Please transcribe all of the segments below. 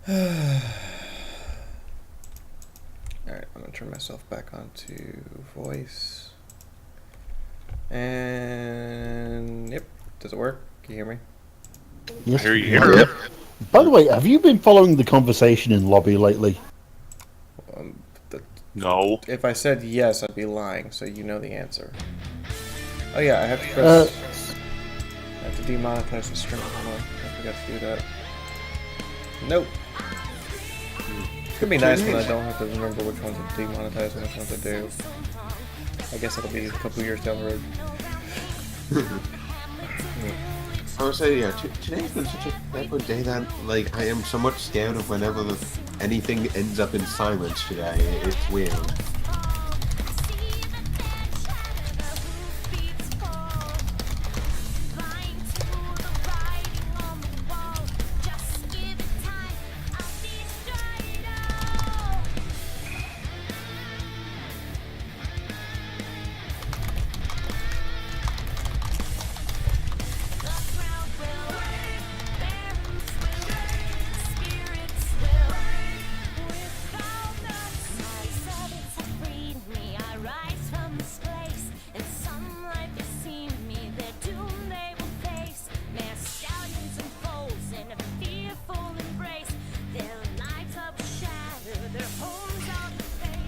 Alright, I'm gonna turn myself back on to voice. And yep, does it work? Can you hear me? Yes, I hear you yeah. here. Yep. By the way, have you been following the conversation in lobby lately? Um, the, No. if I said yes, I'd be lying, so you know the answer. Oh yeah, I have to press. I have to demonetize the stream. Hold on, I forgot to do that. Nope. It's gonna be nice when I don't have to remember which ones to demonetize and which ones to do. I guess it'll be a couple years down the road. I would say, yeah, today's been such a good day that, like, I am somewhat scared of whenever anything ends up in silence today. It's weird.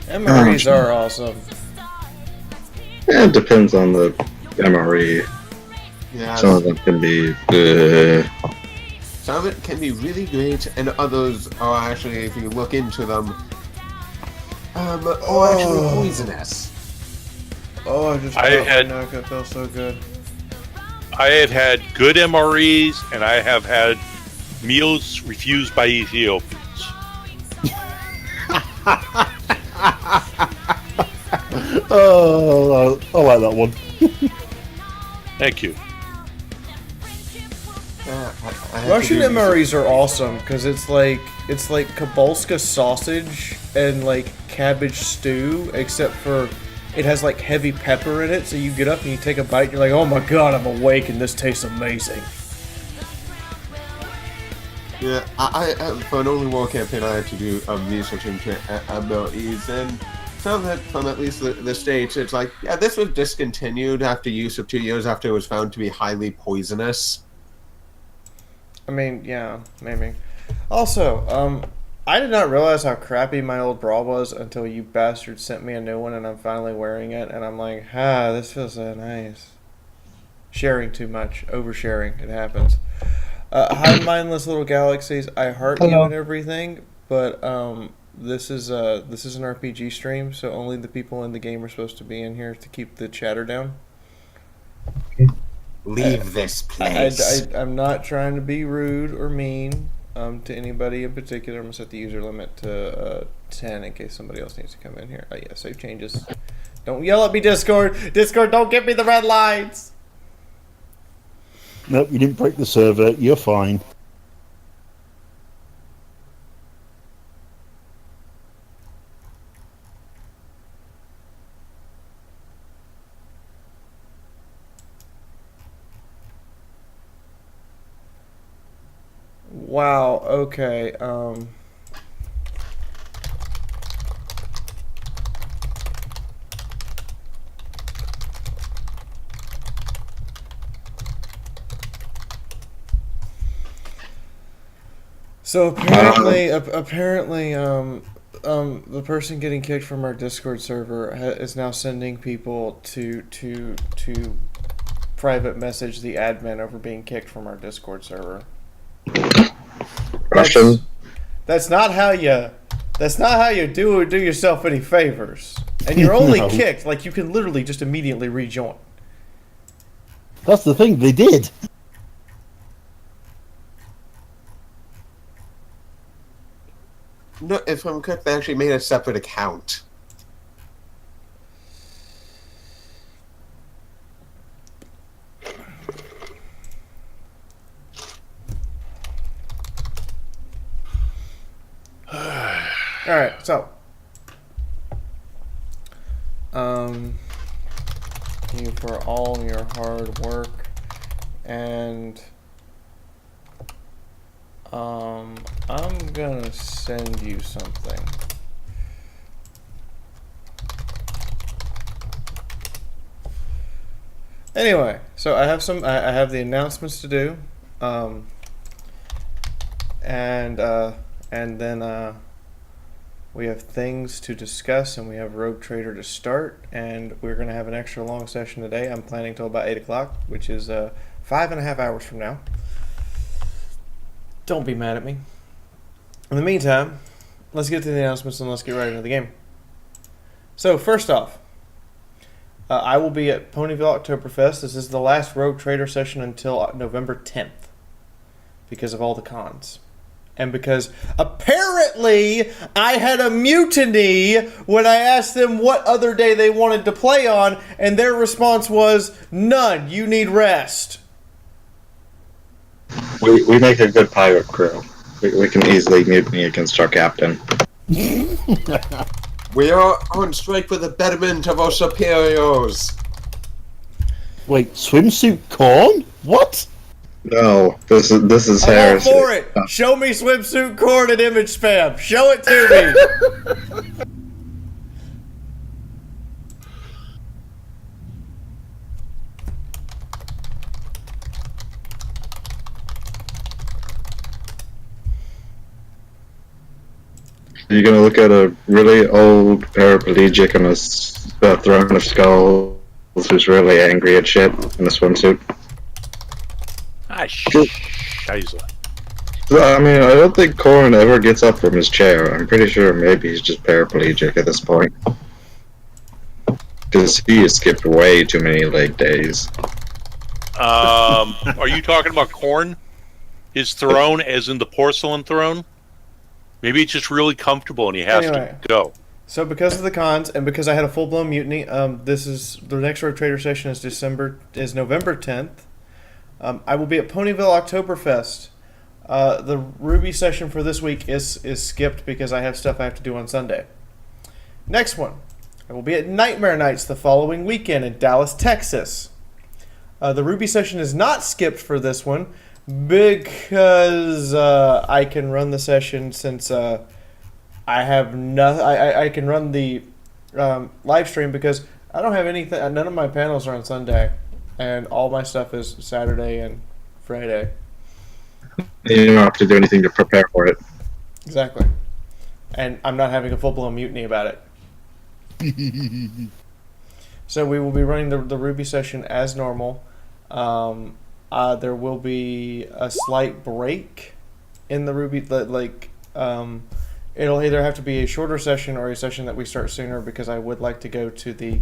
MREs are awesome. Yeah, it depends on the MRE. Yeah, Some of them can be some of it can be really great, and others are actually, if you look into them, actually poisonous. Oh, I just I felt had- my neck. That felt so good. I had good MREs, and I have had meals refused by Ethiopians. Oh, I like that one. Thank you. Yeah, I had Russian to do MREs are awesome because it's like Kabolska sausage and like cabbage stew, except for it has like heavy pepper in it. So you get up and you take a bite, and you're like, "Oh my god, I'm awake and this tastes amazing." Yeah, I for an only war campaign, I had to do research into MLEs, and some of it from at least the States, it's like, yeah, this was discontinued after use of 2 years after it was found to be highly poisonous. I mean, yeah, maybe. Also, I did not realize how crappy my old bra was until you bastards sent me a new one, and I'm finally wearing it, and I'm like, this feels so nice. Sharing too much, oversharing, it happens. Hi, mindless little galaxies. I heart you Hello. and everything, but this is an RPG stream, so only the people in the game are supposed to be in here to keep the chatter down. Leave this place. I'm not trying to be rude or mean to anybody in particular. I'm gonna set the user limit to 10 in case somebody else needs to come in here. Yeah, save changes. Don't yell at me, Discord. Discord, don't give me the red lines. Nope, you didn't break the server. You're fine. Wow. Okay. So apparently, the person getting kicked from our Discord server is now sending people to private message the admin over being kicked from our Discord server. Russian. That's not how you. That's not how you do yourself any favors. And you're only No. kicked. Like, you can literally just immediately rejoin. That's the thing, they did. No, if I'm correct, they actually made a separate account. All right, so you for all your hard work, and I'm gonna send you something. Anyway, so I have the announcements to do, and then we have things to discuss, and we have Rogue Trader to start, and we're gonna have an extra long session today. I'm planning till about 8 o'clock, which is 5.5 hours from now. Don't be mad at me. In the meantime, let's get to the announcements and let's get right into the game. So first off, I will be at Ponyville Oktoberfest. This is the last Rogue Trader session until November 10th because of all the cons. And because apparently I had a mutiny when I asked them what other day they wanted to play on, and their response was, none, you need rest. We make a good pirate crew. We can easily mutiny against our captain. We are on strike for the betterment of our superiors. Wait, swimsuit corn? What? No, this is I'm all heresy. for it. Show me swimsuit corn and image spam. Show it to me. You're gonna look at a really old paraplegic on a throne of skulls who's really angry at shit in a swimsuit. Scheisse. I mean, I don't think Corrin ever gets up from his chair. I'm pretty sure maybe he's just paraplegic at this point. Because he has skipped way too many leg days. Are you talking about Corn? His throne, as in the porcelain throne? Maybe it's just really comfortable and he has to go. So because of the cons and because I had a full-blown mutiny, this is the next Rogue Trader session is November 10th. I will be at Ponyville Oktoberfest. The Ruby session for this week is skipped because I have stuff I have to do on Sunday. Next one, I will be at Nightmare Nights the following weekend in Dallas, Texas. The Ruby session is not skipped for this one because I can run the session since I have I can run the live stream because I don't have anything. None of my panels are on Sunday, and all my stuff is Saturday and Friday. You don't have to do anything to prepare for it. Exactly, and I'm not having a full-blown mutiny about it. So we will be running the Ruby session as normal. There will be a slight break in the Ruby, it'll either have to be a shorter session or a session that we start sooner because I would like to go to the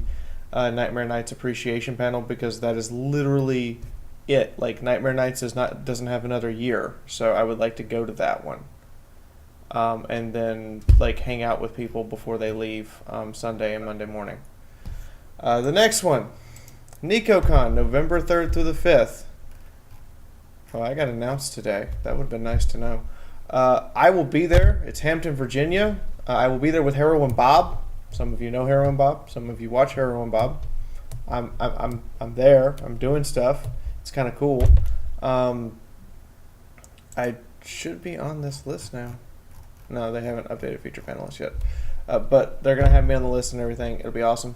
Nightmare Nights appreciation panel because that is literally it. Like, Nightmare Nights doesn't have another year, so I would like to go to that one. And then hang out with people before they leave Sunday and Monday morning. The next one, NekoCon, November 3rd through the 5th. Oh, I got announced today. That would have been nice to know. I will be there. It's Hampton, Virginia. I will be there with Heroin Bob. Some of you know Heroin Bob. Some of you watch Heroin Bob. I'm there. I'm doing stuff. It's kind of cool. I should be on this list now. No, they haven't updated feature panelists yet. But they're gonna have me on the list and everything. It'll be awesome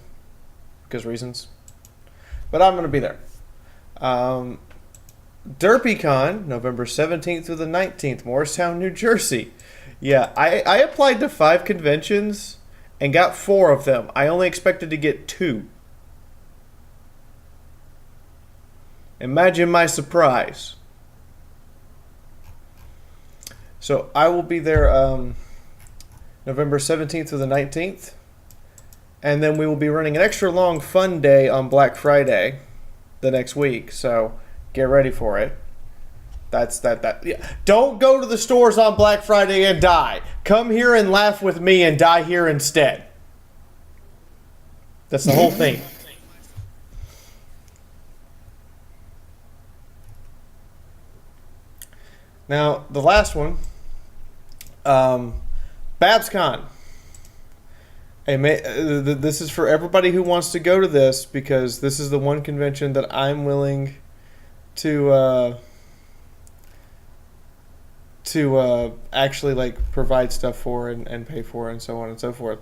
because reasons. But I'm gonna be there. DerpyCon, November 17th through the 19th, Morristown, New Jersey. Yeah, I applied to 5 conventions and got 4 of them. I only expected to get 2. Imagine my surprise. So I will be there November 17th through the 19th. And then we will be running an extra long fun day on Black Friday the next week. So get ready for it. That's that. Yeah. Don't go to the stores on Black Friday and die. Come here and laugh with me and die here instead. That's the whole thing. Now, the last one, BabsCon. This is for everybody who wants to go to this because this is the one convention that I'm willing to to actually like provide stuff for and pay for and so on and so forth.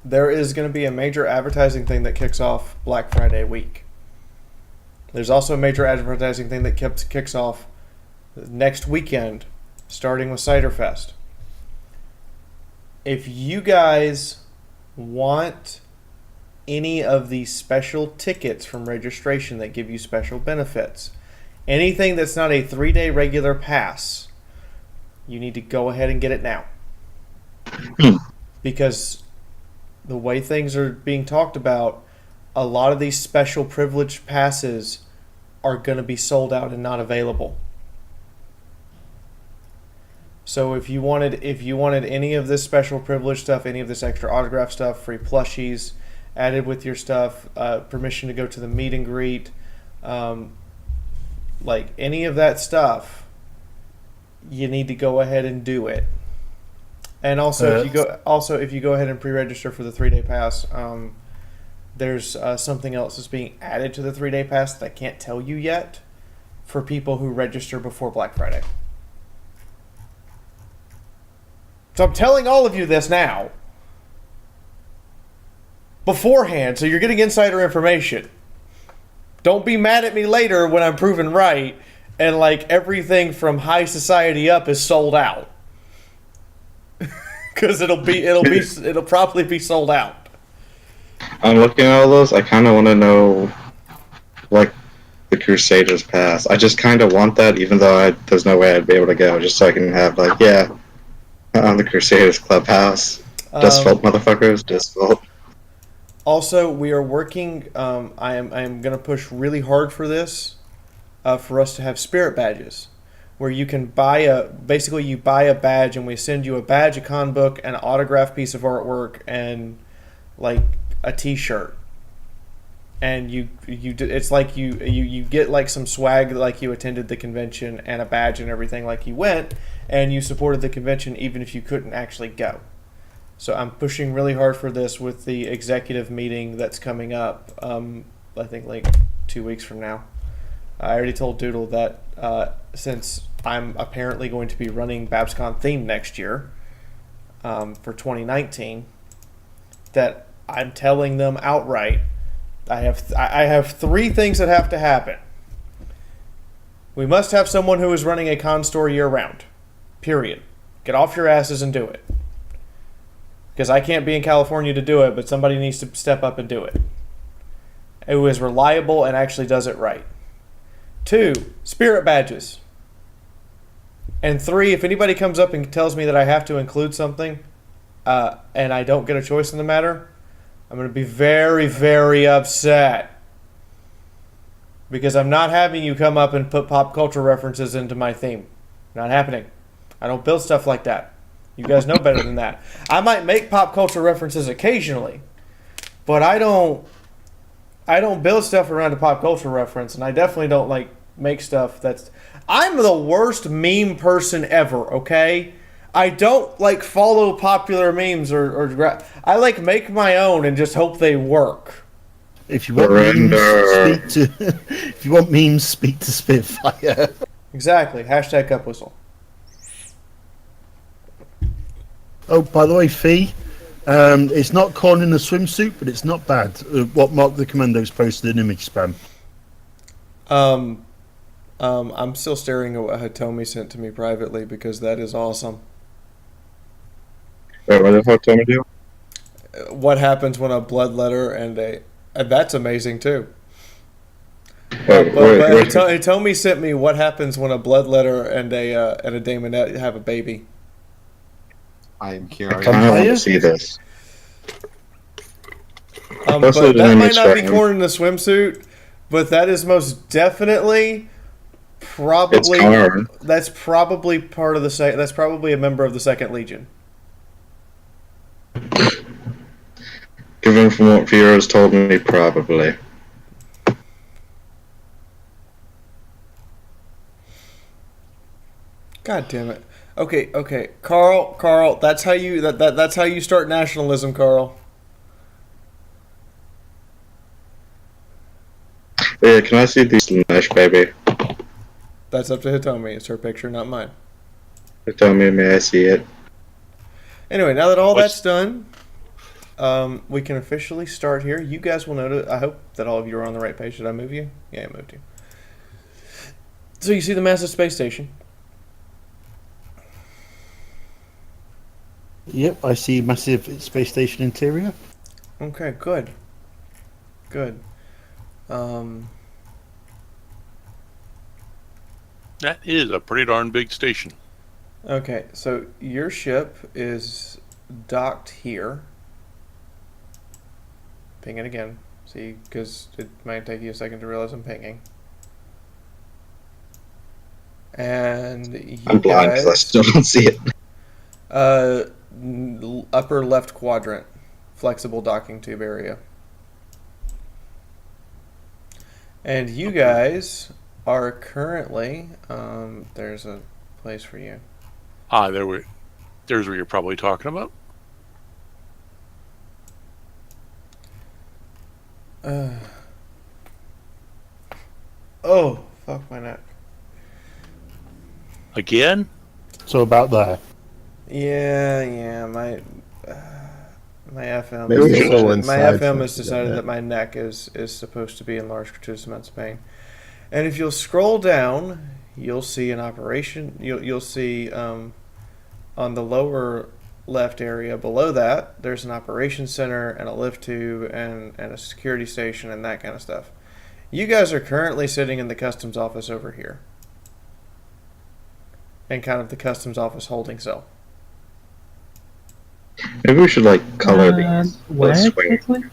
There is going to be a major advertising thing that kicks off Black Friday week. There's also a major advertising thing that kicks off next weekend, starting with Ciderfest. If you guys want any of these special tickets from registration that give you special benefits, anything that's not a 3-day regular pass, you need to go ahead and get it now. Because the way things are being talked about, a lot of these special privileged passes are going to be sold out and not available. So if you wanted any of this special privilege stuff, any of this extra autograph stuff, free plushies added with your stuff, permission to go to the meet and greet, like any of that stuff, you need to go ahead and do it. And also, if you go ahead and pre-register for the 3-day pass, there's something else that's being added to the 3-day pass that I can't tell you yet for people who register before Black Friday. So I'm telling all of you this now, beforehand, so you're getting insider information. Don't be mad at me later when I'm proven right and like everything from high society up is sold out. Because it'll probably be sold out. I'm looking at all those. I kind of want to know, like, the Crusaders pass. I just kind of want that, even though there's no way I'd be able to go, just so I can have, like, on the Crusaders Clubhouse. Dust Vault, motherfuckers. Dust Vault. Also, we are working. I am going to push really hard for this, for us to have spirit badges, where you can buy a badge, and we send you a badge, a con book, an autographed piece of artwork, and like a T-shirt. And it's like you get like some swag, like you attended the convention, and a badge and everything, like you went and you supported the convention even if you couldn't actually go. So I'm pushing really hard for this with the executive meeting that's coming up. I think like 2 weeks from now. I already told Doodle that since I'm apparently going to be running BabsCon theme next year for 2019, that I'm telling them outright, I have 3 things that have to happen. We must have someone who is running a con store year-round. Period. Get off your asses and do it. Because I can't be in California to do it, but somebody needs to step up and do it. Who is reliable and actually does it right. 2, spirit badges. And 3, if anybody comes up and tells me that I have to include something, and I don't get a choice in the matter, I'm going to be very, very upset. Because I'm not having you come up and put pop culture references into my theme. Not happening. I don't build stuff like that. You guys know better than that. I might make pop culture references occasionally, but I don't build stuff around a pop culture reference, and I definitely don't like make stuff that's... I'm the worst meme person ever, okay? I don't like follow popular memes or I like make my own and just hope they work. If you want memes, speak to Spitfire. Exactly. Hashtag cup whistle. Oh, by the way, Fee, it's not corn in a swimsuit, but it's not bad. What Mark the Commando's posted in image spam. I'm still staring at what Hitomi sent to me privately because that is awesome. Wait, what the fuck Tommy do? What happens when a bloodletter and that's amazing too. Wait. Hitomi sent me what happens when a bloodletter and a daemonette have a baby. I am I curious. kind of want to see this. But that might not be corn in a swimsuit, but that is most definitely probably that's probably part of the that's probably a member of the 2nd Legion. Given from what Fiaura's told me, probably. God damn it. Okay, Carl, that's how you that's how you start nationalism, Carl. Yeah, can I see the Slanesh baby? That's up to Hitomi. It's her picture, not mine. Tell me, may I see it? Anyway, now that all What's- that's done, we can officially start here. You guys will notice. I hope that all of you are on the right page. Did I move you? Yeah, I moved you. So you see the massive space station. Yep, I see massive space station interior. Okay, good. That is a pretty darn big station. Okay, so your ship is docked here. Ping it again. See, because it might take you a second to realize I'm pinging. And you I'm blind because I guys, still don't see it. upper left quadrant, flexible docking tube area. And you guys are currently, there's a place for you. There's what you're probably talking about. Oh, fuck my neck. Again? So about there. Yeah, my FM. Maybe it's a little My inside FM has sense of decided that. that my neck is supposed to be in large gratuitous amounts of pain. And if you'll scroll down, you'll see an operation. You'll see on the lower left area below that, there's an operations center and a lift tube and a security station and that kind of stuff. You guys are currently sitting in the customs office over here. And kind of the customs office holding cell. Maybe we should like color these Where swing. exactly?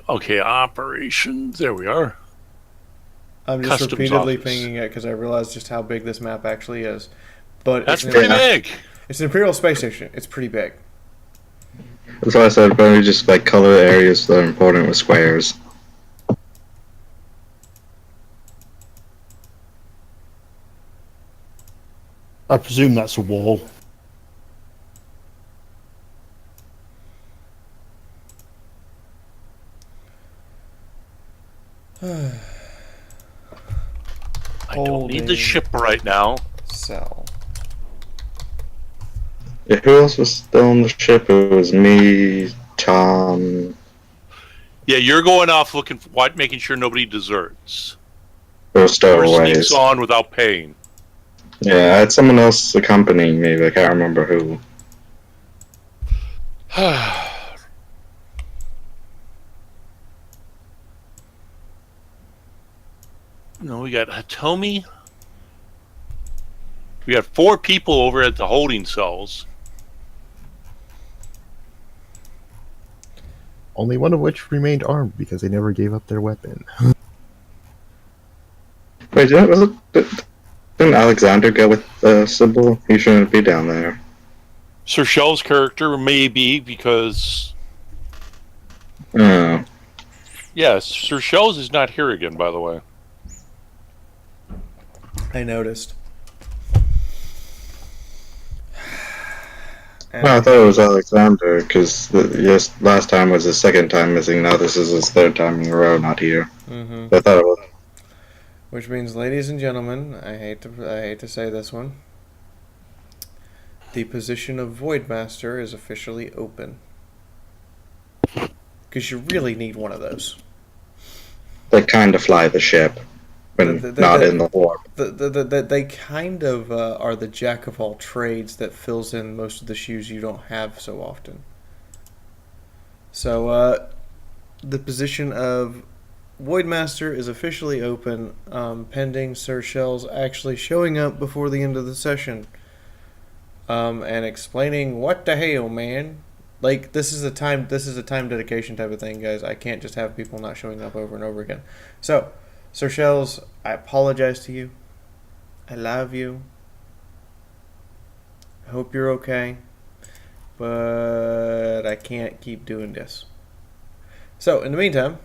Okay, operations. There we are. I'm just Customs repeatedly office. pinging it because I realized just how big this map actually is. But That's it's pretty an, big. it's an Imperial space station. It's pretty big. That's why I said maybe just like color the areas that are important with squares. I presume that's a wall. I don't need the Holding. ship right now. Cell. Yeah, who else was still on the ship? It was me, Tom, Yeah, you're going off looking for what, making sure nobody deserts or or stowaways. sneaks on without paying. Yeah, I had someone else accompanying me, but I can't remember who. No, we got Hitomi. We got 4 people over at the holding cells. Only one of which remained armed because they never gave up their weapon. Wait, didn't Alexander go with Sybil? He shouldn't be down there. Sir Shell's character may be because Oh. yes, Sir Shell's is not here again, by the way. I noticed. Well, I thought it was Alexander, because yes, last time was his second time missing, now this is his third time in a row not here. Mm-hmm. I thought it was. Which means, ladies and gentlemen, I hate to say this one. The position of Voidmaster is officially open. Because you really need one of those. They kind of fly the ship when not in the warp. They kind of are the jack of all trades that fills in most of the shoes you don't have so often. So, the position of Voidmaster is officially open, pending Sir Shell's actually showing up before the end of the session. And explaining what the hell, man. Like, this is a time dedication type of thing, guys. I can't just have people not showing up over and over again. So, Sir Shells, I apologize to you. I love you. I hope you're okay. But I can't keep doing this. So, in the meantime,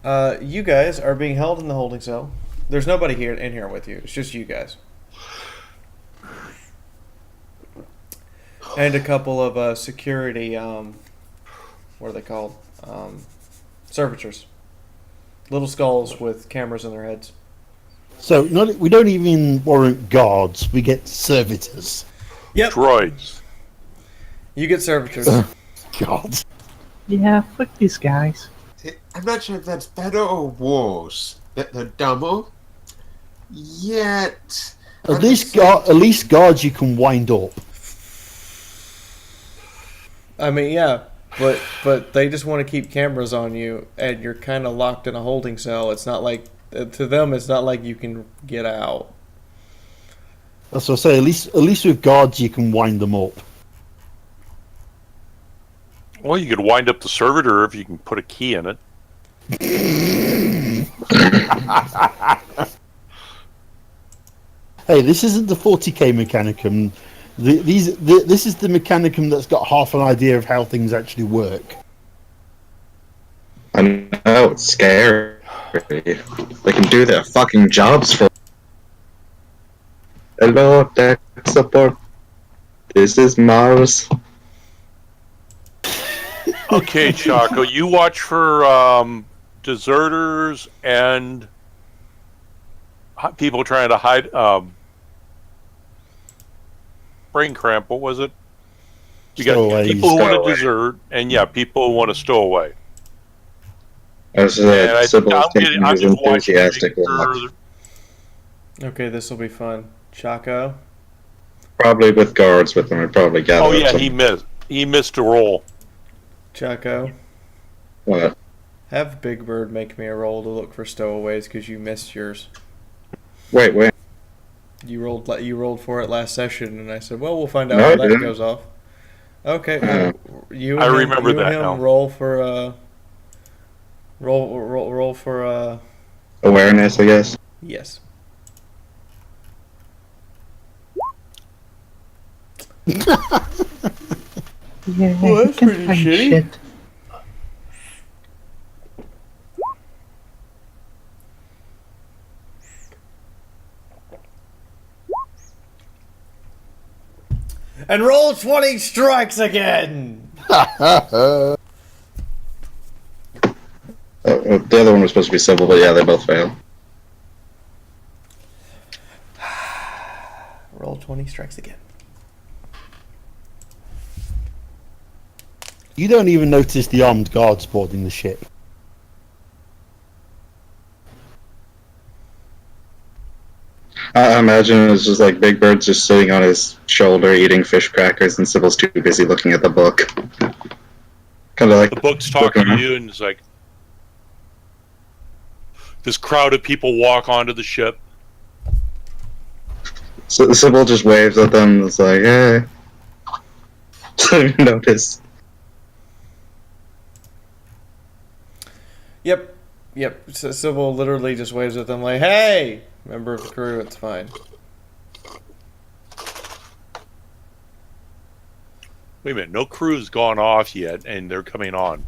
You guys are being held in the holding cell. There's nobody here in here with you. It's just you guys. And a couple of security, what are they called? Servitors. Little skulls with cameras in their heads. So we don't even warrant guards. We get servitors. Yep. Droids. You get servitors. God. Yeah, fuck these guys. I'm not sure if that's better or worse. They're dumber. Yet. At least guards you can wind up. I mean, yeah, but they just want to keep cameras on you, and you're kind of locked in a holding cell. It's not like, to them, it's not like you can get out. That's what I say. At least with guards you can wind them up. Well, you could wind up the servitor if you can put a key in it. Hey, this isn't the 40k Mechanicum. This is the Mechanicum that's got half an idea of how things actually work. I know, it's scary. They can do their fucking jobs for. Hello, tech support. This is Mars. Okay, Chaco, you watch for deserters and people trying to hide. Brain cramp. What was it? You got Stowaways. people who want to Stowaway. desert, and people who want to stow away. As And I think Sybil's I'm taking his just watching to make enthusiastic walk. sure. Okay, this will be fun. Chaco? Probably with guards with them, I'd probably gather Oh yeah, some. he missed. He missed a roll. Chaco? What? Have Big Bird make me a roll to look for stowaways, because you missed yours. Wait. You rolled for it last session, and I said, well, we'll find out No, how I that didn't. goes off. Okay, you and I him, remember you and that him now. roll for roll for Awareness, I guess. yes. Yeah, Well, you that's can pretty find shitty. shit. And roll 20 strikes again. The other one was supposed to be Sybil, but yeah, they both failed. Roll 20 strikes again. You don't even notice the armed guards boarding the ship. I imagine it's just like Big Bird's just sitting on his shoulder eating fish crackers, and Sybil's too busy looking at the book. Kind of like The book's talking to you, and it's like this crowd of people walk onto the ship. So Sybil just waves at them. And it's like, hey. Don't even notice. Yep. So Sybil literally just waves at them like, hey, member of the crew, it's fine. Wait a minute, no crew's gone off yet, and they're coming on.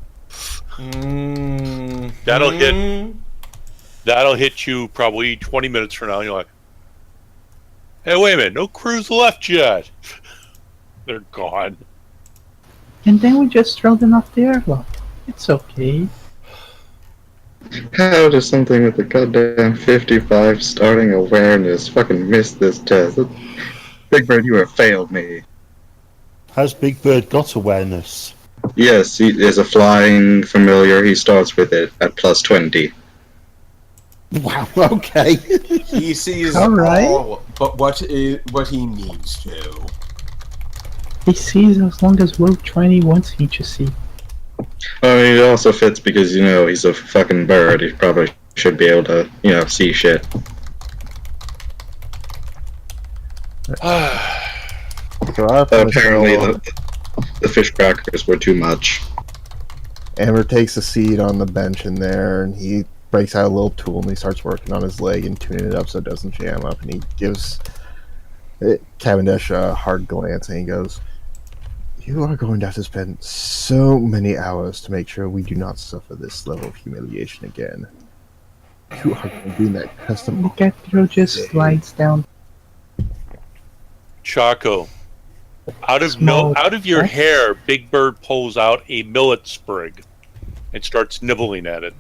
That'll hit you probably 20 minutes from now, and you're like, hey, wait a minute, no crew's left yet. They're gone. And then we just throw them off the airlock. It's okay. How does something with the goddamn 55 starting awareness fucking miss this test? Big Bird, you have failed me. Has Big Bird got awareness? Yes, he is a flying familiar. He starts with it at plus 20. Wow, okay. He sees All right. all but what he needs to. He sees as long as we're 20 wants he to see. I mean, it also fits because, you know, he's a fucking bird. He probably should be able to, you know, see shit. So I finish Apparently, roll. the fish crackers were too much. Amber takes a seat on the bench in there, and he breaks out a little tool and he starts working on his leg and tuning it up so it doesn't jam up. And he gives Cavendish a hard glance and he goes, You are going to have to spend so many hours to make sure we do not suffer this level of humiliation again. You are going to be in that custom. The cat girl just slides down. Chaco, out of your Small hair, Big Bird pulls out a millet sprig and starts nibbling at it.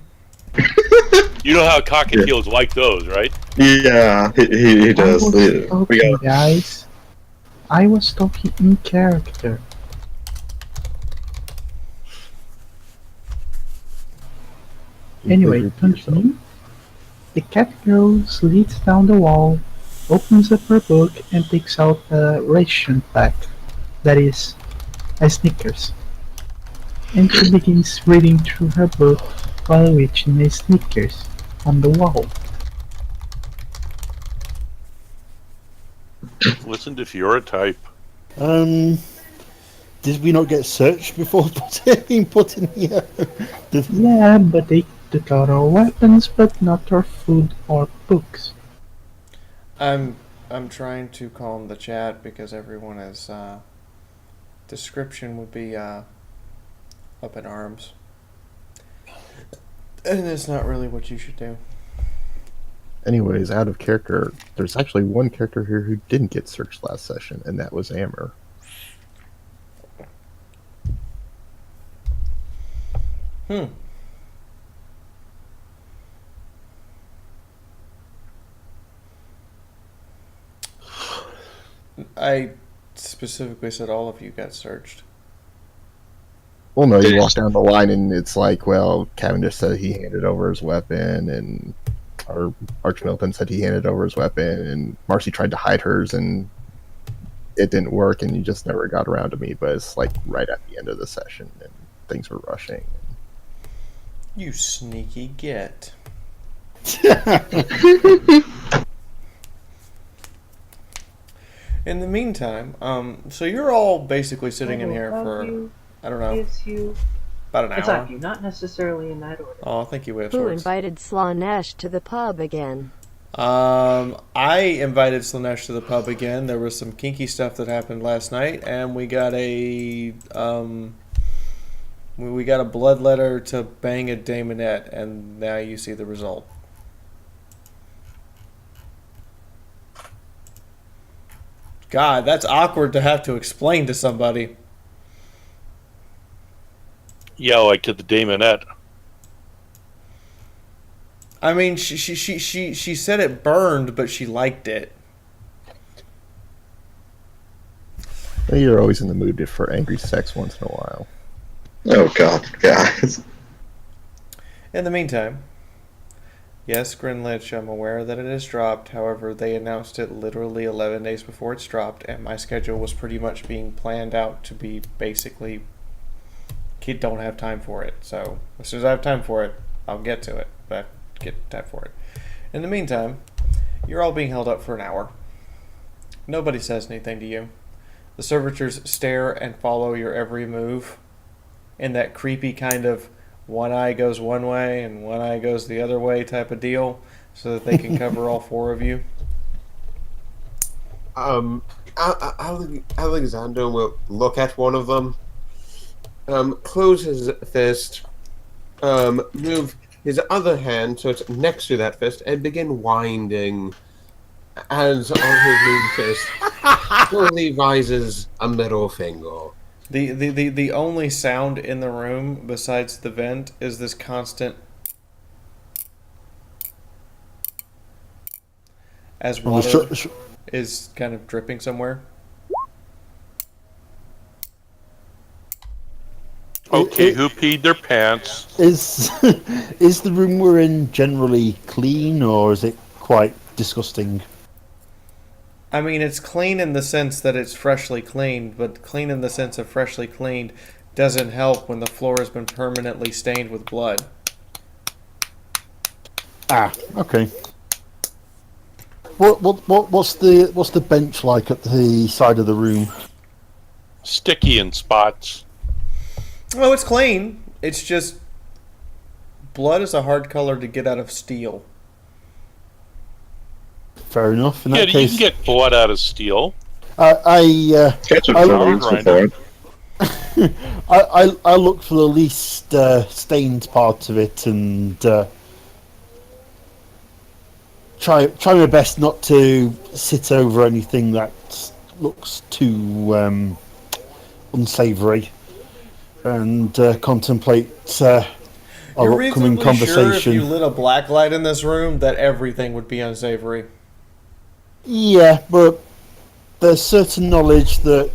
You know how cockatiels like those, right? Yeah, he does. Guys. I was talking in character. Anyway, continue. The cat girl slides down the wall, opens up her book, and takes out a ration pack. That is, a Snickers. And she begins reading through her book while reaching a Snickers on the wall. Listen to Fiaura type. Did we not get searched before being put in here? Yeah, but they took out our weapons, but not our food or books. I'm trying to calm the chat because everyone is description would be up in arms. And it's not really what you should do. Anyways, out of character, there's actually one character here who didn't get searched last session, and that was Amber. I specifically said all of you got searched. Well, no, you walk down the line and it's like, well, Cavendish said he handed over his weapon, and our Archmilton said he handed over his weapon, and Marcy tried to hide hers, and it didn't work, and you just never got around to me. But it's like right at the end of the session, and things were rushing. You sneaky git. In the meantime, so you're all basically sitting in here for, I don't know, about an hour. Exactly, not necessarily in that order. Oh, thank you, Way of Who Swords. invited Slanesh to the pub again? I invited Slanesh to the pub again. There was some kinky stuff that happened last night, and we got a blood letter to bang a daemonette, and now you see the result. God, that's awkward to have to explain to somebody. Yeah, like to the daemonette. I mean, she said it burned, but she liked it. You're always in the mood for angry sex once in a while. Oh God, guys. In the meantime, yes, Grinlich, I'm aware that it has dropped. However, they announced it literally 11 days before it's dropped, and my schedule was pretty much being planned out to be basically, kid don't have time for it. So as soon as I have time for it, I'll get to it. But I get time for it. In the meantime, you're all being held up for an hour. Nobody says anything to you. The servitors stare and follow your every move in that creepy kind of one eye goes one way and one eye goes the other way type of deal so that they can cover all four of you. Alexander will look at one of them, close his fist, move his other hand so it's next to that fist, and begin winding as on his moved fist slowly rises a middle finger. The only sound in the room besides the vent is this constant as water is kind of dripping somewhere. Okay, who peed their pants? Is the room we're in generally clean, or is it quite disgusting? I mean, it's clean in the sense that it's freshly cleaned, but clean in the sense of freshly cleaned doesn't help when the floor has been permanently stained with blood. Ah, okay. What's the bench like at the side of the room? Sticky in spots. Oh, it's clean. It's just blood is a hard color to get out of steel. Fair enough. In Yeah, that you case, can get blood out of steel. Catch a I- dog for it. I look for the least stained part of it and try my best not to sit over anything that looks too unsavoury, and contemplate our You're upcoming reasonably conversation. sure if you lit a black light in this room that everything would be unsavory. Yeah, but there's certain knowledge that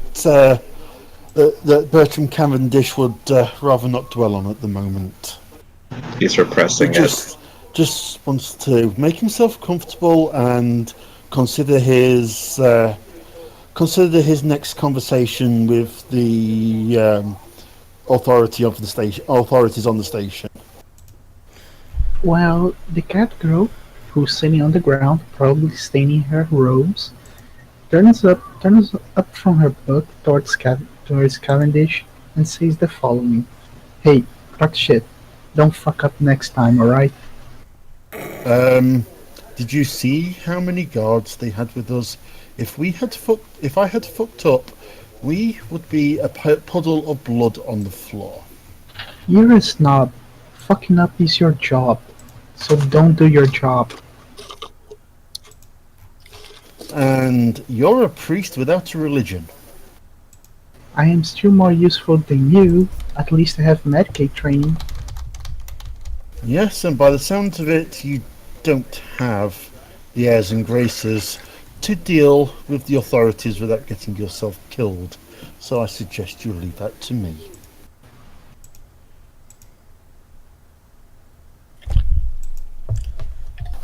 that Bertram Cavendish would rather not dwell on at the moment. He's repressing He it. just wants to make himself comfortable and consider his next conversation with the authorities on the station. Well, the cat girl, who's sitting on the ground, probably staining her robes, turns up from her book towards Cavendish and says the following: "Hey, talk shit. Don't fuck up next time, alright?" Did you see how many guards they had with us? If I had fucked up, we would be a puddle of blood on the floor. You're a snob. Fucking up is your job. So don't do your job. And you're a priest without a religion. I am still more useful than you. At least I have Medicaid training. Yes, and by the sounds of it, you don't have the airs and graces to deal with the authorities without getting yourself killed. So I suggest you leave that to me.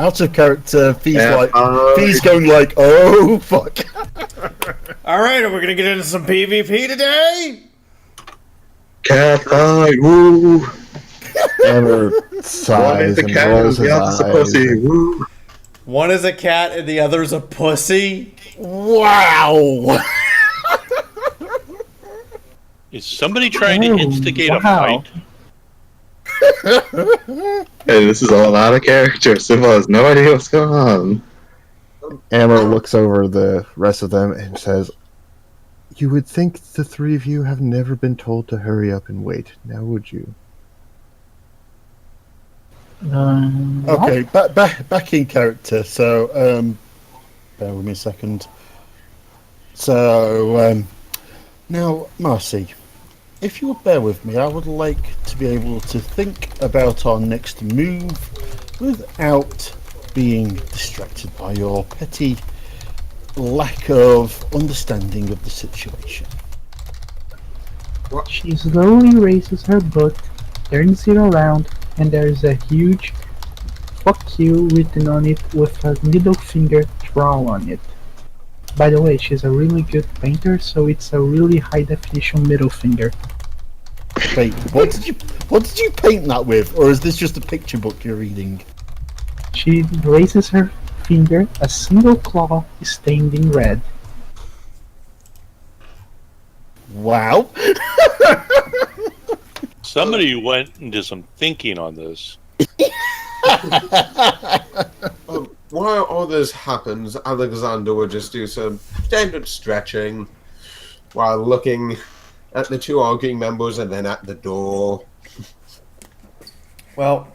Out of character, Fee's going like, oh fuck. Alright, are we gonna get into some PvP today? Cat eye, woo! Hammer One sighs is the and cat, rolls the his other's a eyes. pussy, woo! One is a cat and the other's a pussy? Wow! Is somebody trying to Oh, instigate a wow. fight? Hey, this is all out of character. Simba has no idea what's going on. Hammer looks over the rest of them and says, "You would think the three of you have never been told to hurry up and wait, now would you?" Okay, back in character. So, bear with me a second. So, now, Marcy, if you would bear with me, I would like to be able to think about our next move without being distracted by your petty lack of understanding of the situation. She slowly raises her book, turns it around, and there is a huge "fuck you" written on it with a middle finger drawn on it. By the way, she's a really good painter, so it's a really high definition middle finger. Wait, what did you paint that with, or is this just a picture book you're reading? She raises her finger, a single claw is stained in red. Wow. Somebody went into some thinking on this. While all this happens, Alexander will just do some standard stretching while looking at the two arguing members and then at the door. Well,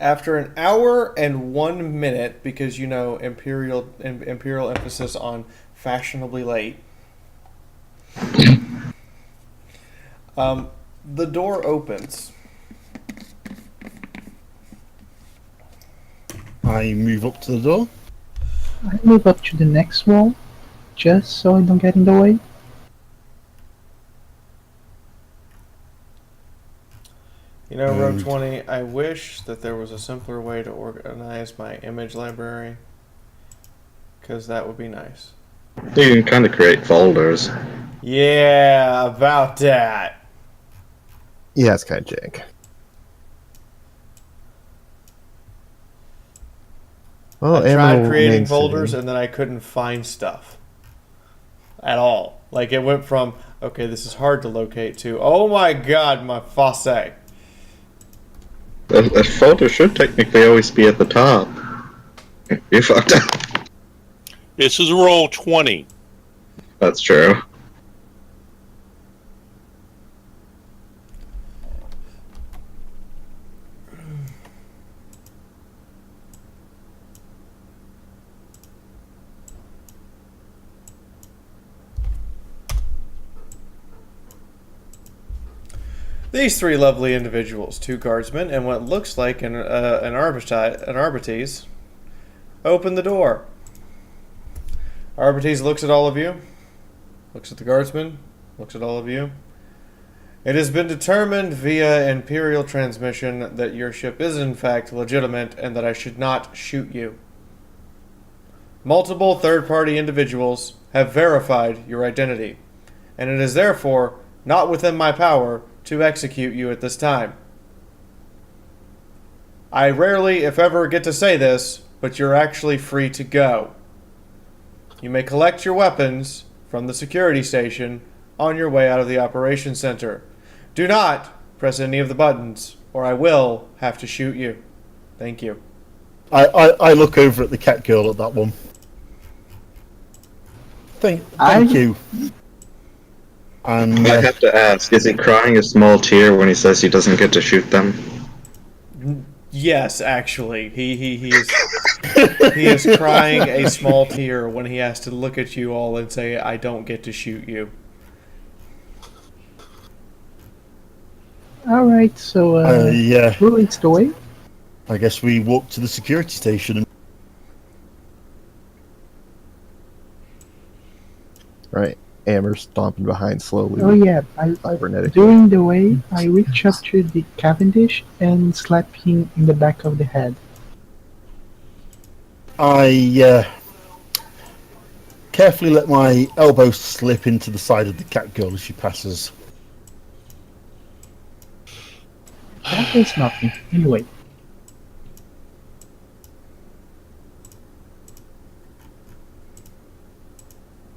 after an hour and 1 minute, because you know imperial emphasis on fashionably late, the door opens. I move up to the door. I move up to the next wall, just so I don't get in the way. You know, Rogue 20, I wish that there was a simpler way to organize my image library, because that would be nice. You can kind of create folders. Yeah, about that. Yeah, it's kind of jank. Well, I Hammer tried will creating remain folders sitting. and then I couldn't find stuff at all. Like, it went from, okay, this is hard to locate, to, oh my god, my fosse. A folder should technically always be at the top. You fucked up. This is roll 20. That's true. These three lovely individuals, two guardsmen and what looks like an arbites, open the door. Arbites looks at all of you, looks at the guardsmen, looks at all of you. It has been determined via Imperial transmission that your ship is in fact legitimate and that I should not shoot you. Multiple third-party individuals have verified your identity, and it is therefore not within my power to execute you at this time. I rarely, if ever, get to say this, but you're actually free to go. You may collect your weapons from the security station on your way out of the operations center. Do not press any of the buttons, or I will have to shoot you. Thank you. I look over at the cat girl at that one. Thank you. And I have to ask, is he crying a small tear when he says he doesn't get to shoot them? Yes, actually. He is he is crying a small tear when he has to look at you all and say, I don't get to shoot you. Alright, so who leads the way? I guess we walk to the security station. And Right. Amber stomping behind slowly. Oh yeah, Cybernetic. during the way, I reach up to the Cavendish and slap him in the back of the head. I carefully let my elbow slip into the side of the cat girl as she passes. That is nothing. Anyway.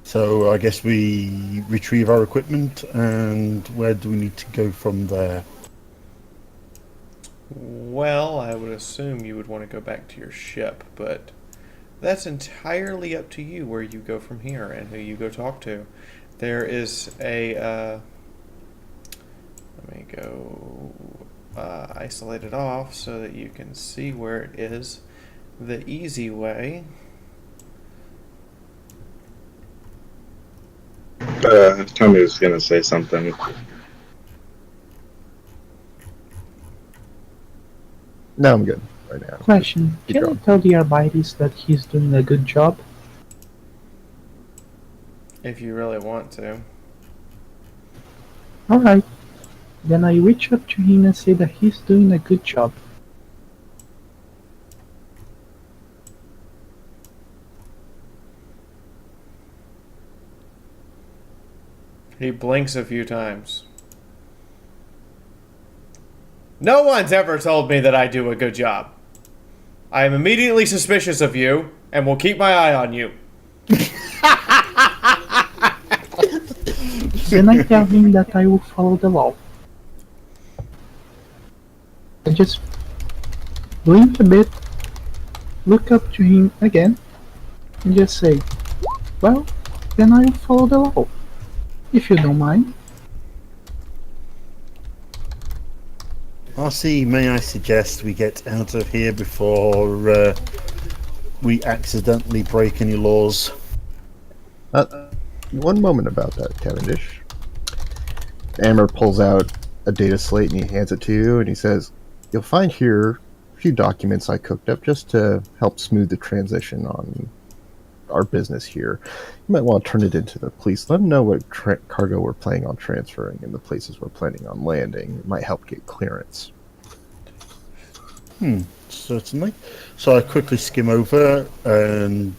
So I guess we retrieve our equipment, and where do we need to go from there? Well, I would assume you would want to go back to your ship, but that's entirely up to you where you go from here and who you go talk to. There is a, let me go isolate it off so that you can see where it is. The easy way. Tommy was gonna say something. No, I'm good right now. Question, Keep can going. you tell the Arbites that he's doing a good job? If you really want to. Alright. Then I reach up to him and say that he's doing a good job. He blinks a few times. No one's ever told me that I do a good job. I am immediately suspicious of you, and will keep my eye on you. Then I tell him that I will follow the law. I just blink a bit, look up to him again, and just say, well, then I will follow the law, if you don't mind. RC, may I suggest we get out of here before we accidentally break any laws? One moment about that, Cavendish. Amber pulls out a data slate and he hands it to you, and he says, you'll find here a few documents I cooked up just to help smooth the transition on our business here. You might want to turn it into the police. Let them know what cargo we're planning on transferring and the places we're planning on landing. It might help get clearance. Certainly. So I quickly skim over and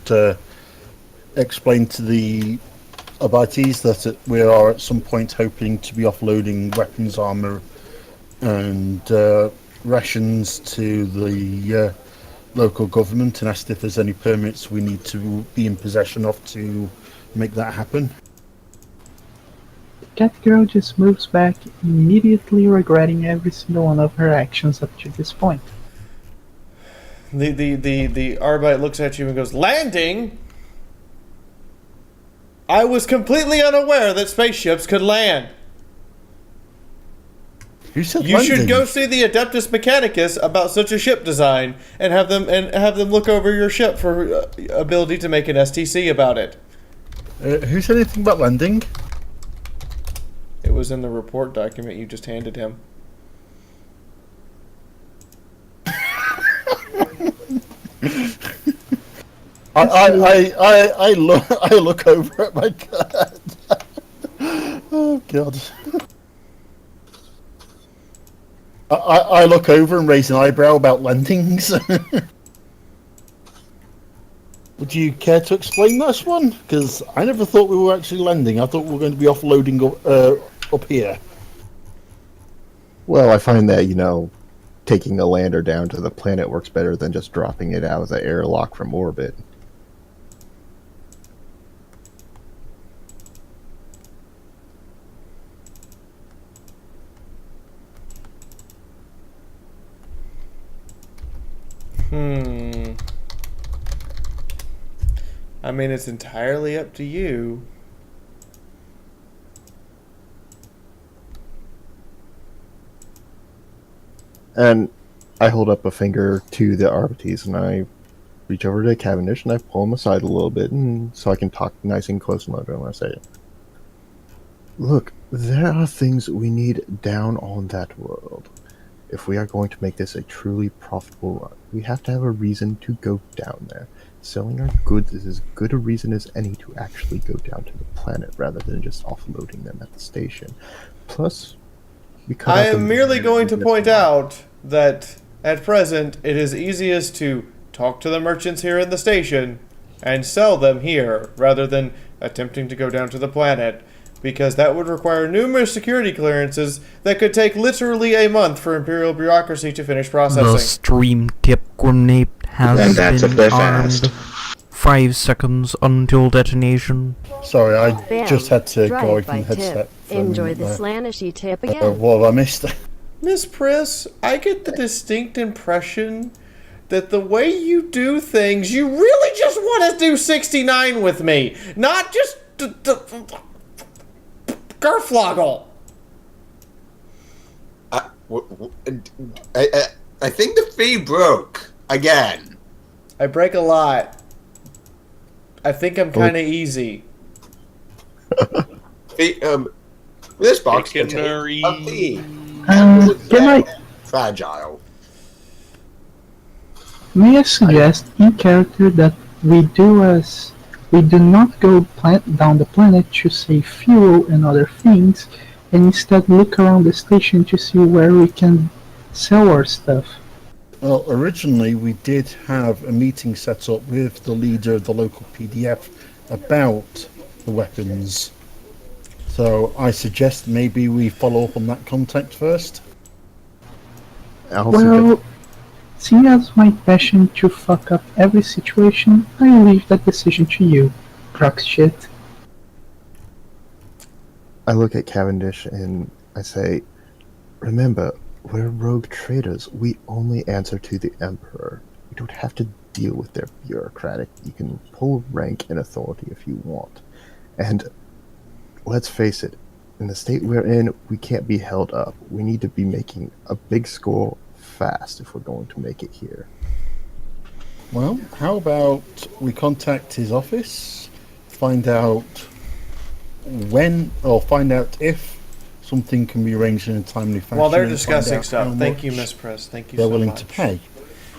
explain to the Abatis that we are at some point hoping to be offloading weapons, armor, and rations to the local government, and asked if there's any permits we need to be in possession of to make that happen. Cat Girl just moves back, immediately regretting every single one of her actions up to this point. The Arbite looks at you and goes, landing? I was completely unaware that spaceships could land. Who said You landing? should go see the Adeptus Mechanicus about such a ship design and have them look over your ship for ability to make an STC about it. Who said anything about landing? It was in the report document you just handed him. I look over at my card. Oh God. I look over and raise an eyebrow about lendings. Would you care to explain this one? Because I never thought we were actually lending. I thought we were going to be offloading up here. Well, I find that, taking a lander down to the planet works better than just dropping it out of the airlock from orbit. I mean, it's entirely up to you. And I hold up a finger to the RPTs and I reach over to Cavendish and I pull him aside a little bit so I can talk nice and close and low to him. I say, look, there are things we need down on that world. If we are going to make this a truly profitable run, we have to have a reason to go down there. Selling our goods is as good a reason as any to actually go down to the planet rather than just offloading them at the station. Plus, I am merely going to point out that at present it is easiest to talk to the merchants here in the station and sell them here rather than attempting to go down to the planet, because that would require numerous security clearances that could take literally a month for Imperial bureaucracy to finish processing. The stream tip grenade has been armed. 5 seconds until detonation. Sorry, I Bam. just had to go away Drive from by the headset. tip. Enjoy the slanishy tip again. What have I missed? Miss Priss, I get the distinct impression that the way you do things, you really just want to do 69 with me, not just Garfloggle. I think the feed broke again. I break a lot. I think I'm kind of easy. This box Taking contains her a feed. Fragile. May I suggest in character that we do not go down the planet to save fuel and other things, and instead look around the station to see where we can sell our stuff. Well, originally we did have a meeting set up with the leader of the local PDF about the weapons. So I suggest maybe we follow up on that contact first. Well, seeing as my passion to fuck up every situation, I leave that decision to you, crock shit. I look at Cavendish and I say, remember, we're rogue traders. We only answer to the Emperor. We don't have to deal with their bureaucratic. You can pull rank and authority if you want. And let's face it, in the state we're in, we can't be held up. We need to be making a big score fast if we're going to make it here. Well, how about we contact his office, find out when, or find out if something can be arranged in a timely fashion. While they're discussing stuff, thank you, Miss Press. Thank you so much. They're willing to pay.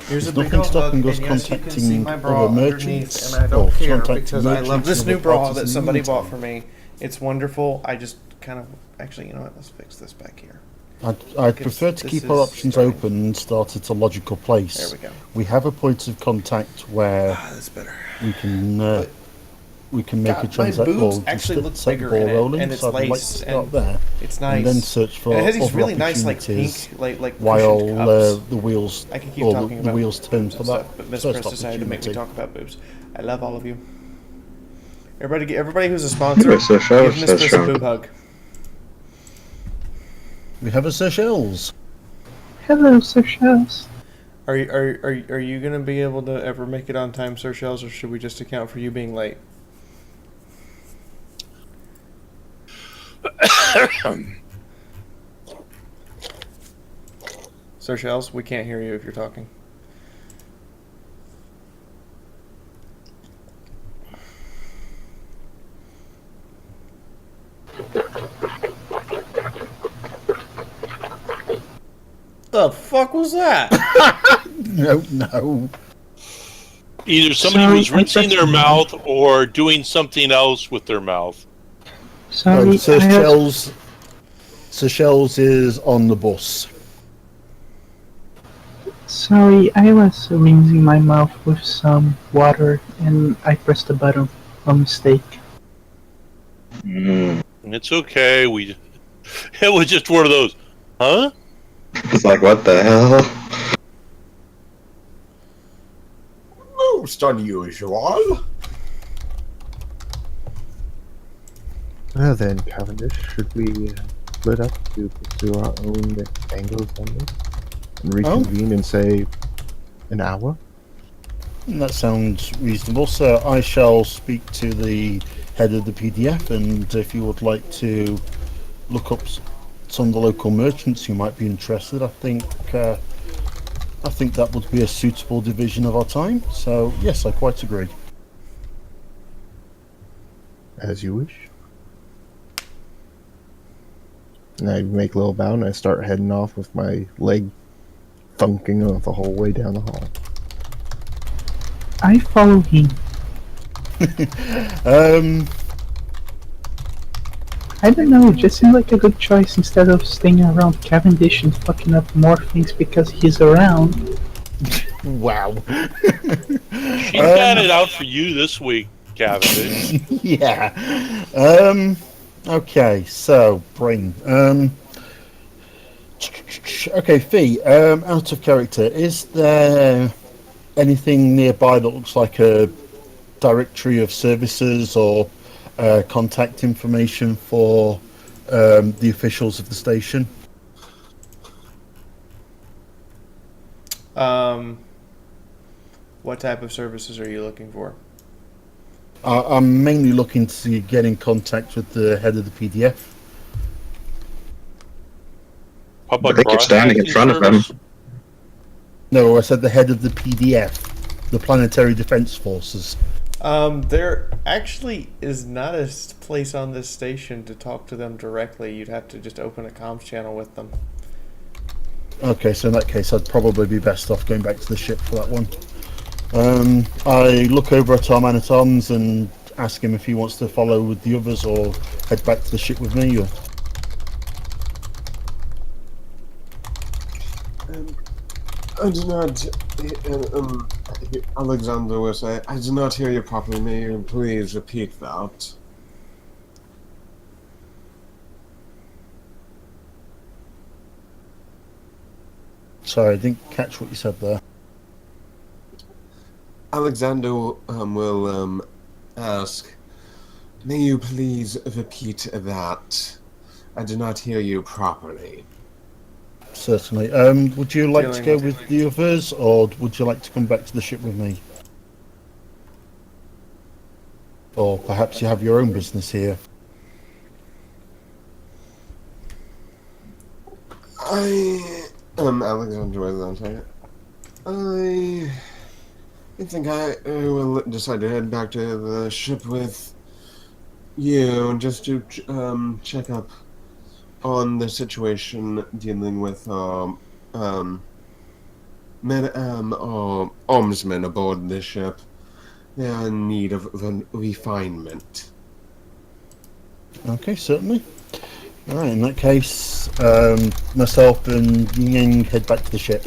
Here's There's nothing stopping us contacting other merchants. And I don't care contacting because I love this merchants new and bra parties that in the somebody meantime. bought for me. It's wonderful. I just kind of actually, you know what? Let's fix this back here. I'd prefer to keep our options open and start at a logical place. There we go. We have a point of contact where That's better. we can make God, a transaction. my boobs actually look bigger in it, and it's so I'd like to lace, start and there, it's nice. and then search for And it has these other really nice, like opportunities pink, like while cushioned cups. the wheels I can keep or talking the about wheels turn boobs for and that stuff, but Miss first Press decided to make me opportunity. talk about boobs. I love all of you. Everybody who's a sponsor, Yes, sir, sure, give Miss sir, Press sure. a boob hug. We have a Seychelles. Hello, Seychelles. Are you gonna be able to ever make it on time, Sir Shells, or should we just account for you being late? Sir Shells, we can't hear you if you're talking. the fuck was that? No. Either somebody Sorry, was I rinsing their pressed- mouth or doing something else with their mouth. Sorry, No, Sir I was, Shells is on the bus. sorry, I was rinsing my mouth with some water and I pressed the button by mistake. It's okay. It was just one of those, huh? It's like, what the hell? Most unusual. Well then, Cavendish, should we split up to pursue our own angles on this? And reconvene in, say, an hour? That sounds reasonable. So I shall speak to the head of the PDF, and if you would like to look up some of the local merchants who might be interested, I think that would be a suitable division of our time. So yes, I quite agree. As you wish. And I make a little bow and I start heading off with my leg thunking off the whole way down the hall. I follow him. I don't know, it just seemed like a good choice instead of staying around Cavendish and fucking up more things because he's around. Wow. She got it out for you this week, Cavendish. Yeah. Okay, so brain. Okay, Fee. Out of character, is there anything nearby that looks like a directory of services or contact information for the officials of the station? What type of services are you looking for? I'm mainly looking to get in contact with the head of the PDF. I think you're standing in front of him. No, I said the head of the PDF, the Planetary Defense Forces. There actually is not a place on this station to talk to them directly. You'd have to just open a comms channel with them. Okay, so in that case, I'd probably be best off going back to the ship for that one. I look over at our man-at-arms and ask him if he wants to follow with the others or head back to the ship with me. Or... I do not. Alexander will say, I do not hear you properly. May you please repeat that? Sorry, I didn't catch what you said there. Alexander will ask, may you please repeat that? I do not hear you properly. Certainly. Would you like to go with the others, or would you like to come back to the ship with me? Or perhaps you have your own business here. Alexander will say, I think I will decide to head back to the ship with you just to check up on the situation dealing with armsmen aboard the ship. They are in need of refinement. Okay, certainly. Alright, in that case, myself and Ying head back to the ship.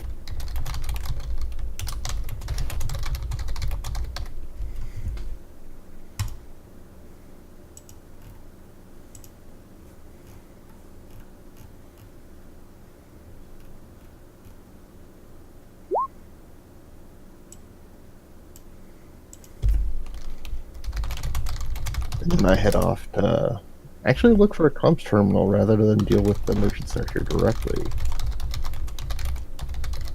And then I head off to actually look for a comms terminal rather than deal with the merchants that are here directly.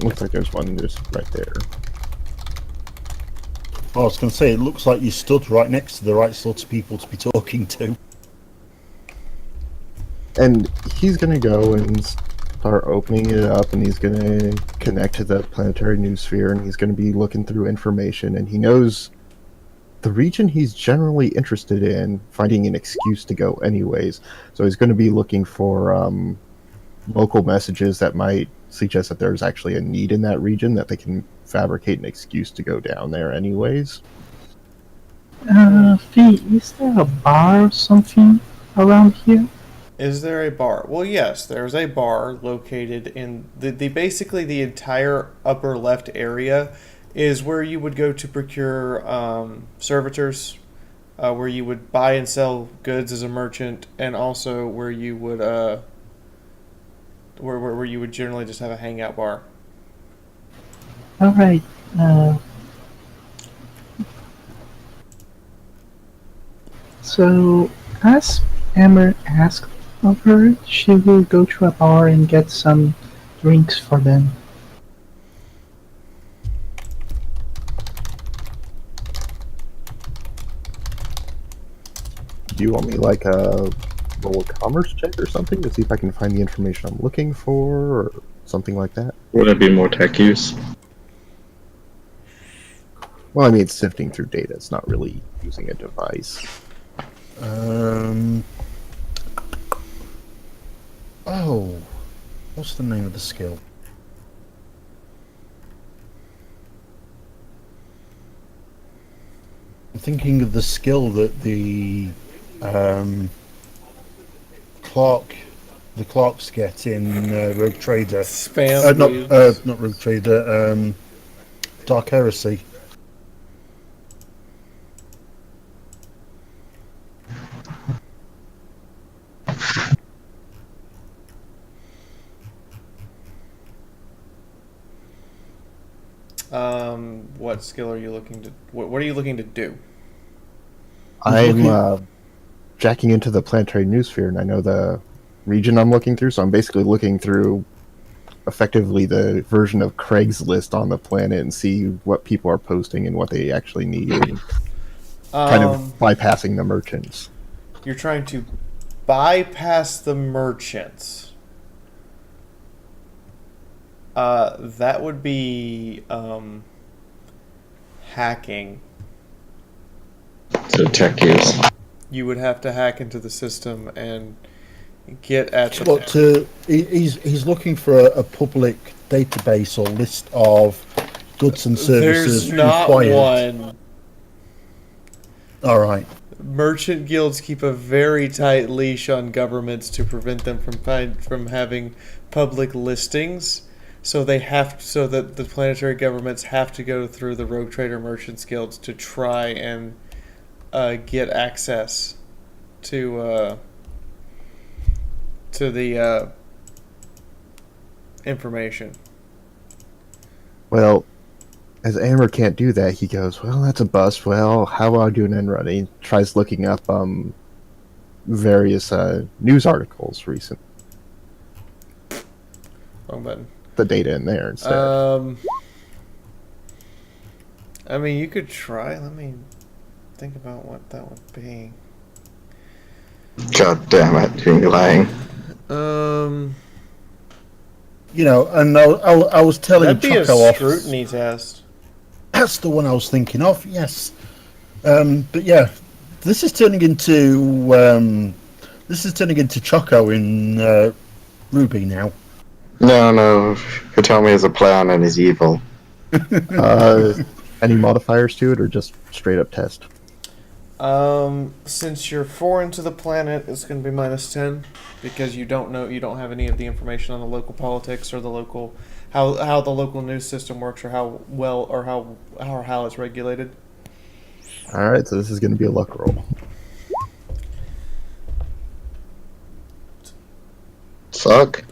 Looks like there's one just right there. I was going to say, it looks like you stood right next to the right sorts of people to be talking to. And he's gonna go and start opening it up, and he's gonna connect to the planetary noosphere, and he's gonna be looking through information, and he knows the region he's generally interested in, finding an excuse to go anyways. So he's gonna be looking for local messages that might suggest that there's actually a need in that region, that they can fabricate an excuse to go down there anyways. Fee, is there a bar or something around here? Is there a bar? Well, yes, there's a bar located in the basically the entire upper left area is where you would go to procure servitors, where you would buy and sell goods as a merchant, and also where you would where you would generally just have a hangout bar. Alright, so as Emmer asked of her, she will go to a bar and get some drinks for them. Do you want me like a roll a commerce check or something to see if I can find the information I'm looking for, or something like that? Would it be more tech use? Well, I mean, it's sifting through data. It's not really using a device. Oh, what's the name of the skill? I'm thinking of the skill that the clerks get in Rogue Trader. Spam. Not Rogue Trader. Dark Heresy. What skill are you looking to? What are you looking to do? I'm jacking into the planetary newsphere, and I know the region I'm looking through, so I'm basically looking through effectively the version of Craigslist on the planet and see what people are posting and what they actually need, and kind of bypassing the merchants. You're trying to bypass the merchants. That would be hacking. So tech use. You would have to hack into the system and get at the... Look, he's looking for a public database or list of goods and services There's not required. one. All right. Merchant guilds keep a very tight leash on governments to prevent them from having public listings. So that the planetary governments have to go through the Rogue Trader Merchants Guilds to try and get access to the information. Well, as Amber can't do that, he goes, well, that's a bust. Well, how about I do an end run? And he tries looking up various news articles recent. Wrong button. The data in there instead. I mean, you could try. Let me think about what that would be. God damn it, you're lying. You know, and I was telling That'd be a Choco off. scrutiny test. That's the one I was thinking of. Yes, but yeah, this is turning into Choco in Ruby now. No, you tell me he's a plan and he's evil. Any modifiers to it, or just straight up test? Since you're foreign to the planet, it's going to be -10 because you don't have any of the information on the local politics or the local how the local news system works or how it's regulated. All right, so this is going to be a luck roll. Suck.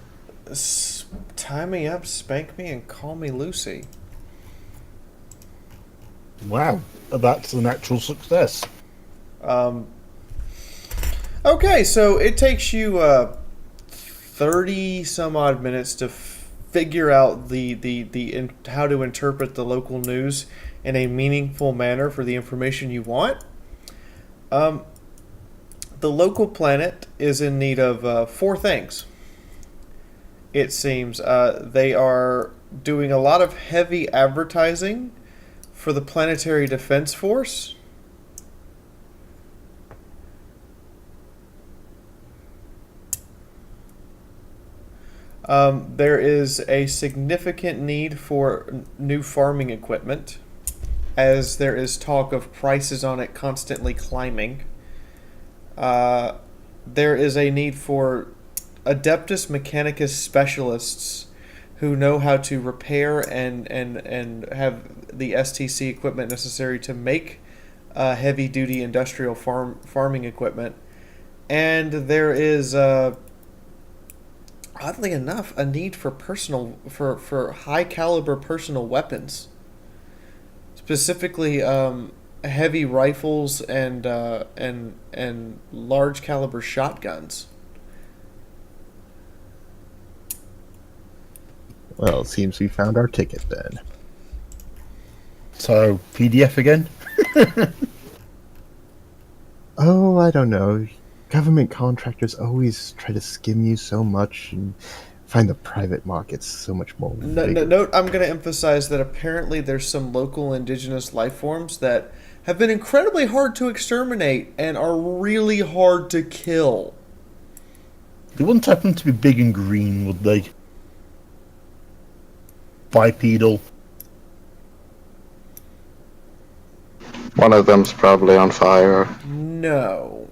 Tie me up, spank me, and call me Lucy. Wow, that's an actual success. Okay, so it takes you 30 some odd minutes to figure out how to interpret the local news in a meaningful manner for the information you want. The local planet is in need of 4 things. It seems they are doing a lot of heavy advertising for the Planetary Defense Force. There is a significant need for new farming equipment, as there is talk of prices on it constantly climbing. There is a need for Adeptus Mechanicus specialists who know how to repair and have the STC equipment necessary to make heavy-duty industrial farming equipment. And there is, oddly enough, a need for for high-caliber personal weapons. Specifically, heavy rifles and large caliber shotguns. Well, it seems we found our ticket then. So, PDF again? Oh, I don't know. Government contractors always try to skim you so much and find the private markets so much more. Note, I'm going to emphasize that apparently there's some local indigenous life forms that have been incredibly hard to exterminate and are really hard to kill. They wouldn't happen to be big and green, would they? Bipedal. One of them's probably on fire. No.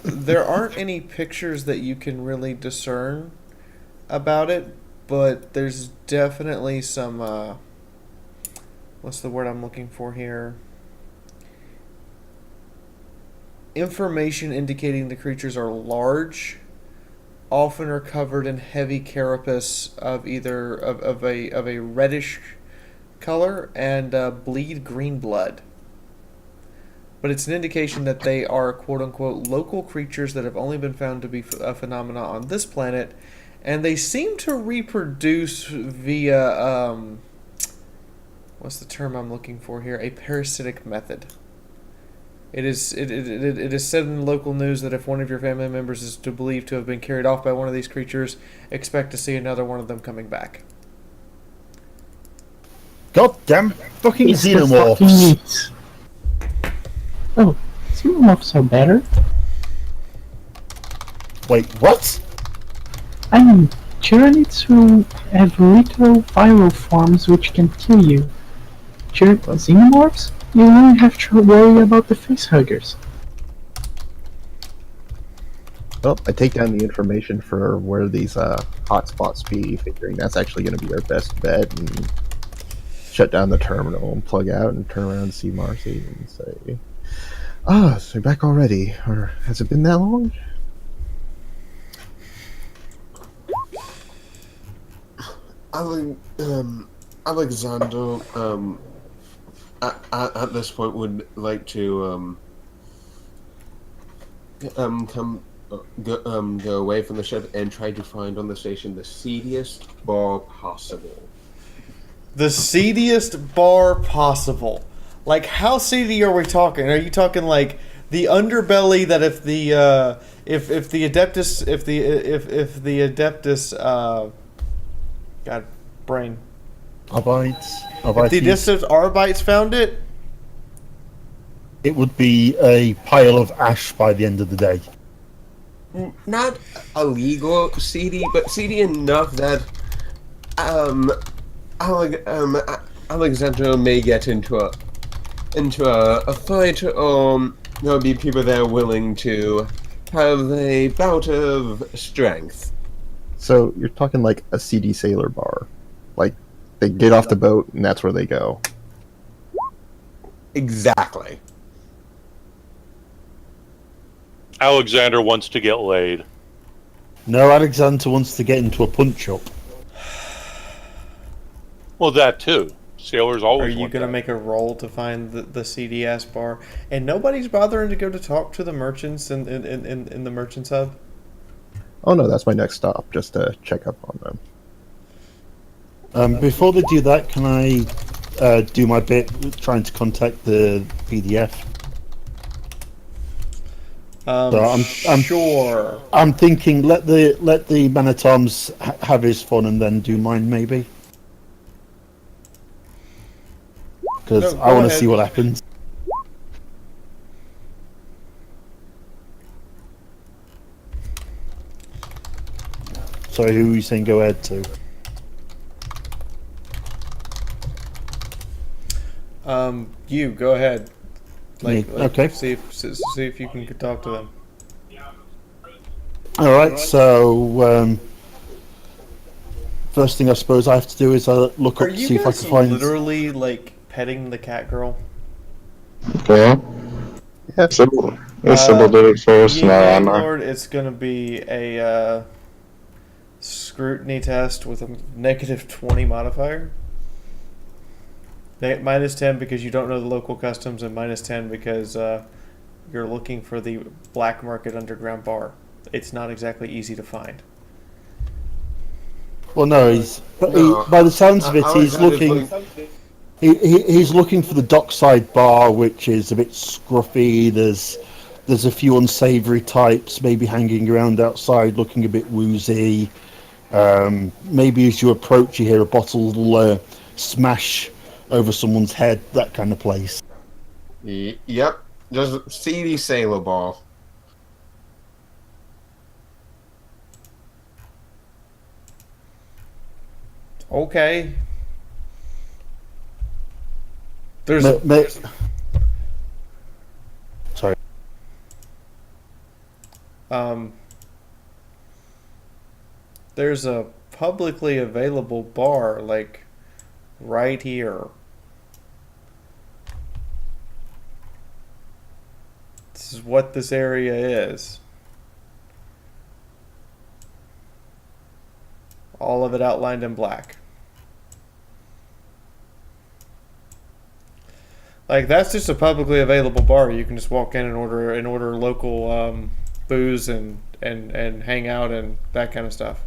There aren't any pictures that you can really discern about it, but there's definitely some, what's the word I'm looking for here? Information indicating the creatures are large, often are covered in heavy carapace of either of a reddish color and bleed green blood. But it's an indication that they are quote-unquote local creatures that have only been found to be a phenomena on this planet, and they seem to reproduce via what's the term I'm looking for here? A parasitic method. It is said in local news that if one of your family members is believed to have been carried off by one of these creatures, expect to see another one of them coming back. Goddamn fucking It's the xenomorphs! fucking meat. Oh, xenomorphs are better. Wait, what? I mean, Tyranids will have literal viral forms which can kill you. Xenomorphs? You don't have to worry about the facehuggers. Well, I take down the information for where these hotspots be, figuring that's actually going to be our best bet, and shut down the terminal and plug out and turn around and see Marcy and say, so you're back already, or has it been that long? Alexander, at this point would like to go away from the ship and try to find on the station the seediest bar possible. The seediest bar possible. Like, how seedy are we talking? Are you talking like the underbelly that if the Adeptus God, brain. Arbites. If the Adeptus Arbites found it, it would be a pile of ash by the end of the day. Not illegal seedy, but seedy enough that Alexandra may get into a fight, or there'll be people there willing to have a bout of strength. So you're talking like a seedy sailor bar. Like, they get off the boat and that's where they go. Exactly. Alexander wants to get laid. No, Alexander wants to get into a punch-up. Well, that too. Sailors always are you want going to that. make a roll to find the CDS bar? And nobody's bothering to go to talk to the merchants in the merchants hub? Oh no, that's my next stop, just to check up on them. Before they do that, can I do my bit trying to contact the PDF? I'm sure. I'm thinking let the man at arms have his fun and then do mine maybe. Because I want to see what happens. Sorry, who are you saying go ahead to? You go ahead. Me, okay. See if you can talk to them. All right. So first thing I suppose I have to do is look Are up to you see if I guys can find. literally like petting the cat girl? Yeah. Sybil did it first. Now I'm Lord, it's gonna be a scrutiny test with a -20 modifier. -10 because you don't know the local customs, and -10 because you're looking for the black market underground bar. It's not exactly easy to find. Well, no, by the sounds of it, he's looking. He's looking for the dockside bar, which is a bit scruffy. There's a few unsavoury types maybe hanging around outside, looking a bit woozy. Maybe as you approach, you hear a bottle smash over someone's head. That kind of place. Yep, just seedy sailor ball. Okay. There's sorry. There's a publicly available bar like right here. This is what this area is. All of it outlined in black. Like, that's just a publicly available bar. You can just walk in and order local booze and hang out and that kind of stuff.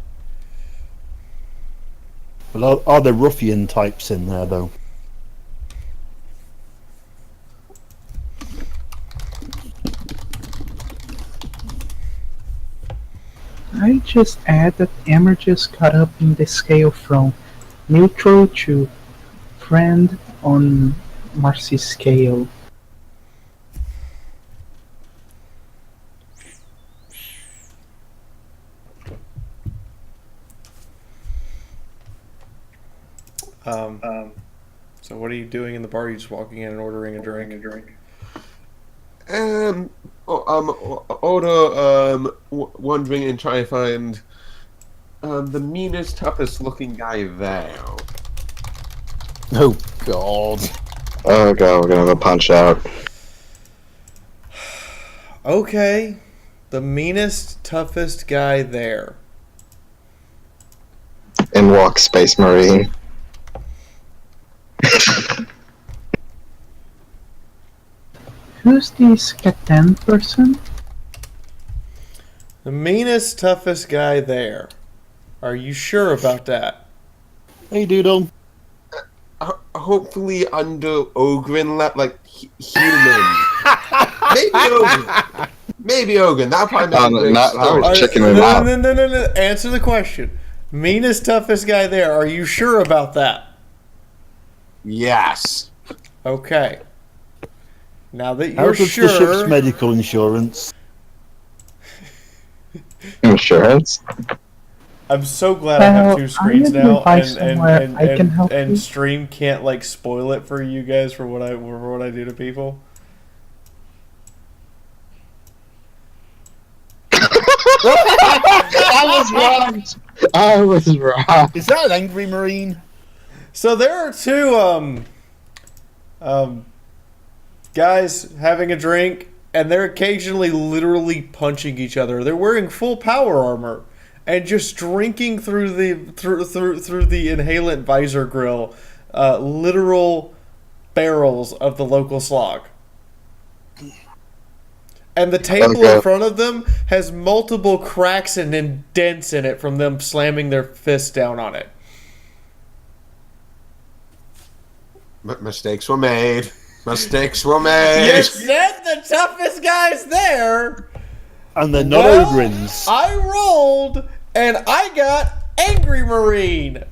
Well, are there ruffian types in there though? I just add that Emmer just got up in the scale from neutral to friend on Marcy's scale. So what are you doing in the bar? Are you just walking in and ordering a drink? Order one drink and try to find the meanest, toughest looking guy there. Oh God. Oh god, we're gonna go punch out. Okay. The meanest, toughest guy there. In walks Space Marine. Who's this Catan person? The meanest, toughest guy there. Are you sure about that? Hey, Doodle. Hopefully under Ogren, like human. Maybe Ogren. Maybe Ogren. That probably I was checking him out. No. Answer the question. Meanest, toughest guy there. Are you sure about that? Yes. Okay. Now that How you're does sure, the ship's medical insurance? Insurance? I'm so glad I have two screens now, and you. stream can't like spoil it for you guys for what I do to people. I was wrong. Is that an angry Marine? So there are two guys having a drink, and they're occasionally literally punching each other. They're wearing full power armor and just drinking through the inhalant visor grill, literal barrels of the local slog. And the table in front of them has multiple cracks and indents in it from them slamming their fists down on it. Mistakes were made. Mistakes were made. You said the toughest guys there. And they're not Ogrins. I rolled, and I got Angry Marine.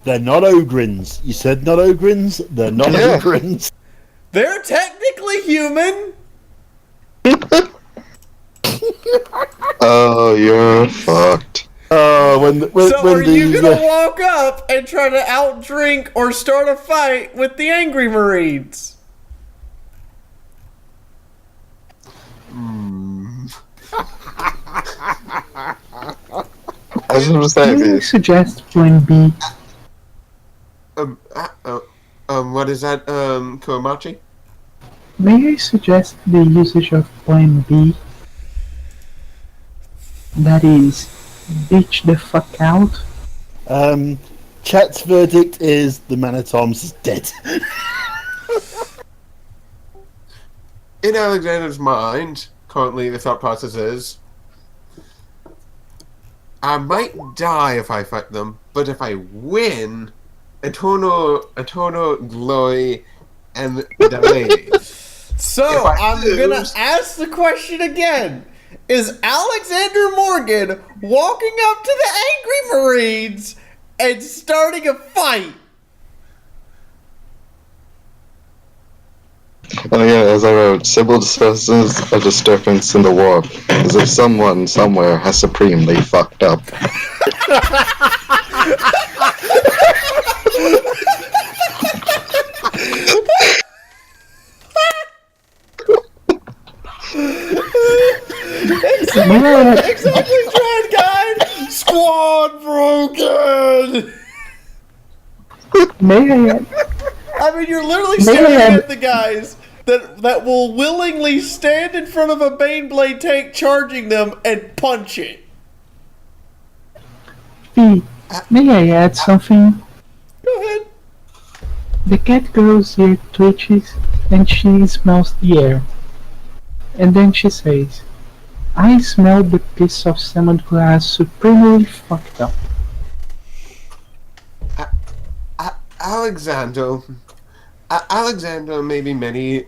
They're not Ogrins. You said not Ogrins. They're not Ogrins. They're technically human. Oh, you're fucked. Are you gonna walk up and try to outdrink or start a fight with the angry Marines? I was gonna say, May I suggest plan B? What is that, Komachi? May I suggest the usage of plan B? That is, bitch the fuck out? Chat's verdict is the Man-at-Arms is dead. In Alexander's mind, currently the thought process is, I might die if I fight them, but if I win, eternal glory and the ladies. So, I'm gonna ask the question again. Is Alexander Morgan walking up to the angry Marines and starting a fight? Oh yeah, as I wrote, Sybil discusses a disturbance in the warp, as if someone somewhere has supremely fucked up. Exactly right, guide! Squad broken! I mean, you're literally staring at the guys that will willingly stand in front of a Baneblade tank charging them and punch it. B, may I add something? Go ahead. The cat girl's ear twitches and she smells the air. And then she says, I smell the piece of salmon glass supremely fucked up. Alexander may be many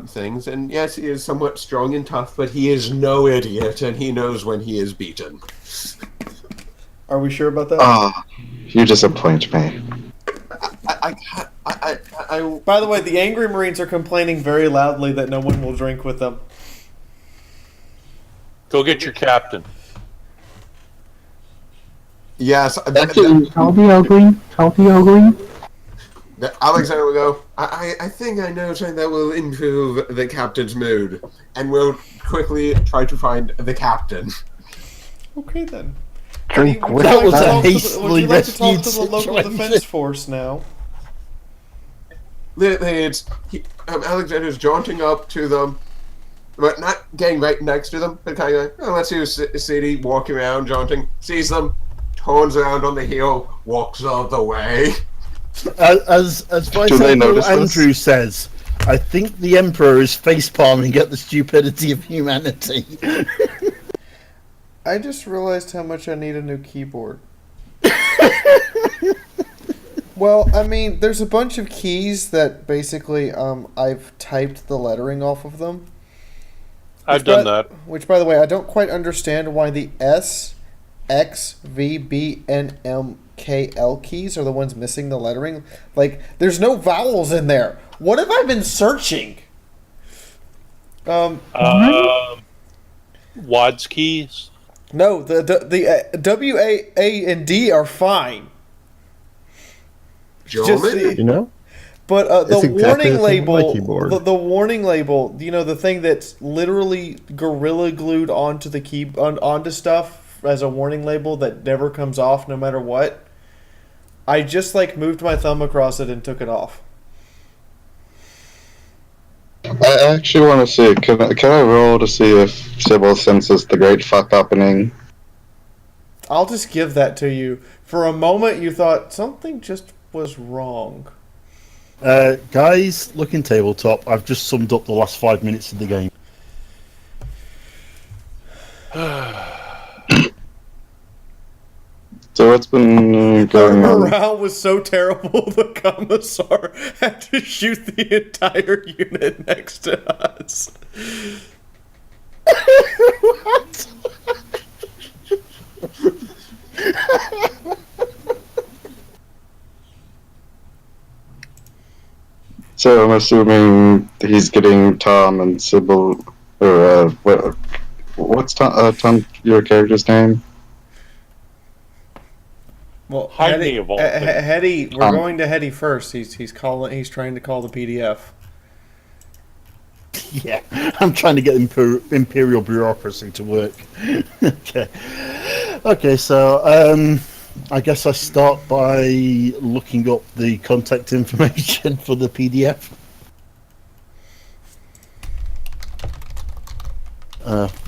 things, and yes, he is somewhat strong and tough, but he is no idiot, and he knows when he is beaten. Are we sure about that? You disappoint me. By the way, the angry Marines are complaining very loudly that no one will drink with them. Go get your captain. Yes. How the ugly? Alexander will go, I think I know something that will improve the captain's mood. And we'll quickly try to find the captain. Okay then. Drink would you like to talk to the local defense force now? Alexander's jaunting up to them, but not getting right next to them, but kind of like, let's see a city walking around, jaunting, sees them, turns around on the heel, walks out of the way. As Vice Admiral Andrew says, I think the Emperor is facepalming at the stupidity of humanity. I just realized how much I need a new keyboard. Well, I mean, there's a bunch of keys that basically I've typed the lettering off of them. I've done that. Which, by the way, I don't quite understand why the S, X, V, B, N, M, K, L keys are the ones missing the lettering. Like, there's no vowels in there. What have I been searching? WADS keys? No, the W, A, and D are fine. You know? But the exactly warning label, the warning label, you know, the thing that's literally gorilla glued onto the onto stuff as a warning label that never comes off no matter what. I just moved my thumb across it and took it off. I actually want to see. Can I roll to see if Sybil senses the great fuck happening? I'll just give that to you. For a moment, you thought something just was wrong. Guys, look in tabletop. I've just summed up the last 5 minutes of the game. So what's been going on? Morale was so terrible, the commissar had to shoot the entire unit next to us. What? So I'm assuming he's getting Tom and Sybil, or What's your character's name? Well, Hiding of all things. Hetty, we're going to Hetty first. He's trying to call the PDF. Yeah, I'm trying to get imperial bureaucracy to work. Okay, so I guess I start by looking up the contact information for the PDF.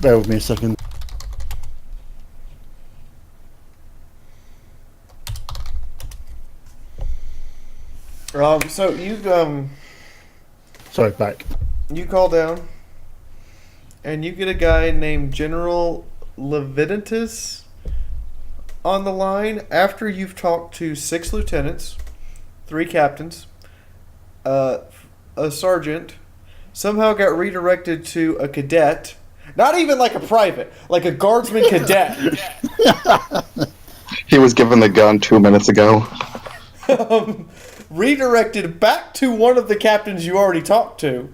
Bear with me a second. So you Sorry, back. You call down, and you get a guy named General Levidentus on the line after you've talked to 6 lieutenants, 3 captains, a sergeant, somehow got redirected to a cadet, not even like a private, like a guardsman cadet. He was given the gun 2 minutes ago. Redirected back to one of the captains you already talked to,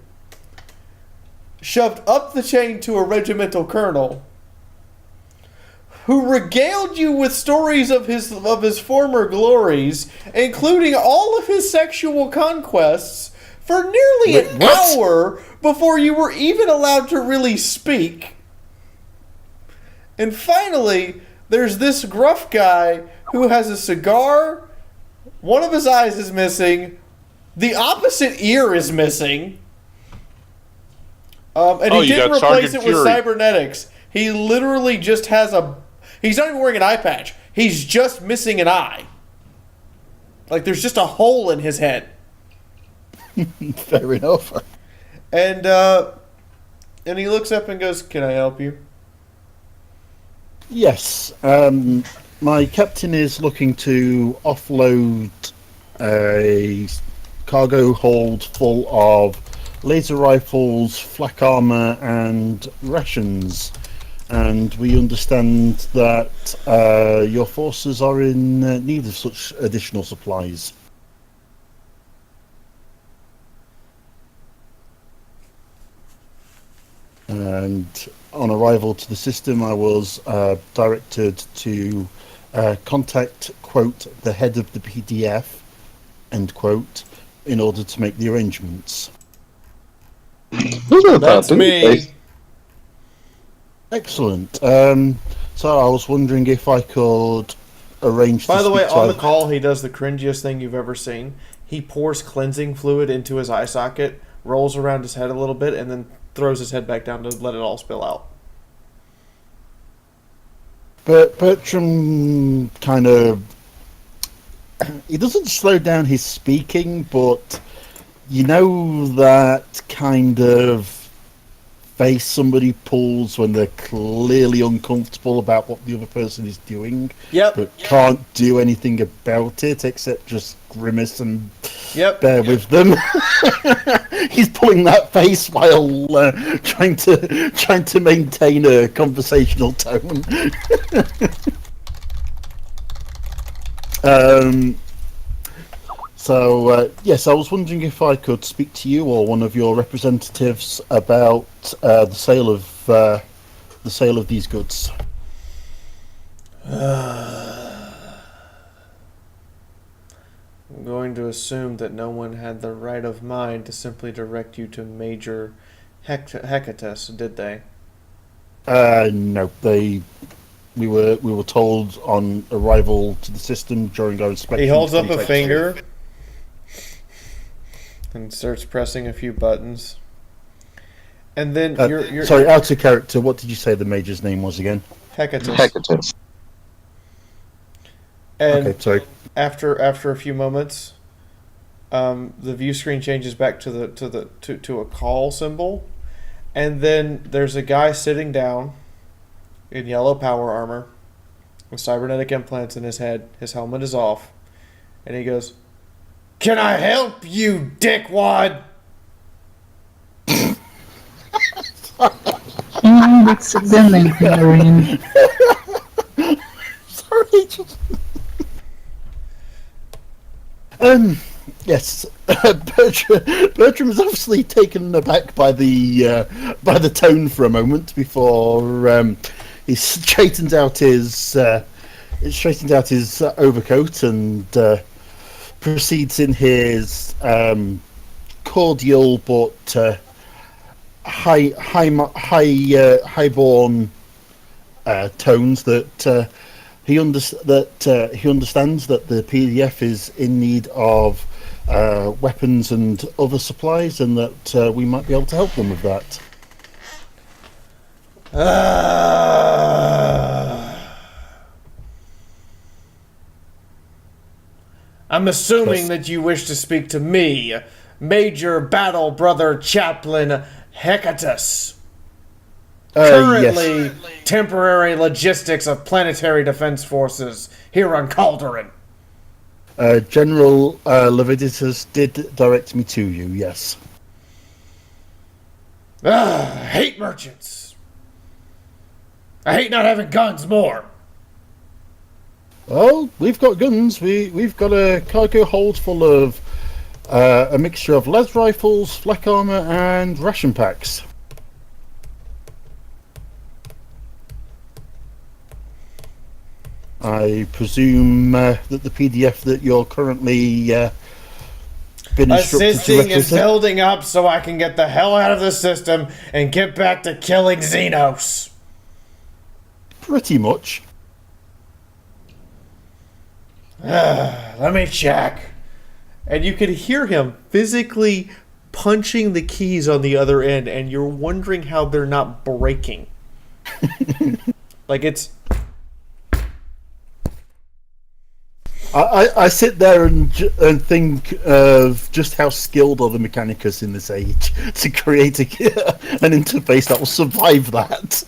shoved up the chain to a regimental colonel, who regaled you with stories of his former glories, including all of his sexual conquests, for nearly an hour before you were even allowed to really speak. And finally, there's this gruff guy who has a cigar. One of his eyes is missing. The opposite ear is missing. And he didn't replace it with cybernetics. He literally just has he's not even wearing an eye patch. He's just missing an eye. Like there's just a hole in his head. Fair enough. And he looks up and goes, "Can I help you?" Yes. My captain is looking to offload a cargo hold full of laser rifles, flak armor, and rations. And we understand that your forces are in need of such additional supplies. And on arrival to the system, I was directed to contact, quote, the head of the PDF, end quote, in order to make the arrangements. That's me. Excellent. So I was wondering if I could arrange. By the way, on the call, he does the cringiest thing you've ever seen. He pours cleansing fluid into his eye socket, rolls around his head a little bit, and then throws his head back down to let it all spill out. But Bertram kind of... He doesn't slow down his speaking, but you know that kind of face somebody pulls when they're clearly uncomfortable about what the other person is doing, but can't do anything about it except just grimace and bear with them. He's pulling that face while trying to maintain a conversational tone. So yes, I was wondering if I could speak to you or one of your representatives about the sale of these goods. I'm going to assume that no one had the right of mind to simply direct you to Major Hecatus, did they? No, we were told on arrival to the system during our inspection. He holds up a finger and starts pressing a few buttons. And then you're sorry, out of character, what did you say the Major's name was again? Hecatus. Hecatus. And okay, sorry. After a few moments, the view screen changes back to a call symbol, and then there's a guy sitting down in yellow power armor with cybernetic implants in his head. His helmet is off, and he goes, "Can I help you, dickwad?" That's the name. Sorry. Yes, Bertram is obviously taken aback by the tone for a moment before he straightens out his overcoat and proceeds in his cordial but highborn tones that he understands that the PDF is in need of weapons and other supplies, and that we might be able to help them with that. I'm assuming that you wish to speak to me, Major Battle Brother Chaplain Hecatus. Currently, temporary logistics of planetary defense forces here on Calderon. General Leviticus did direct me to you, yes. Hate merchants. I hate not having guns more. Well, we've got guns. We've got a cargo hold full of a mixture of les rifles, flak armor, and ration packs. I presume that the PDF that you're currently been instructed to assisting and represent. building up so I can get the hell out of the system and get back to killing Xenos. Pretty much. Let me check. And you can hear him physically punching the keys on the other end, and you're wondering how they're not breaking. Like it's... I sit there and think of just how skilled are the mechanicus in this age to create an interface that will survive that.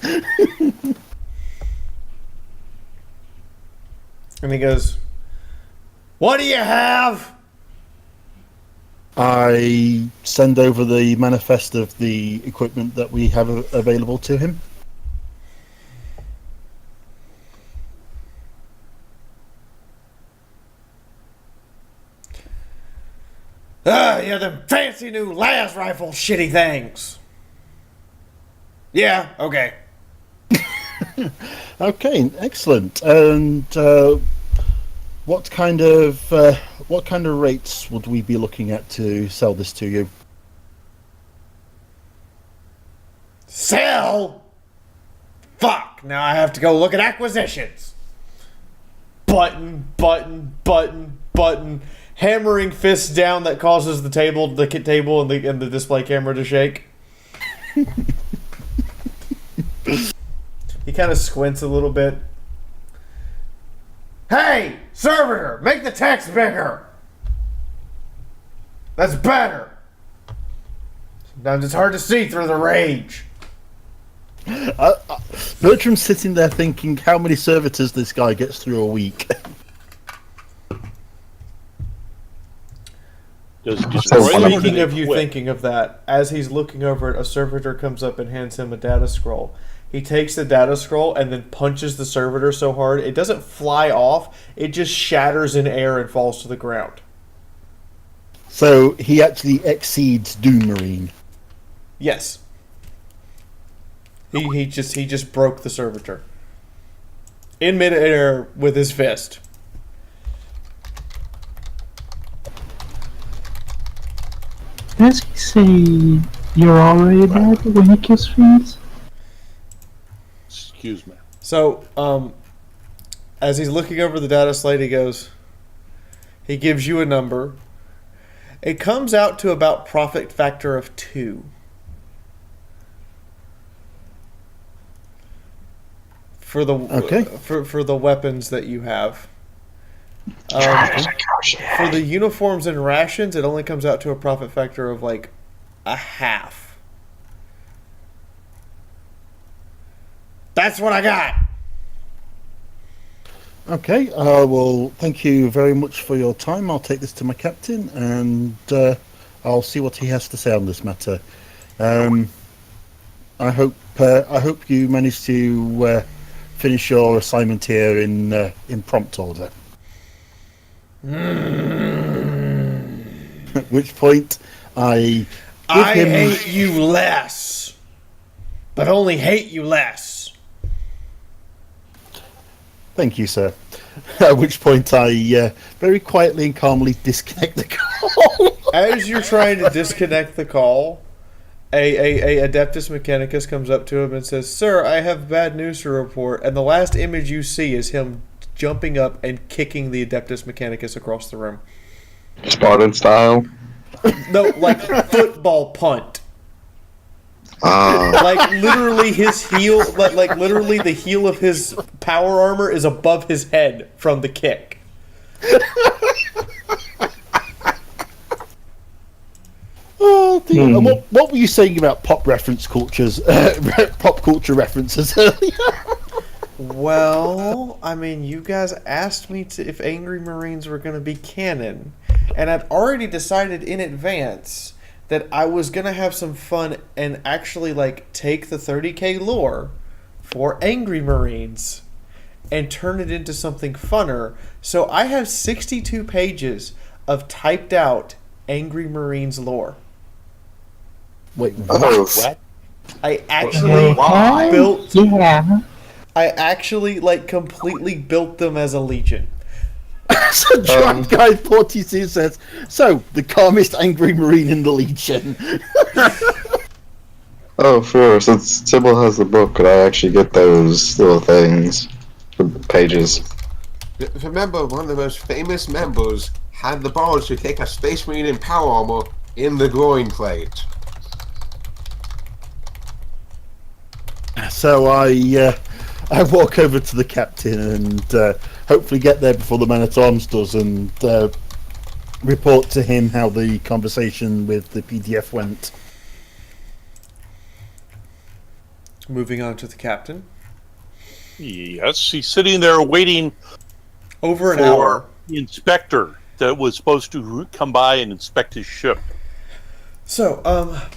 And he goes, "What do you have?" I send over the manifest of the equipment that we have available to him. Yeah, them fancy new las rifle shitty things. Yeah, okay. Okay, excellent. And what kind of rates would we be looking at to sell this to you? Sell? Fuck, now I have to go look at acquisitions. Button, button, button, button. Hammering fists down that causes the table and the display camera to shake. He kind of squints a little bit. Hey, servitor, make the text bigger. That's better. Sometimes it's hard to see through the rage. Bertram's sitting there thinking how many servitors this guy gets through a week. Speaking of you thinking of that, as he's looking over it, a servitor comes up and hands him a data scroll. He takes the data scroll and then punches the servitor so hard it doesn't fly off, it just shatters in air and falls to the ground. So he actually exceeds Doom Marine. Yes. He just broke the servitor. In midair with his fist. Does he say you're already dead when he kills fiends? Excuse me. So, as he's looking over the data slate, he gives you a number. It comes out to about profit factor of 2. For the for the weapons that you have. For the uniforms and rations, it only comes out to a profit factor of like a half. That's what I got. Okay, well, thank you very much for your time. I'll take this to my captain, and I'll see what he has to say on this matter. I hope you manage to finish your assignment here in prompt order. which point I I him... hate you less, but only hate you less. Thank you, sir. At which point I very quietly and calmly disconnect the call. As you're trying to disconnect the call, a Adeptus Mechanicus comes up to him and says, "Sir, I have bad news to report." And the last image you see is him jumping up and kicking the Adeptus Mechanicus across the room. Spartan style. No, like football punt. Like literally his heel, like literally the heel of his power armor is above his head from the kick. Oh dear. And what were you saying about pop culture references earlier? Well, I mean, you guys asked me if Angry Marines were going to be canon, and I'd already decided in advance that I was going to have some fun and actually, like, take the 30k lore for Angry Marines and turn it into something funner. So I have 62 pages of typed out Angry Marines lore. Wait, what? I actually built... Yeah. I actually, like, completely built them as a legion. So Drunk Guy 42 says, "So, the calmest angry marine in the Legion." Oh, sure. Since Sybil has the book, could I actually get those little things? The pages. Remember, one of the most famous members had the balls to take a Space Marine in power armor in the groin plate. So I walk over to the captain and hopefully get there before the man-at-arms does and report to him how the conversation with the PDF went. Moving on to the captain. Yes, he's sitting there waiting Over an for hour. the inspector that was supposed to come by and inspect his ship. So,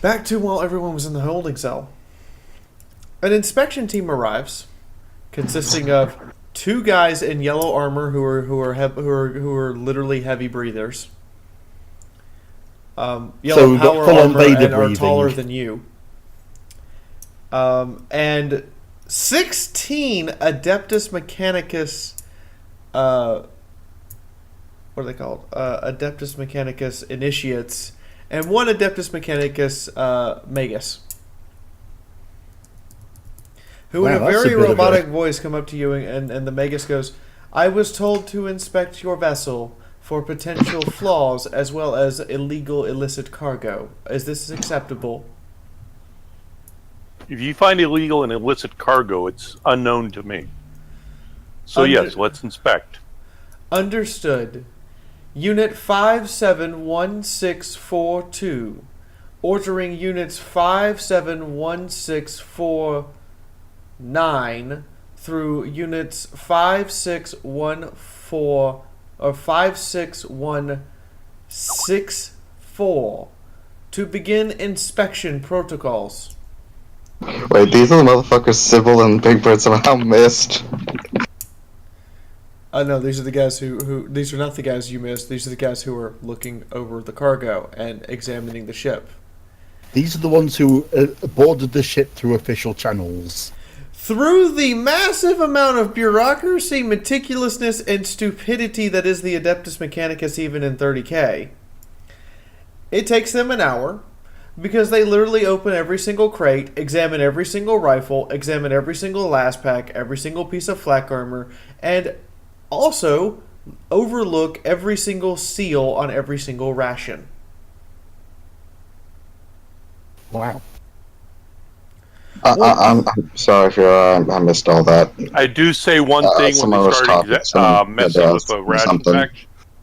back to while everyone was in the holding cell. An inspection team arrives, consisting of 2 guys in yellow armor who are literally heavy breathers. Yellow So we've got power full-on armor Vader and are breathing. taller than you. And 16 Adeptus Mechanicus. What are they called? Adeptus Mechanicus initiates, and 1 Adeptus Mechanicus Magus. Who in Wow, a that's very a bit of robotic a- voice come up to you and the Magus goes, "I was told to inspect your vessel for potential flaws as well as illegal illicit cargo. Is this acceptable?" If you find illegal and illicit cargo, it's unknown to me. So yes, let's inspect. Understood. Unit 571642. Ordering units 571649 through units 5614 or 56164 to begin inspection protocols. Wait, these are the motherfuckers Sybil and Big Bird somehow missed. No, these are the guys who these are not the guys you missed. These are the guys who are looking over the cargo and examining the ship. These are the ones who boarded the ship through official channels. Through the massive amount of bureaucracy, meticulousness, and stupidity that is the Adeptus Mechanicus even in 30k, it takes them an hour because they literally open every single crate, examine every single rifle, examine every single last pack, every single piece of flak armor, and also overlook every single seal on every single ration. Wow. I'm sorry if I missed all that. I do say one thing when someone they was start talking, messing with the ration something. pack.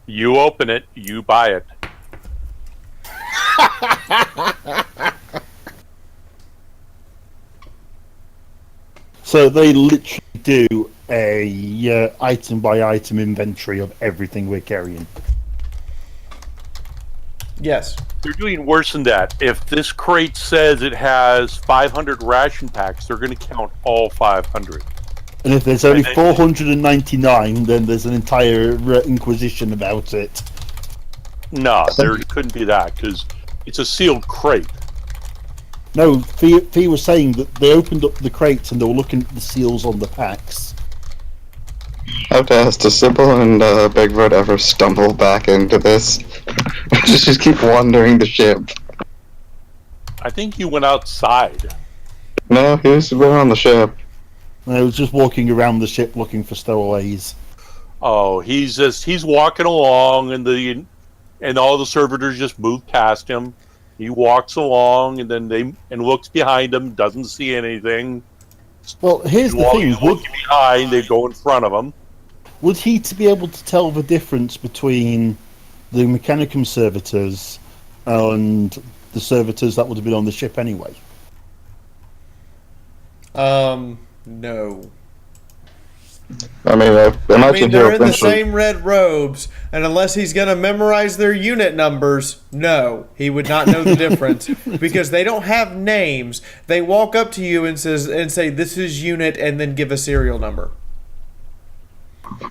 You open it, you buy it. So they literally do a item by item inventory of everything we're carrying. Yes. They're doing worse than that. If this crate says it has 500 ration packs, they're going to count all 500. And if there's only And then- 499, then there's an entire inquisition about it. No, there couldn't be that because it's a sealed crate. No, Fee was saying that they opened up the crates and they were looking at the seals on the packs. How does Sybil and Bigfoot ever stumble back into this? Just keep wandering the ship. I think you went outside. No, we're on the ship. And I was just walking around the ship looking for stowaways. Oh, he's walking along, and all the servitors just move past him. He walks along, and then looks behind him, doesn't see anything. Well, here's the thing: look behind, they go in front of him. Would he to be able to tell the difference between the Mechanicum servitors and the servitors that would have been on the ship anyway? No. I mean, they're in the same red robes, and unless he's going to memorize their unit numbers, no, he would not know the difference because they don't have names. They walk up to you and say, "This is unit," and then give a serial number.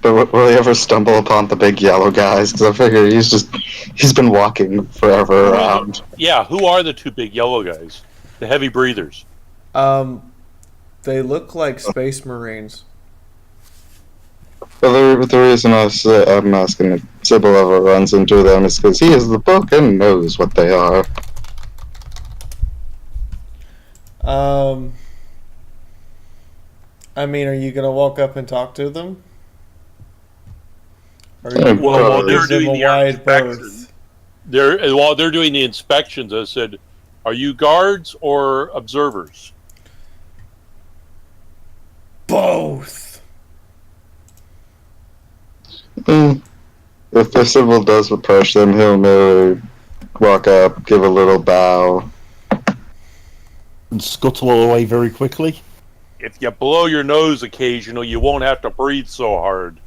But will he ever stumble upon the big yellow guys? Because I figure he's been walking forever around. Yeah, who are the two big yellow guys? The heavy breathers. They look like Space Marines. Well, the reason I'm asking if Sybil ever runs into them is because he has the book and knows what they are. I mean, are you going to walk up and talk to them? Or while they're doing the inspections, while they're doing the inspections, I said, "Are you guards or observers?" Both. If Sybil does approach them, he'll merely walk up, give a little bow, and scuttle away very quickly. If you blow your nose occasionally, you won't have to breathe so hard.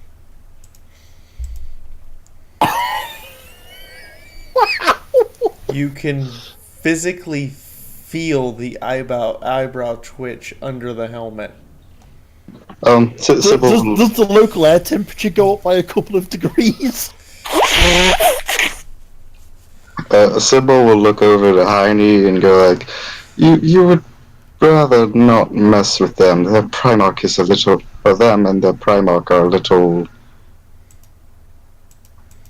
You can physically feel the eyebrow twitch under the helmet. Sybil, does the local air temperature go up by a couple of degrees? Sybil will look over to Heine and go like, "You would rather not mess with them. Their Primarch is a little for them, and their Primarch are a little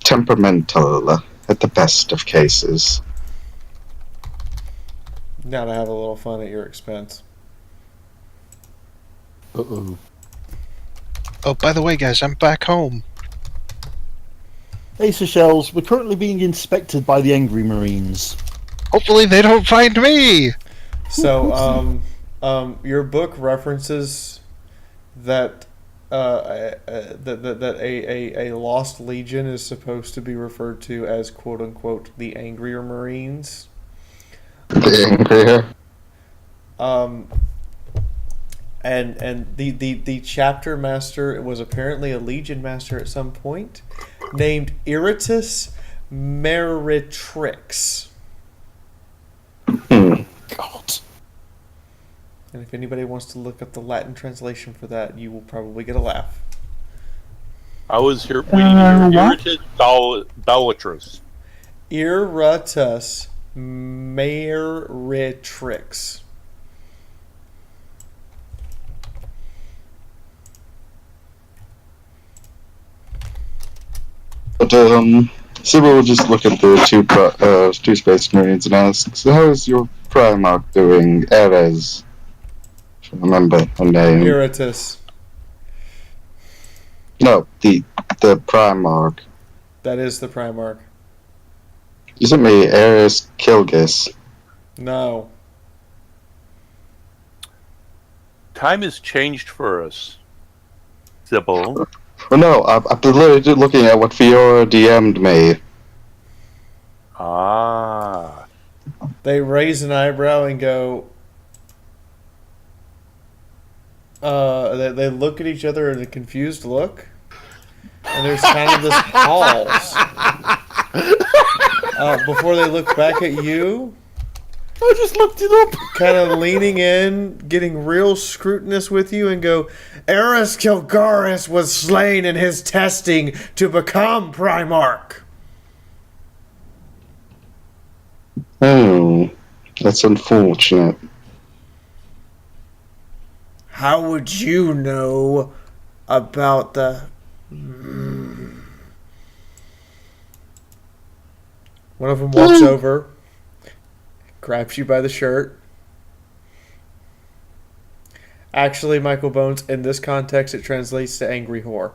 temperamental at the best of cases." Now to have a little fun at your expense. Uh-oh. Oh, by the way, guys, I'm back home. Hey, Seychelles, we're currently being inspected by the Angry Marines. Hopefully they don't find me! So, your book references that a lost legion is supposed to be referred to as "quote unquote" the Angrier Marines. The Angrier. And the chapter master was apparently a legion master at some point, named Iritus Meritrix. God. And if anybody wants to look up the Latin translation for that, you will probably get a laugh. I was here waiting here. Irritus Bellatrix. Iritus Meritrix. But Sybil will just look at the two Space Marines and ask, "So how is your Primarch doing, Erez?" I remember her name. Iritus. No, the Primarch. That is the Primarch. Isn't me Erez Kilgis? No. Time has changed for us, Sybil. Well, no, I'm literally looking at what Fiaura DM'd me. Ah. They raise an eyebrow and go. They look at each other in a confused look, and there's kind of this pause before they look back at you. I just looked it up. Kind of leaning in, getting real scrutinous with you, and go, "Eris Kilgaris was slain in his testing to become Primarch." Oh, that's unfortunate. How would you know about the... One of them walks over, grabs you by the shirt. Actually, Michael Bones, in this context, it translates to angry whore.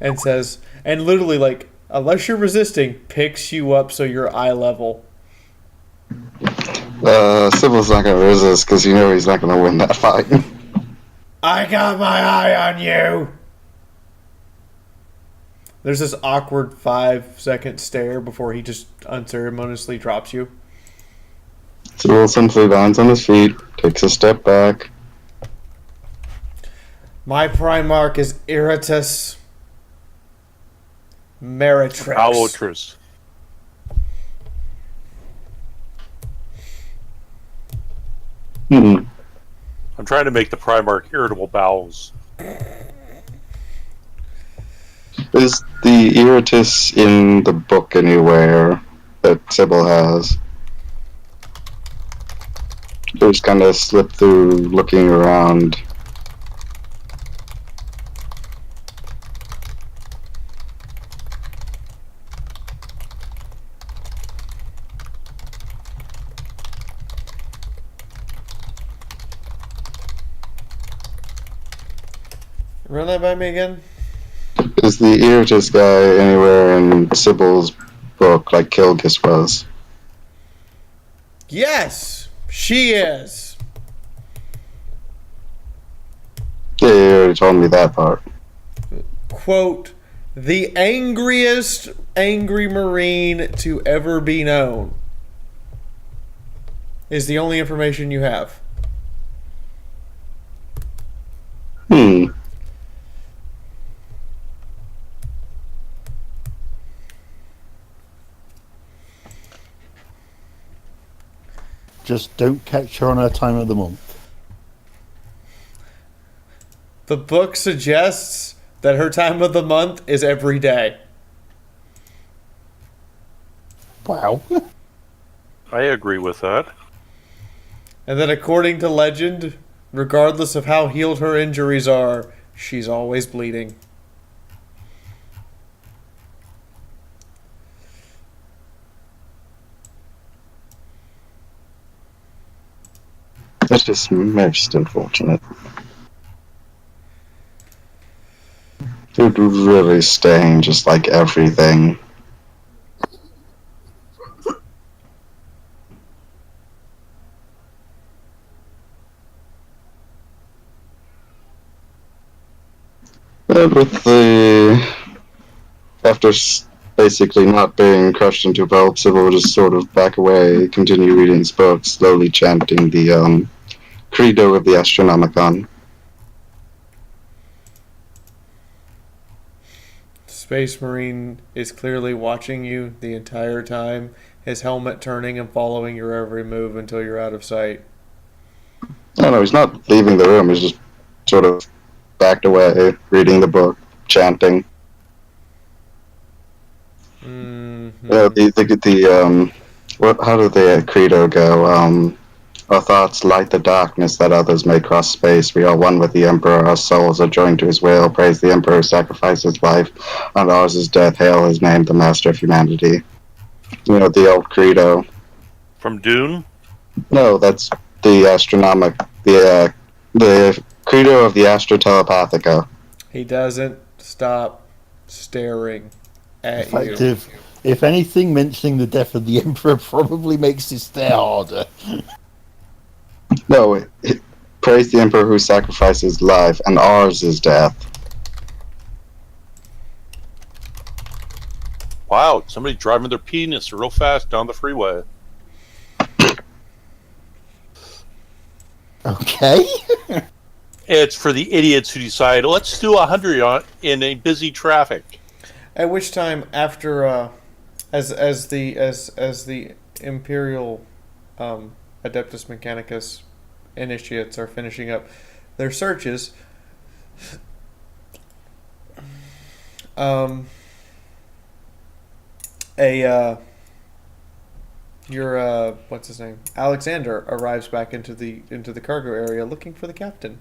And says, and literally, like, unless you're resisting, picks you up so you're eye level. Sybil's not going to resist because you know he's not going to win that fight. I got my eye on you! There's this awkward 5-second stare before he just unceremoniously drops you. Sybil simply lands on his feet, takes a step back. My Primarch is Iratus Meritrix. Alotris. Hmm. I'm trying to make the Primarch irritable bowels. Is the Iratus in the book anywhere that Sybil has? Just kind of slip through looking around. Run that by me again? Is the Iratus guy anywhere in Sybil's book like Kilgus was? Yes! She is! Yeah, you already told me that part. Quote, the angriest angry Marine to ever be known. Is the only information you have. Hmm. Just don't catch her on her time of the month. The book suggests that her time of the month is every day. Wow. I agree with that. And then according to legend, regardless of how healed her injuries are, she's always bleeding. That's just most unfortunate. Dude really staying just like everything. And with the... After basically not being crushed into pulp, Sybil will just sort of back away, continue reading his book, slowly chanting the Credo of the Astronomicon. Space Marine is clearly watching you the entire time, his helmet turning and following your every move until you're out of sight. No, he's not leaving the room, he's just sort of backed away, reading the book, chanting. Mm-hmm. How did the Credo go? Our thoughts light the darkness that others may cross space. We are one with the Emperor. Our souls are joined to his will. Praise the Emperor who sacrificed his life. And ours is death. Hail his name, the Master of Humanity. You know, the old Credo. From Dune? No, that's the the Credo of the Astrotelepathica. He doesn't stop staring at you. Effective. If anything, mentioning the death of the Emperor probably makes it stare harder. No, praise the Emperor who sacrificed his life, and ours is death. Wow, somebody driving their penis real fast down the freeway. Okay. It's for the idiots who decide, let's do 100 in a busy traffic. At which time, after as the Imperial Adeptus Mechanicus initiates are finishing up their searches, what's his name? Alexander arrives back into the cargo area looking for the captain.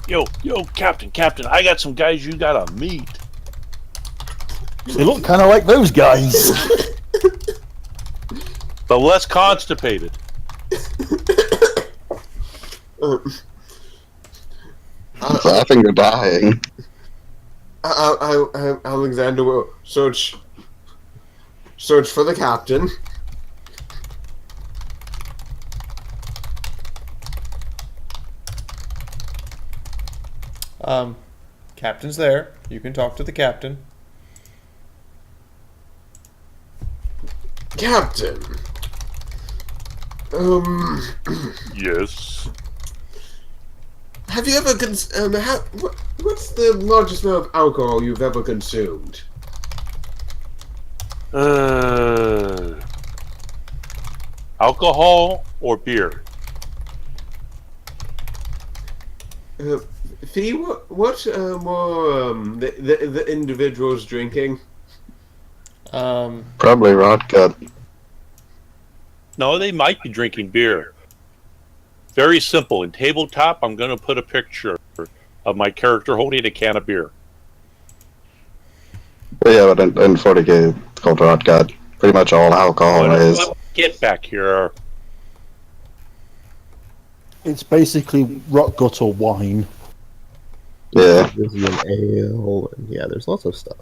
Yo, Captain, I got some guys you gotta meet. They look kind of like those guys. But less constipated. I think you're dying. Alexander will search for the captain. Captain's there. You can talk to the captain. Captain. Yes. Have you ever what's the largest amount of alcohol you've ever consumed? Alcohol or beer? Fee, what were the individuals drinking? Probably vodka. No, they might be drinking beer. Very simple. In tabletop, I'm going to put a picture of my character holding a can of beer. Yeah, but in 40K, it's called vodka. Pretty much all alcohol is. Get back here. It's basically rock gutter wine. Yeah. There's an ale, and yeah, there's lots of stuff.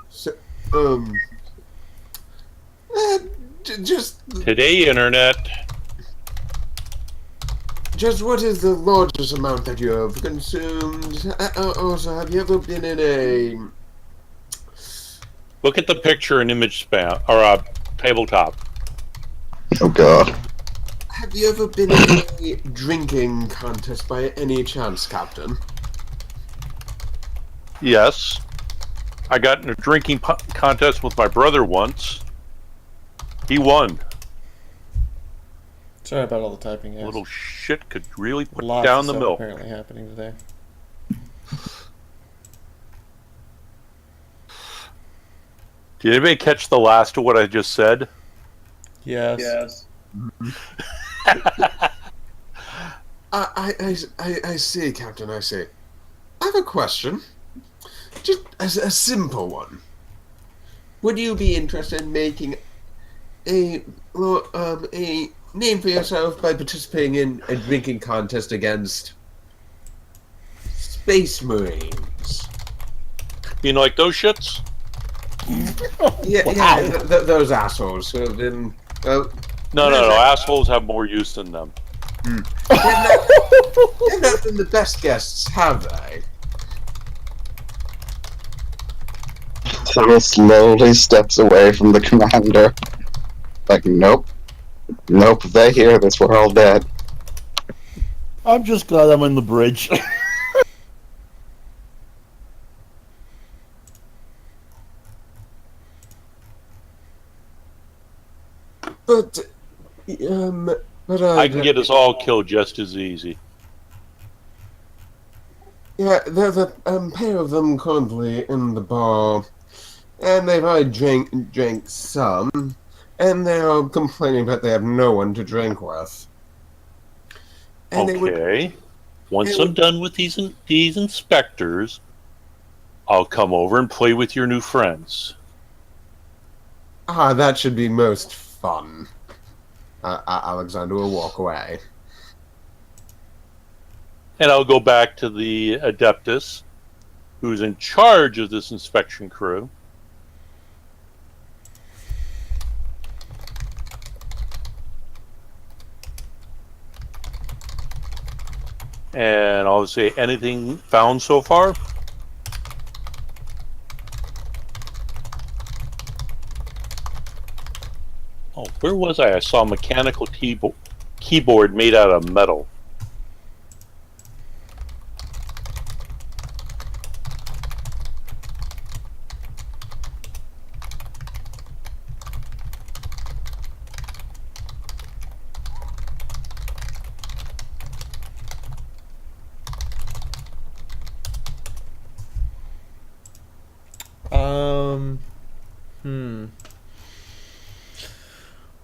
So, just Today, internet. Just what is the largest amount that you have consumed? Also, have you ever been in a... Look at the picture in image span or tabletop. Oh God. Have you ever been in a drinking contest by any chance, Captain? Yes. I got in a drinking contest with my brother once. He won. Sorry about all the typing, guys. Little shit could really put Lots down of the stuff milk. apparently happening today. Did anybody catch the last of what I just said? Yes. I see, Captain, I see. I have a question. Just a simple one. Would you be interested in making a name for yourself by participating in a drinking contest against Space Marines? You know, like those shits? Yeah, those assholes who have been... No, assholes have more use than them. They're not been the best guests, have they? So slowly steps away from the commander. Like, nope. Nope, if they hear this, we're all dead. I'm just glad I'm on the bridge. But I can get us all killed just as easy. Yeah, there's a pair of them currently in the bar, and they've already drank some, and they're complaining that they have no one to drink with. And Okay. Once I'm done with these inspectors, I'll come over and play with your new friends. That should be most fun. Alexander will walk away. And I'll go back to the Adeptus, who's in charge of this inspection crew. And I'll say, anything found so far? Oh, where was I? I saw a mechanical keyboard made out of metal.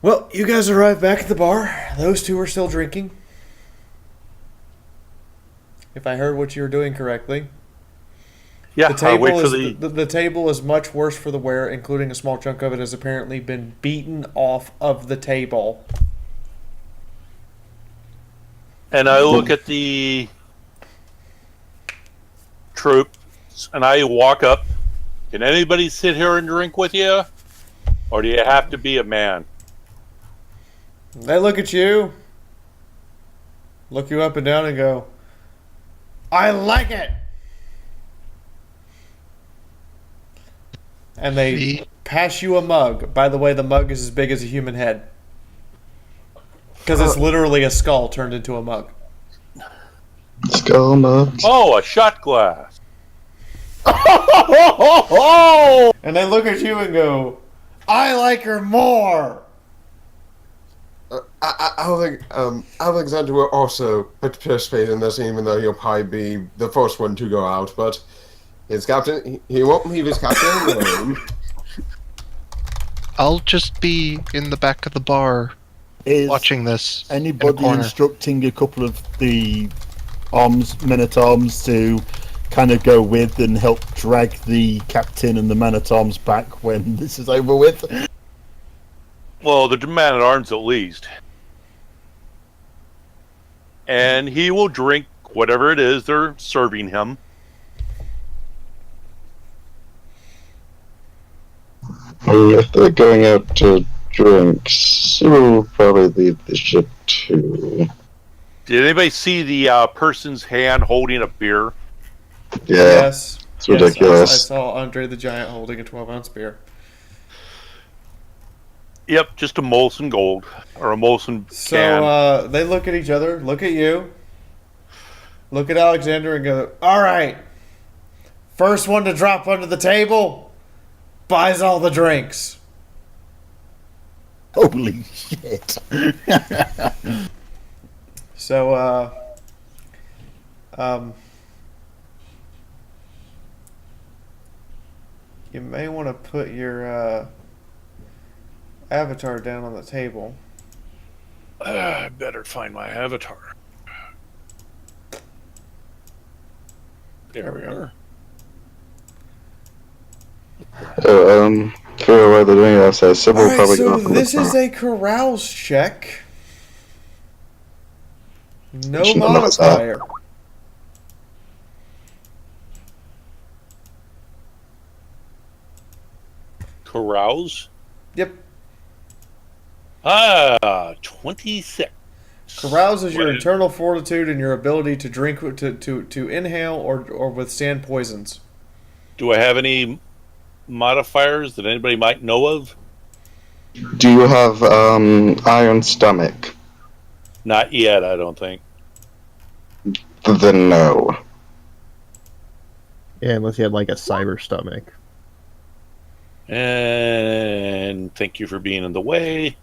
Well, you guys arrived back at the bar. Those two are still drinking. If I heard what you were doing correctly. Yeah, The table is much worse for the wear, including a small chunk of it has apparently been beaten off of the table. And I look at the troops, and I walk up. Can anybody sit here and drink with you? Or do you have to be a man? They look at you, look you up and down and go, I like it! And they pass you a mug. By the way, the mug is as big as a human head. Because it's literally a skull turned into a mug. Skull mugs. Oh, a shot glass. And they look at you and go, I like her more! I think Alexander will also participate in this, even though he'll probably be the first one to go out. But his captain, he won't leave his captain alone. I'll just be in the back of the bar watching this. Anybody instructing a couple of the men-at-arms to kind of go with and help drag the captain and the men-at-arms back when this is over with? Well, the man-at-arms at least. And he will drink whatever it is they're serving him. If they're going out to drink, he will probably leave the ship too. Did anybody see the person's hand holding a beer? Yeah, Yes. it's ridiculous. I saw Andre the Giant holding a 12-ounce beer. Yep, just a Molson Gold or a Molson can. So they look at each other, look at you, look at Alexander and go, all right, first one to drop under the table buys all the drinks. Holy shit. So, you may want to put your avatar down on the table. I better find my avatar. There we are. For what they're doing outside, Sybil will Alright, probably so go from this the is front. a carouse check. No She knows that. modifier. Carouse? Yep. 26. Carouse is your What is- internal fortitude and your ability to drink, to inhale or withstand poisons. Do I have any modifiers that anybody might know of? Do you have iron stomach? Not yet, I don't think. Then no. Yeah, unless you had like a cyber stomach. And thank you for being in the way.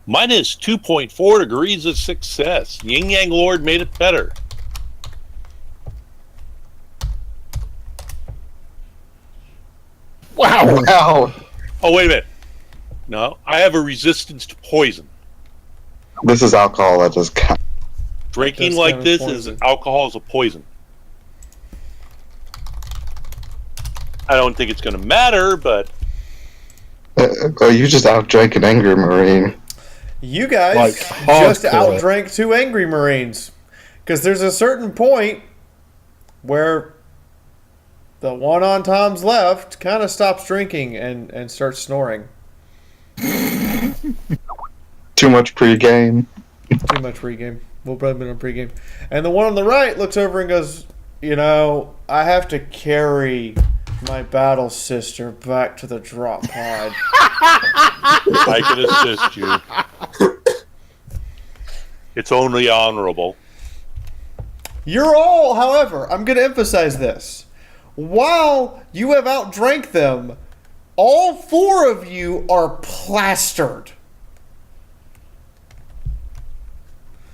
Minus 2.4 degrees of success. Yin Yang Lord made it better. Wow! Wow! Oh, wait a minute. No, I have a resistance to poison. This is alcohol that just got. Drinking That's like kind of this poison. is alcohol is a poison. I don't think it's going to matter, but Oh, you just outdrank an angry marine. You guys Like, just hardcore. outdrank two angry Marines. Because there's a certain point where the one on Tom's left kind of stops drinking and starts snoring. Too much pregame. Too much pregame. We'll blame it on pregame. And the one on the right looks over and goes, you know, I have to carry my battle sister back to the drop pod. I can assist you. It's only honorable. You're all, however, I'm going to emphasize this. While you have outdrank them, all four of you are plastered.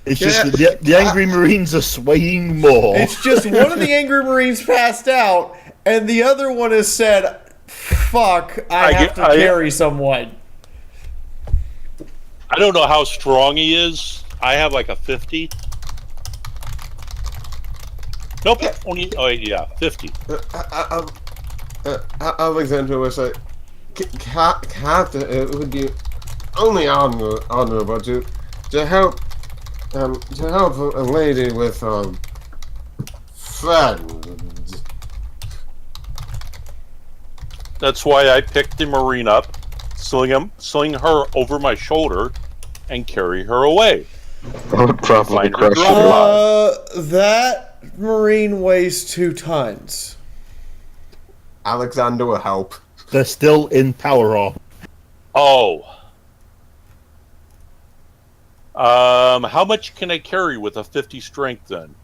It's just that the angry Marines are swaying more. It's just one of the angry Marines passed out, and the other one has said, "Fuck, I have to carry someone." I don't know how strong he is. I have like a 50. Nope, only 50. Alexander was like, Captain, it would be only honorable to help a lady with friends. That's why I picked the Marine up, sling her over my shoulder, and carry her away. I would probably crush you. That Marine weighs 2 tons. Alexander will help. They're still in power armor. Oh. How much can I carry with a 50 strength then?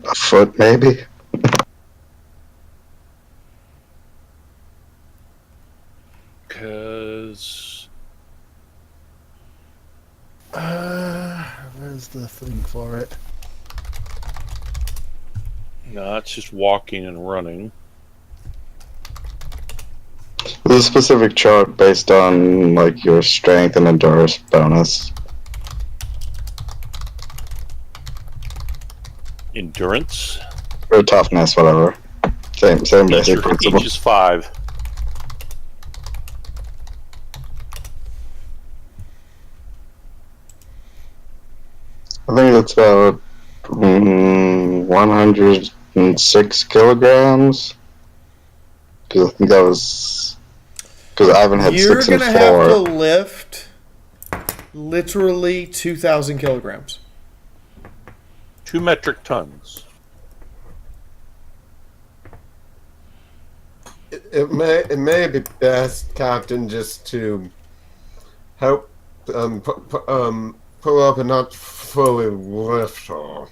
A foot, maybe? Because... where's the thing for it? No, it's just walking and running. There's a specific chart based on, like, your strength and endurance bonus. Endurance? Or toughness, whatever. Same basic principle. Each is 5. I think that's about 106 kilograms. Because I think that was... Because Ivan had 6 and 4. You're going to have to lift literally 2,000 kilograms. 2 metric tons. It may be best, Captain, just to help pull up and not fully lift her.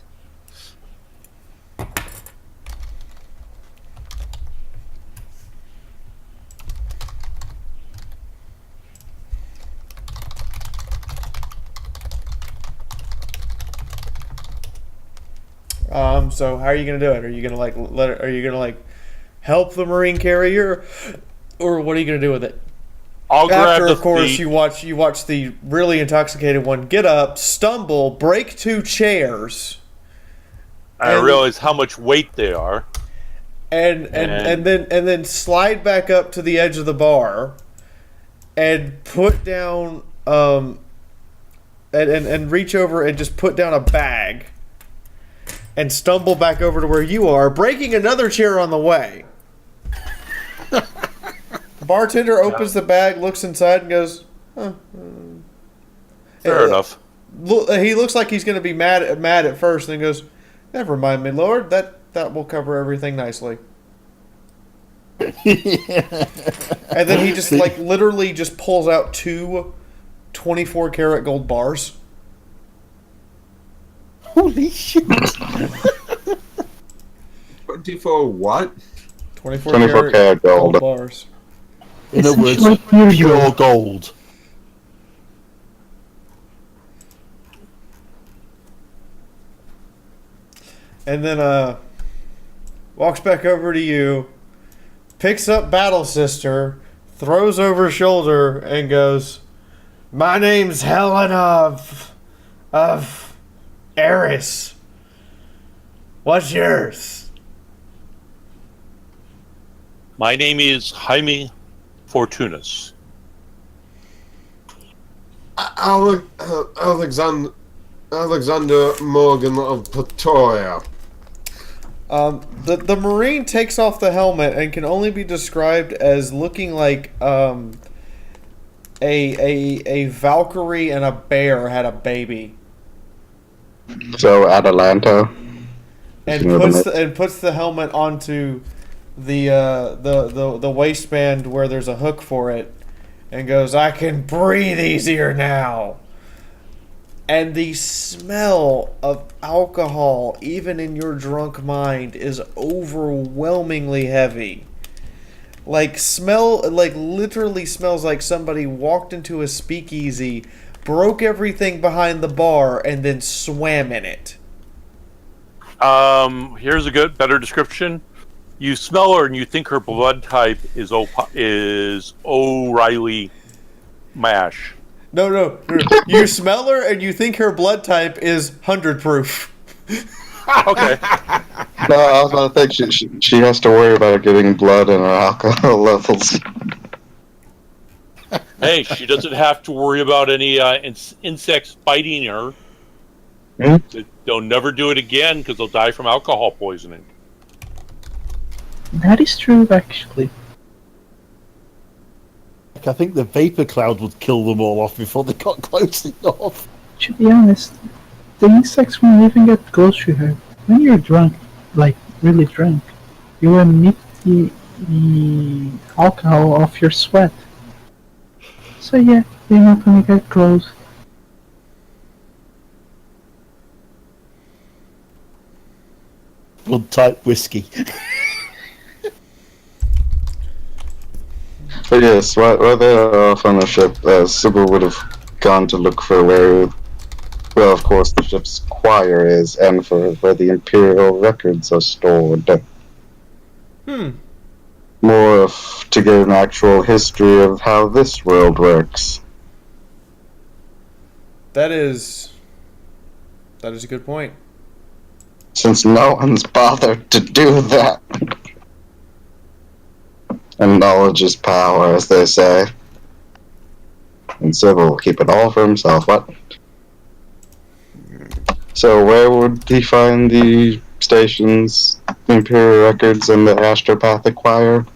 So how are you gonna do it? Are you gonna Are you gonna help the Marine carrier, or what are you gonna do with it? I'll grab the of course, feet. you watch the really intoxicated one get up, stumble, break 2 chairs. I realize how much weight they are. And then slide back up to the edge of the bar, and put down and reach over and just put down a bag. And stumble back over to where you are, breaking another chair on the way. The bartender opens the bag, looks inside, and goes, huh. Fair enough. He looks like he's going to be mad at first, and goes, never mind, my lord. That will cover everything nicely. And then he just literally just pulls out 2 24-karat gold bars. Holy shit! 24 what? 24 karat gold bars. In other words, like pure gold. And then walks back over to you, picks up Battle Sister, throws over her shoulder, and goes, "My name's Helen of Eris. What's yours?" My name is Jaime Fortunas. Alexander Morgan of Pretoria. The Marine takes off the helmet and can only be described as looking like a Valkyrie and a bear had a baby. So Atalanta. And puts the helmet onto the waistband where there's a hook for it, and goes, "I can breathe easier now." And the smell of alcohol, even in your drunk mind, is overwhelmingly heavy. like literally smells like somebody walked into a speakeasy, broke everything behind the bar, and then swam in it. Here's a better description. You smell her and you think her blood type is O'Reilly Mash. No. You smell her and you think her blood type is 100 proof. Okay. No, I was about to think she has to worry about getting blood in her alcohol levels. Hey, she doesn't have to worry about any insects biting her. They'll never do it again because they'll die from alcohol poisoning. That is true, actually. I think the vapor cloud would kill them all off before they got close enough. To be honest, the insects were living at grocery herd. When you're drunk, like really drunk, you emit the alcohol off your sweat. So yeah, they're not gonna get close. Blood type whiskey. But yes, while they are off on the ship, Sybil would have gone to look for where of course, the ship's choir is, and for where the Imperial records are stored. More to get an actual history of how this world works. That is a good point. Since no one's bothered to do that. And knowledge is power, as they say. And Sybil will keep it all for himself. What? So where would he find the stations, Imperial records, and the astropathic choir?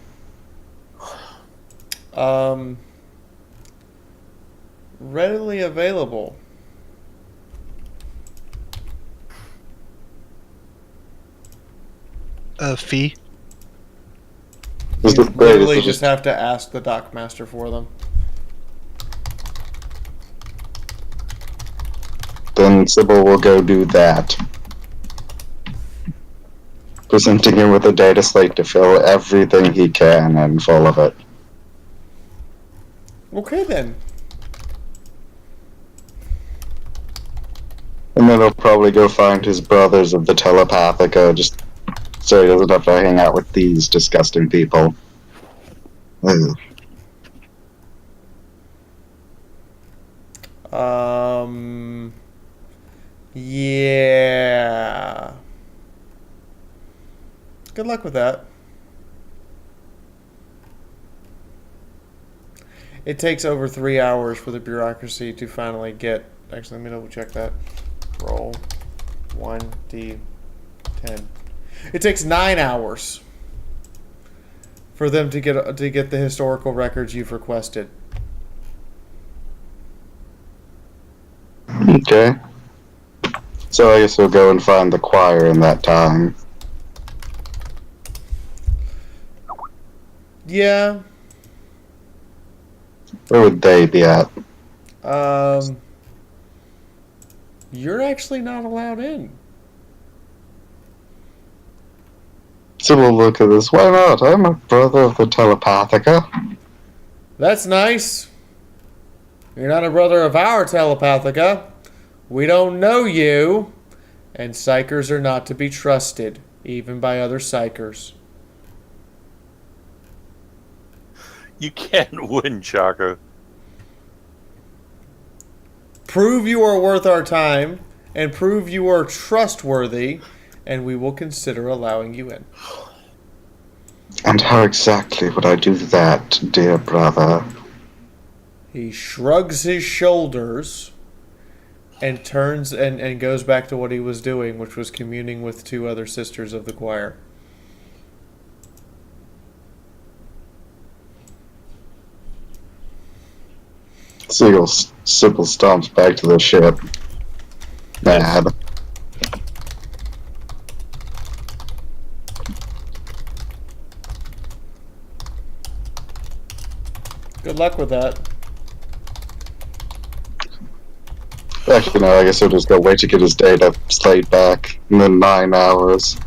Readily available. Fee? You literally just have to ask the dockmaster for them. Then Sybil will go do that. Presenting him with a data slate to fill everything he can and full of it. Okay then. And then he'll probably go find his brothers of the Telepathica, just so he doesn't have to hang out with these disgusting people. Ugh. Yeah. Good luck with that. It takes over 3 hours for the bureaucracy to finally get... Actually, let me double check that. Roll 1d10. It takes 9 hours for them to get the historical records you've requested. Okay. So I guess we'll go and find the choir in that time. Yeah. Where would they be at? You're actually not allowed in. So we'll look at this. Why not? I'm a brother of the Telepathica. That's nice. You're not a brother of our Telepathica. We don't know you. And psychers are not to be trusted, even by other psychers. You can't win, Chaka. Prove you are worth our time, and prove you are trustworthy, and we will consider allowing you in. And how exactly would I do that, dear brother? He shrugs his shoulders and turns and goes back to what he was doing, which was communing with 2 other sisters of the choir. Sybil stomps back to the ship. Mad. Good luck with that. Actually, no, I guess he'll just go wait to get his data slate back in the 9 hours.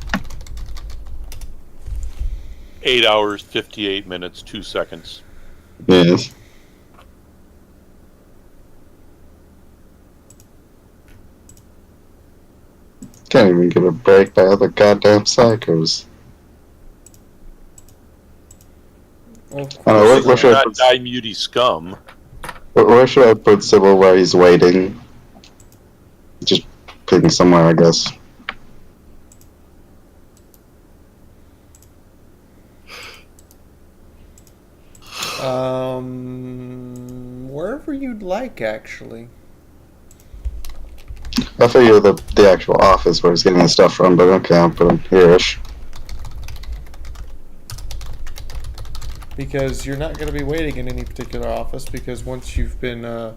8 hours, 58 minutes, 2 seconds. Yes. Can't even get a break by other goddamn psychos. Well, Where should I Not die muty scum. where should I put Sybil while he's waiting? Just picking somewhere, I guess. Wherever you'd like, actually. I figure the actual office where he's getting the stuff from, but okay, I'll put him here-ish. Because you're not going to be waiting in any particular office, because once you've been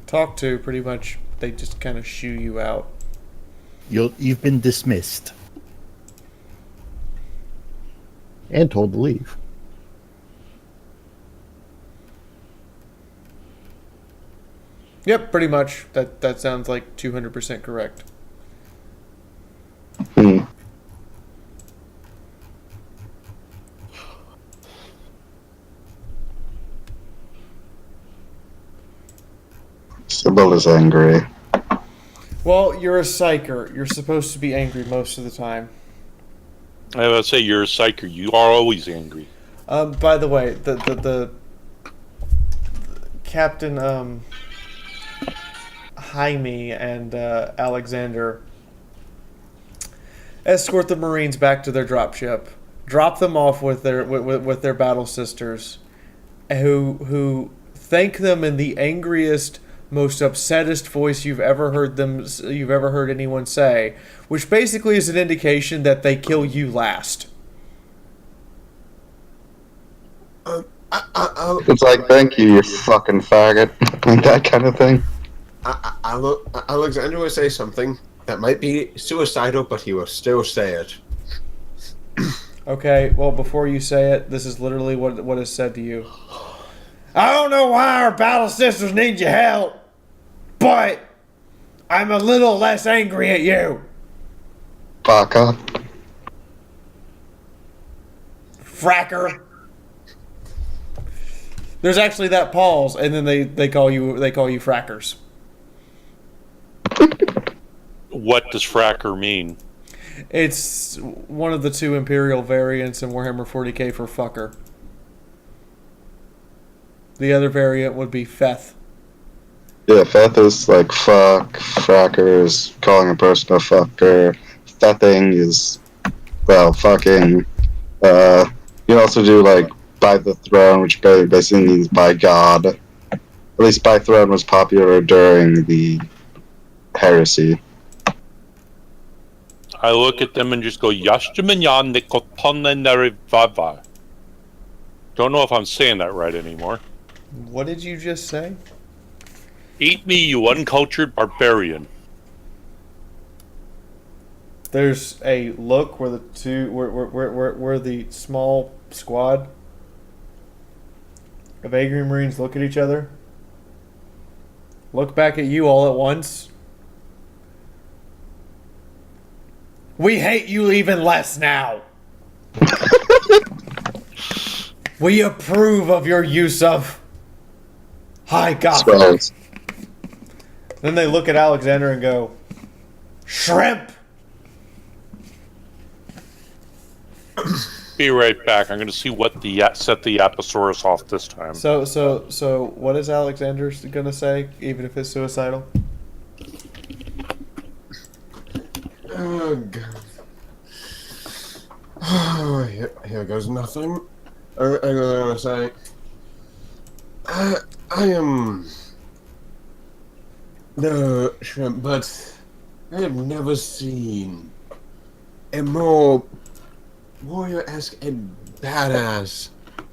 talked to, pretty much they just kind of shoo you out. You've been dismissed. And told to leave. Yep, pretty much. That sounds like 200% correct. Hmm. Sybil is angry. Well, you're a psyker. You're supposed to be angry most of the time. I would say you're a psyker. You are always angry. By the way, the Captain Jaime and Alexander escort the Marines back to their dropship. Drop them off with their battle sisters, who thank them in the angriest, most upsettest voice you've ever heard anyone say, which basically is an indication that they kill you last. It's like, thank you fucking faggot. That kind of thing. Alexander will say something that might be suicidal, but he will still say it. Okay, well, before you say it, this is literally what is said to you. I don't know why our battle sisters need your help, but I'm a little less angry at you. Fuck up. Fracker. There's actually that pause, and then they call you frackers. What does fracker mean? It's one of the two Imperial variants in Warhammer 40k for fucker. The other variant would be Feth. Yeah, Feth is like fuck, fracker is calling a person a fucker. Fething is, well, fucking. You also do like by the throne, which basically means by God. At least by throne was popular during the heresy. I look at them and just go, Yashtimanyan Nikotonenarivava. Don't know if I'm saying that right anymore. What did you just say? Eat me, you uncultured barbarian. There's a look where where the small squad of Agrarian Marines look at each other, look back at you all at once. We hate you even less now. We approve of your use of High Gothic. Then they look at Alexander and go, shrimp! Be right back. I'm going to see what set the Apatosaurus off this time. So what is Alexander going to say, even if it's suicidal? Oh, God. Oh, here goes nothing. I'm going to say, I am no shrimp, but I have never seen a more warrior-esque and badass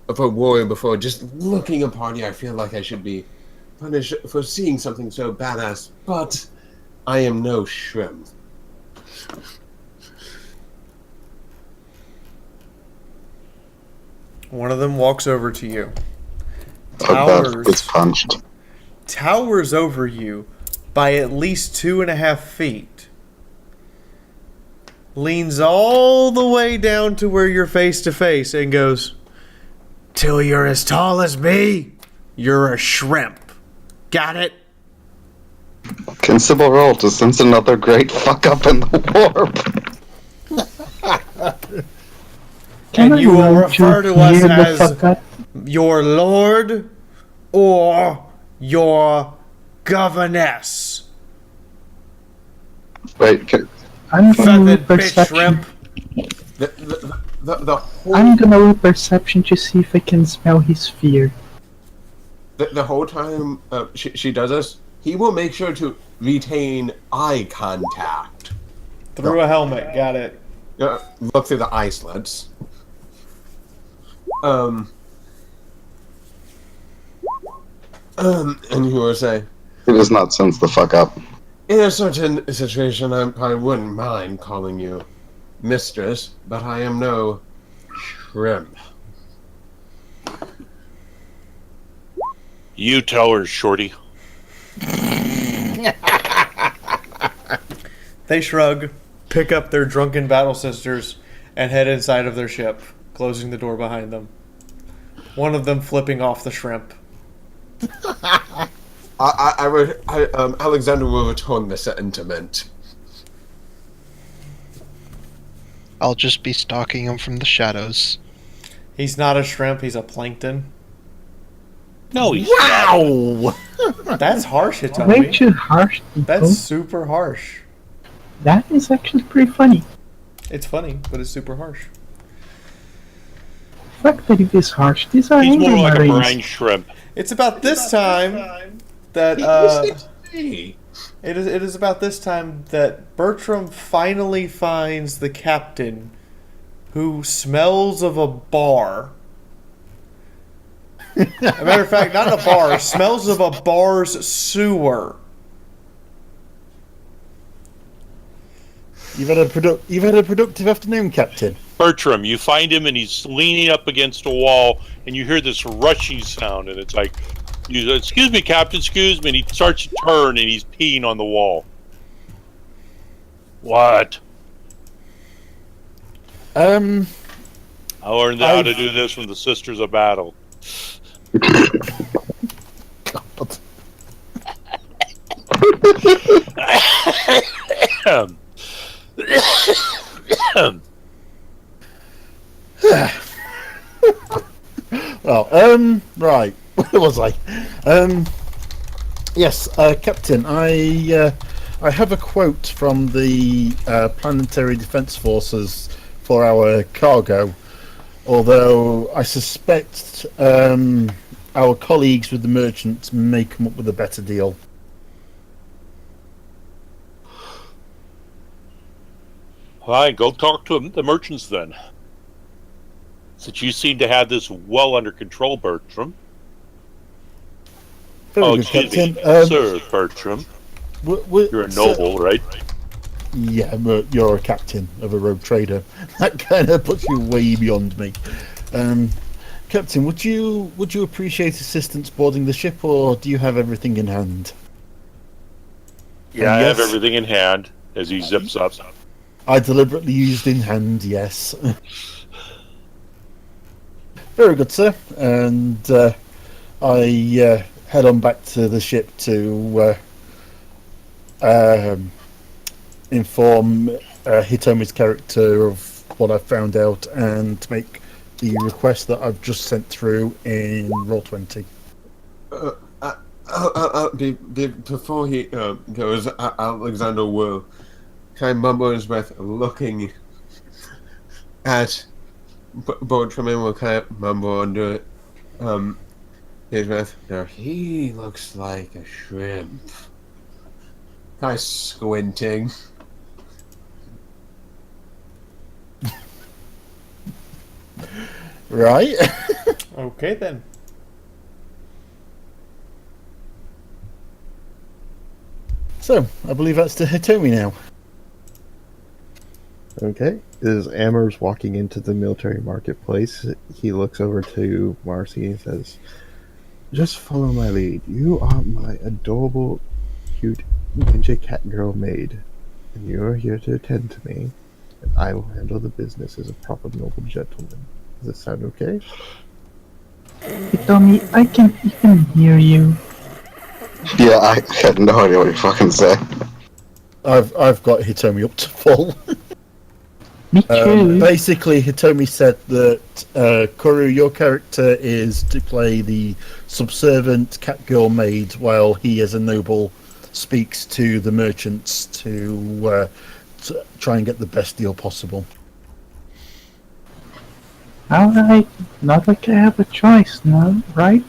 of a warrior before. Just looking upon you, I feel like I should be punished for seeing something so badass, but I am no shrimp. One of them walks over to you. Towers over you by at least 2.5 feet. leans all the way down to where you're face to face and goes, "Till you're as tall as me, you're a shrimp. Got it?" Can Sybil roll to sense another great fuck up in the warp? And you will refer to us as as your lord or your governess. Wait, I'm gonna roll Feathered bitch perception. shrimp. The whole I'm gonna roll perception to see if I can smell his fear. the whole time she does this, he will make sure to retain eye contact. Through a helmet. Got it. Look through the eye slits. And he will say, he does not sense the fuck up. in a certain situation, I wouldn't mind calling you mistress, but I am no shrimp. You tell her, Shorty. They shrug, pick up their drunken battle sisters, and head inside of their ship, closing the door behind them. One of them flipping off the shrimp. Alexander will return the sentiment. I'll just be stalking him from the shadows. He's not a shrimp, he's a plankton. No, he's Wow! That's harsh, Way Hitomi. too harsh. Nico. That's super harsh. That is actually pretty funny. It's funny, but it's super harsh. Fuck that it is harsh. These are He's angry more like a Marines. brine shrimp. It's about this time that it is about this time that Bertram finally finds the captain who smells of a bar. As a matter of fact, not a bar, smells of a bar's sewer. You've had a productive afternoon, Captain. Bertram, you find him and he's leaning up against a wall, and you hear this rushing sound, and it's like, "Excuse me, Captain, excuse me," and he starts to turn, and he's peeing on the wall. What? I learned how to do this from the Sisters of Battle. Well, right. Where was I? Yes, Captain, I have a quote from the Planetary Defense Forces for our cargo, although I suspect our colleagues with the merchants may come up with a better deal. Fine, go talk to the merchants then. Since you seem to have this well under control, Bertram. Very good, excuse Captain. me, Sir Bertram. You're a Sir- noble, right? Yeah, you're a captain of a rogue trader. That kind of puts you way beyond me. Captain, would you Oh, appreciate assistance boarding the ship, or do you have everything in hand? Yeah, I have Yes. everything in hand as he zips up. I deliberately used in hand, yes. Very good, sir. And I head on back to the ship to inform Hitomi's character of what I've found out and to make the request that I've just sent through in Roll20. Before he goes, Alexander will kind of mumble his breath, looking at Bertram, and will kind of mumble under his breath. Now he looks like a shrimp. Kind of squinting. Right. Okay then. So, I believe that's to Hitomi now. Okay. As Amber's walking into the military marketplace, he looks over to Marcy and says, "Just follow my lead. You are my adorable, cute ninja cat girl maid, and you are here to attend to me. I will handle the business as a proper noble gentleman. Does that sound okay? Hitomi, I can't even hear you. Yeah, I had no idea what you fucking said. I've got Hitomi up to full. Me too. Basically, Hitomi said that Kuru, your character is to play the subservient cat girl maid, while he, as a noble, speaks to the merchants to try and get the best deal possible. Alright, not like I have a choice now, right?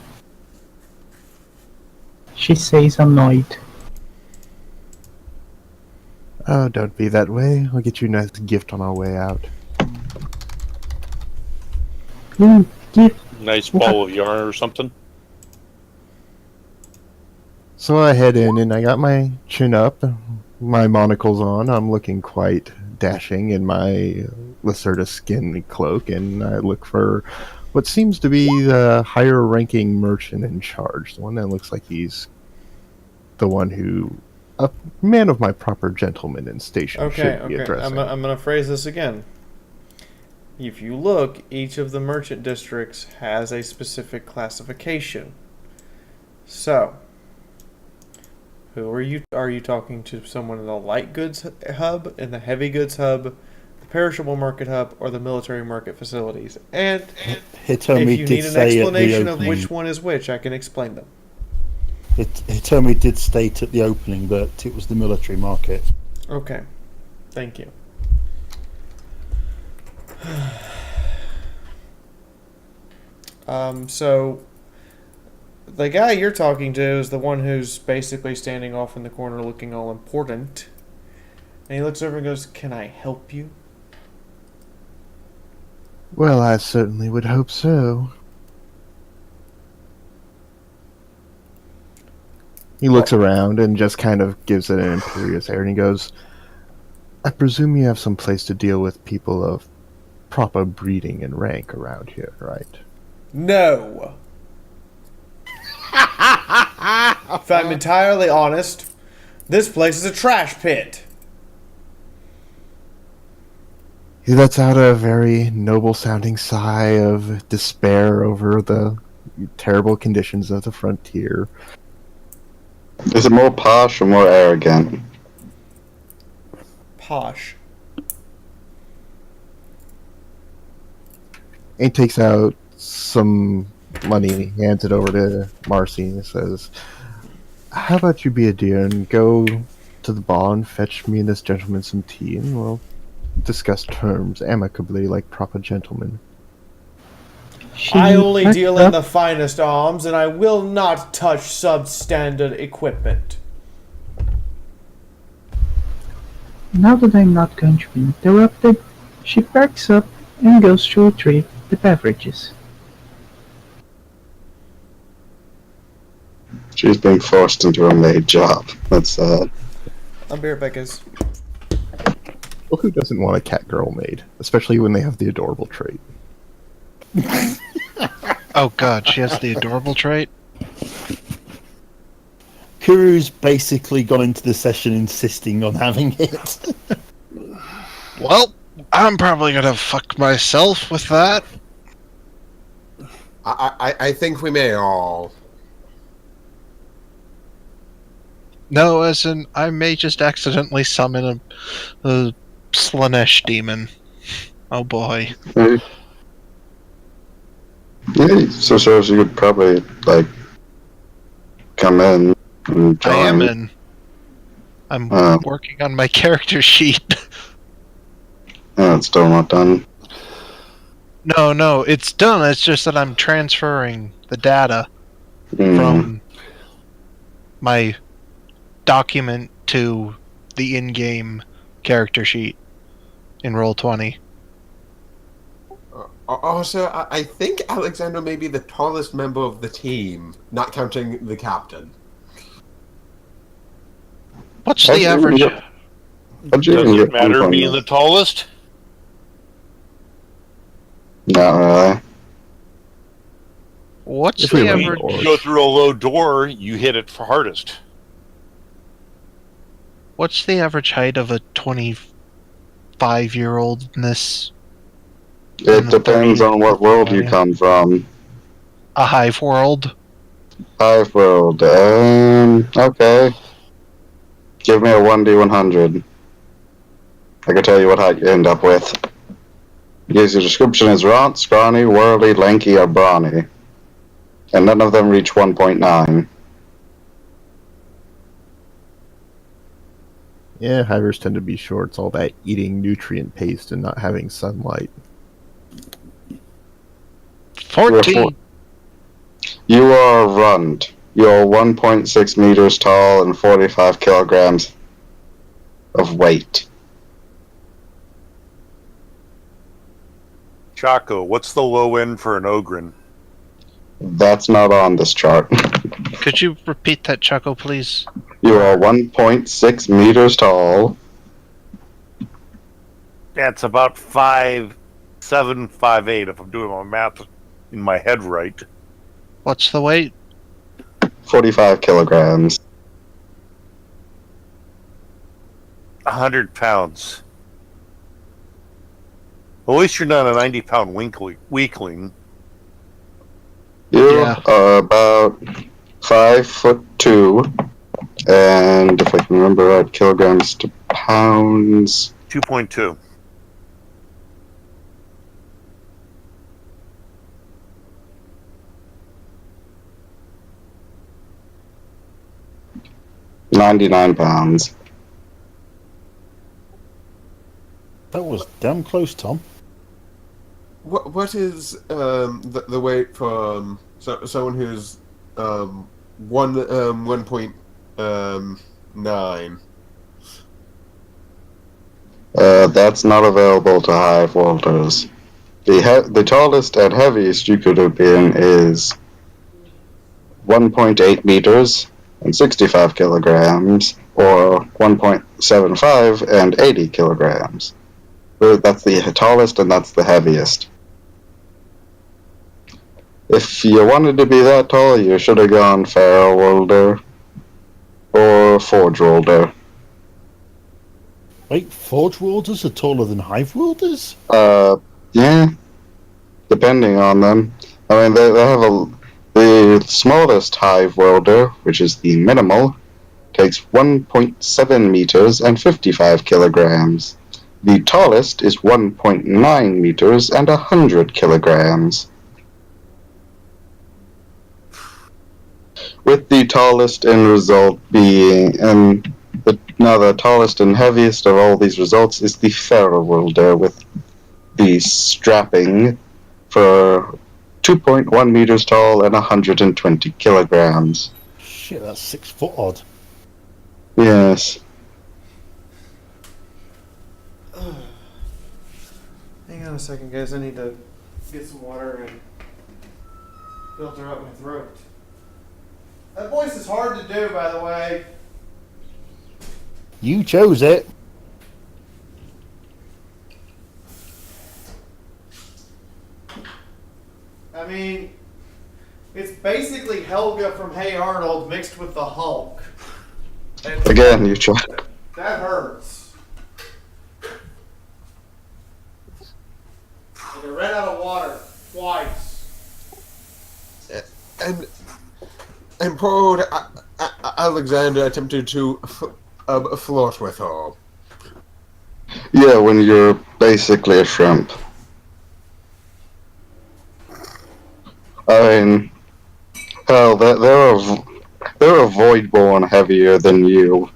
She says annoyed. Oh, don't be that way. I'll get you a nice gift on our way out. Ooh, gift. Nice ball of yarn or something. So I head in and I got my chin up, my monocle's on. I'm looking quite dashing in my Lacerda skin cloak, and I look for what seems to be the higher ranking merchant in charge. The one that looks like he's the one who, a man of my proper gentleman and station should be addressing. I'm going to phrase this again. If you look, each of the merchant districts has a specific classification. So, who are you? Are you talking to someone in the light goods hub, in the heavy goods hub, the perishable market hub, or the military market facilities? And Hitomi if you need an explanation of which one is which, I can explain them. Hitomi did state at the opening that it was the military market. Okay, thank you. So the guy you're talking to is the one who's basically standing off in the corner looking all important. And he looks over and goes, "Can I help you?" Well, I certainly would hope so. He looks around and just kind of gives it an imperious air, and he goes, I presume you have some place to deal with people of proper breeding and rank around here, right? No. If I'm entirely honest, this place is a trash pit. He lets out a very noble-sounding sigh of despair over the terrible conditions of the frontier. Is it more posh or more arrogant? Posh. He takes out some money, hands it over to Marcy, and says, how about you be a dear and go to the bar and fetch me and this gentleman some tea, and we'll discuss terms amicably like proper gentlemen. I only deal in the finest arms, and I will not touch substandard equipment. Now that I'm not going to be interrupted, she perks up and goes to retrieve the beverages. She's being forced into a maid job. That's sad. I'll be right back, guys. Well, who doesn't want a cat girl maid? Especially when they have the adorable trait. Oh god, she has the adorable trait? Kuru's basically gone into the session insisting on having it. Well, I'm probably gonna fuck myself with that. I think we may all. No, as in, I may just accidentally summon a Slanesh demon. Oh boy. Yeah, so you could probably, like, come in and join. I am in. I'm working on my character sheet. Yeah, it's still not done. No, it's done. It's just that I'm transferring the data from my document to the in-game character sheet in Roll20. Also, I think Alexander may be the tallest member of the team, not counting the captain. What's the average? Does it matter being the tallest? Not really. What's the average? If you go through a low door, you hit it hardest. What's the average height of a 25 5-year-oldness. It depends on what world you come from. A hive world. Hive world. Okay. Give me a 1d100. I can tell you what I end up with. Because your description is raunt, scrawny, whirly, lanky, or brawny. And none of them reach 1.9. Yeah, hivers tend to be short. It's all that eating nutrient paste and not having sunlight. 14. You are runt. You're 1.6 meters tall and 45 kilograms of weight. Chaco, what's the low end for an ogren? That's not on this chart. Could you repeat that, Chaco, please? You are 1.6 meters tall. That's about 5'7", 5'8", if I'm doing my math in my head right. What's the weight? 45 kilograms. 100 pounds. At least you're not a 90-pound weakling. You Yeah. are about 5'2", and if I can remember right, kilograms to pounds. 2.2. £99. That was damn close, Tom. What is the weight for someone who's 1.9? That's not available to hive worlders. The tallest and heaviest you could have been is 1.8 meters and 65 kilograms, or 1.75 and 80 kilograms. That's the tallest and that's the heaviest. If you wanted to be that tall, you should have gone Fiaura Worlder or Forge Worlder. Wait, Forge Worlders are taller than Hive Worlders? Yeah. Depending on them. I mean, they have the smallest Hive Worlder, which is the minimal, takes 1.7 meters and 55 kilograms. The tallest is 1.9 meters and 100 kilograms. With the tallest end result being, the tallest and heaviest of all these results is the Fiaura Worlder, with the strapping for 2.1 meters tall and 120 kilograms. Shit, that's 6 foot odd. Yes. Hang on a second, guys. I need to get some water and filter up my throat. That voice is hard to do, by the way. You chose it. I mean, it's basically Helga from Hey Arnold mixed with the Hulk. And Again, you tried. that hurts. Like I ran out of water twice. And poor old Alexander attempted to flirt with her. Yeah, when you're basically a shrimp. I mean, hell, they're a Voidborn heavier than you.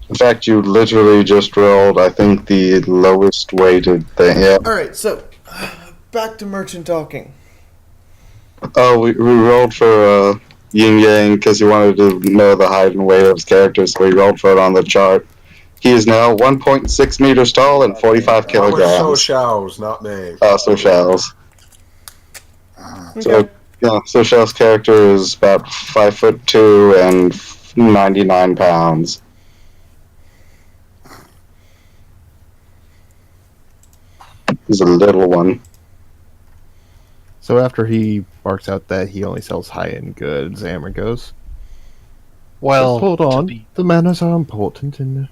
In fact, you literally just rolled, I think, the lowest weighted thing. Yeah. Alright, so, back to merchant talking. Oh, we rolled for Yin Yang because he wanted to know the height and weight of his character, so we rolled for it on the chart. He is now 1.6 meters tall and 45 kilograms. So Shells, not me. So Shells. Okay. So Shell's character is about 5'2" and 99 pounds. He's a little one. So after he barks out that he only sells high-end goods, Amber goes, Well, hold to on. be- The manners are important, and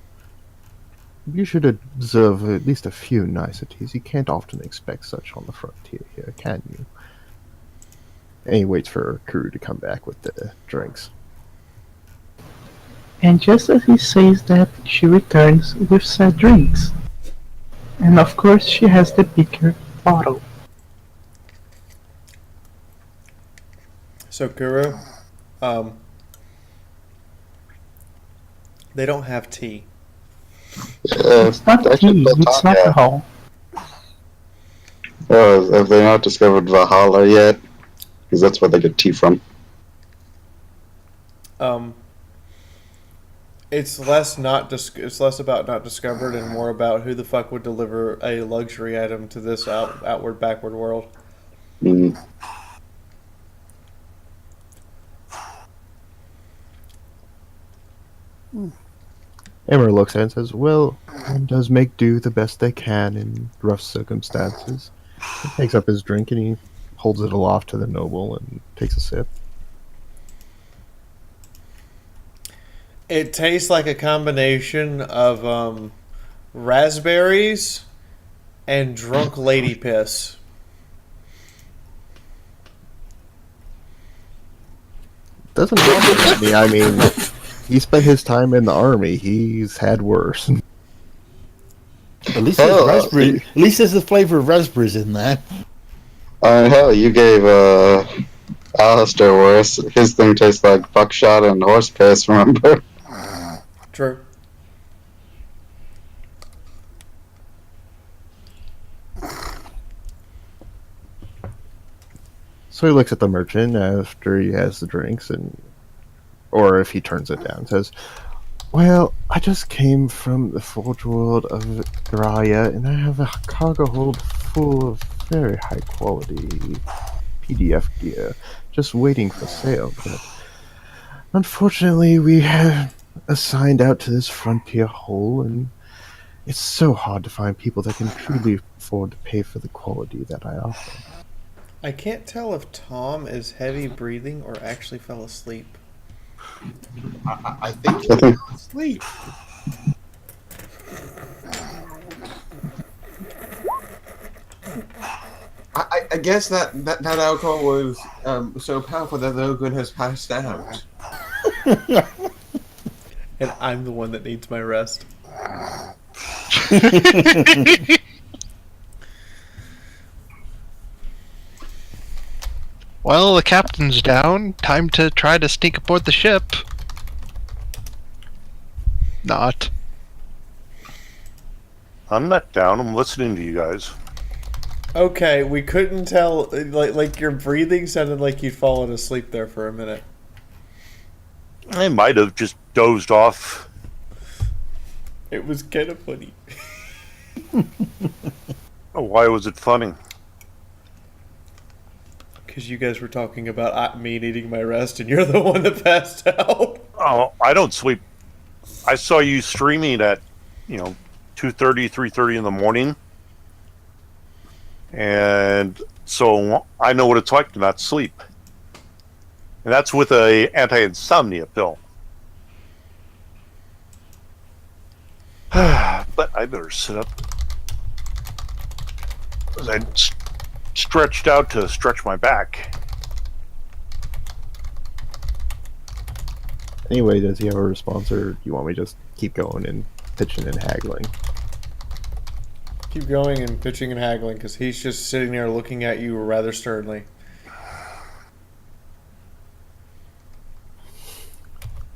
you should observe at least a few niceties. You can't often expect such on the frontier here, can you? And he waits for crew to come back with the drinks. And just as he says that, she returns with said drinks. And of course she has the bigger bottle. So Guru, they don't have tea. It's not tea, it's alcohol. Have they not discovered Valhalla yet? Because that's where they get tea from. It's less it's less about not discovered and more about who the fuck would deliver a luxury item to this outward backward world. Mm. Emmer looks at it and says, well, one does make do the best they can in rough circumstances. He takes up his drink and he holds it aloft to the noble and takes a sip. It tastes like a combination of raspberries and drunk lady piss. Doesn't bother me. I mean, he spent his time in the army. He's had worse. At least there's raspberry. At least there's the flavour of raspberries in there. Hell, you gave Alistair worse. His thing tastes like buckshot and horse piss, remember? True. So he looks at the merchant after he has the drinks, or if he turns it down, says, well, I just came from the forge world of Graia, and I have a cargo hold full of very high quality PDF gear, just waiting for sale. But unfortunately, we have assigned out to this frontier hole, and it's so hard to find people that can truly afford to pay for the quality that I offer. I can't tell if Tom is heavy breathing or actually fell asleep. I think he fell asleep. I guess that alcohol was so powerful that Logan has passed out. And I'm the one that needs my rest. Well, the captain's down. Time to try to sneak aboard the ship. Not. I'm not down. I'm listening to you guys. Okay, we couldn't tell. Like your breathing sounded like you'd fallen asleep there for a minute. I might have just dozed off. It was kind of funny. Oh, why was it funny? Because you guys were talking about me needing my rest, and you're the one that passed out. Oh, I don't sleep. I saw you streaming at, 2:30, 3:30 in the morning. And so I know what it's like to not sleep. And that's with a anti-insomnia pill. But I better sit up. As I stretched out to stretch my back. Anyway, does he have a response, or do you want me to just keep going and pitching and haggling? Keep going and pitching and haggling, because he's just sitting there looking at you rather sternly.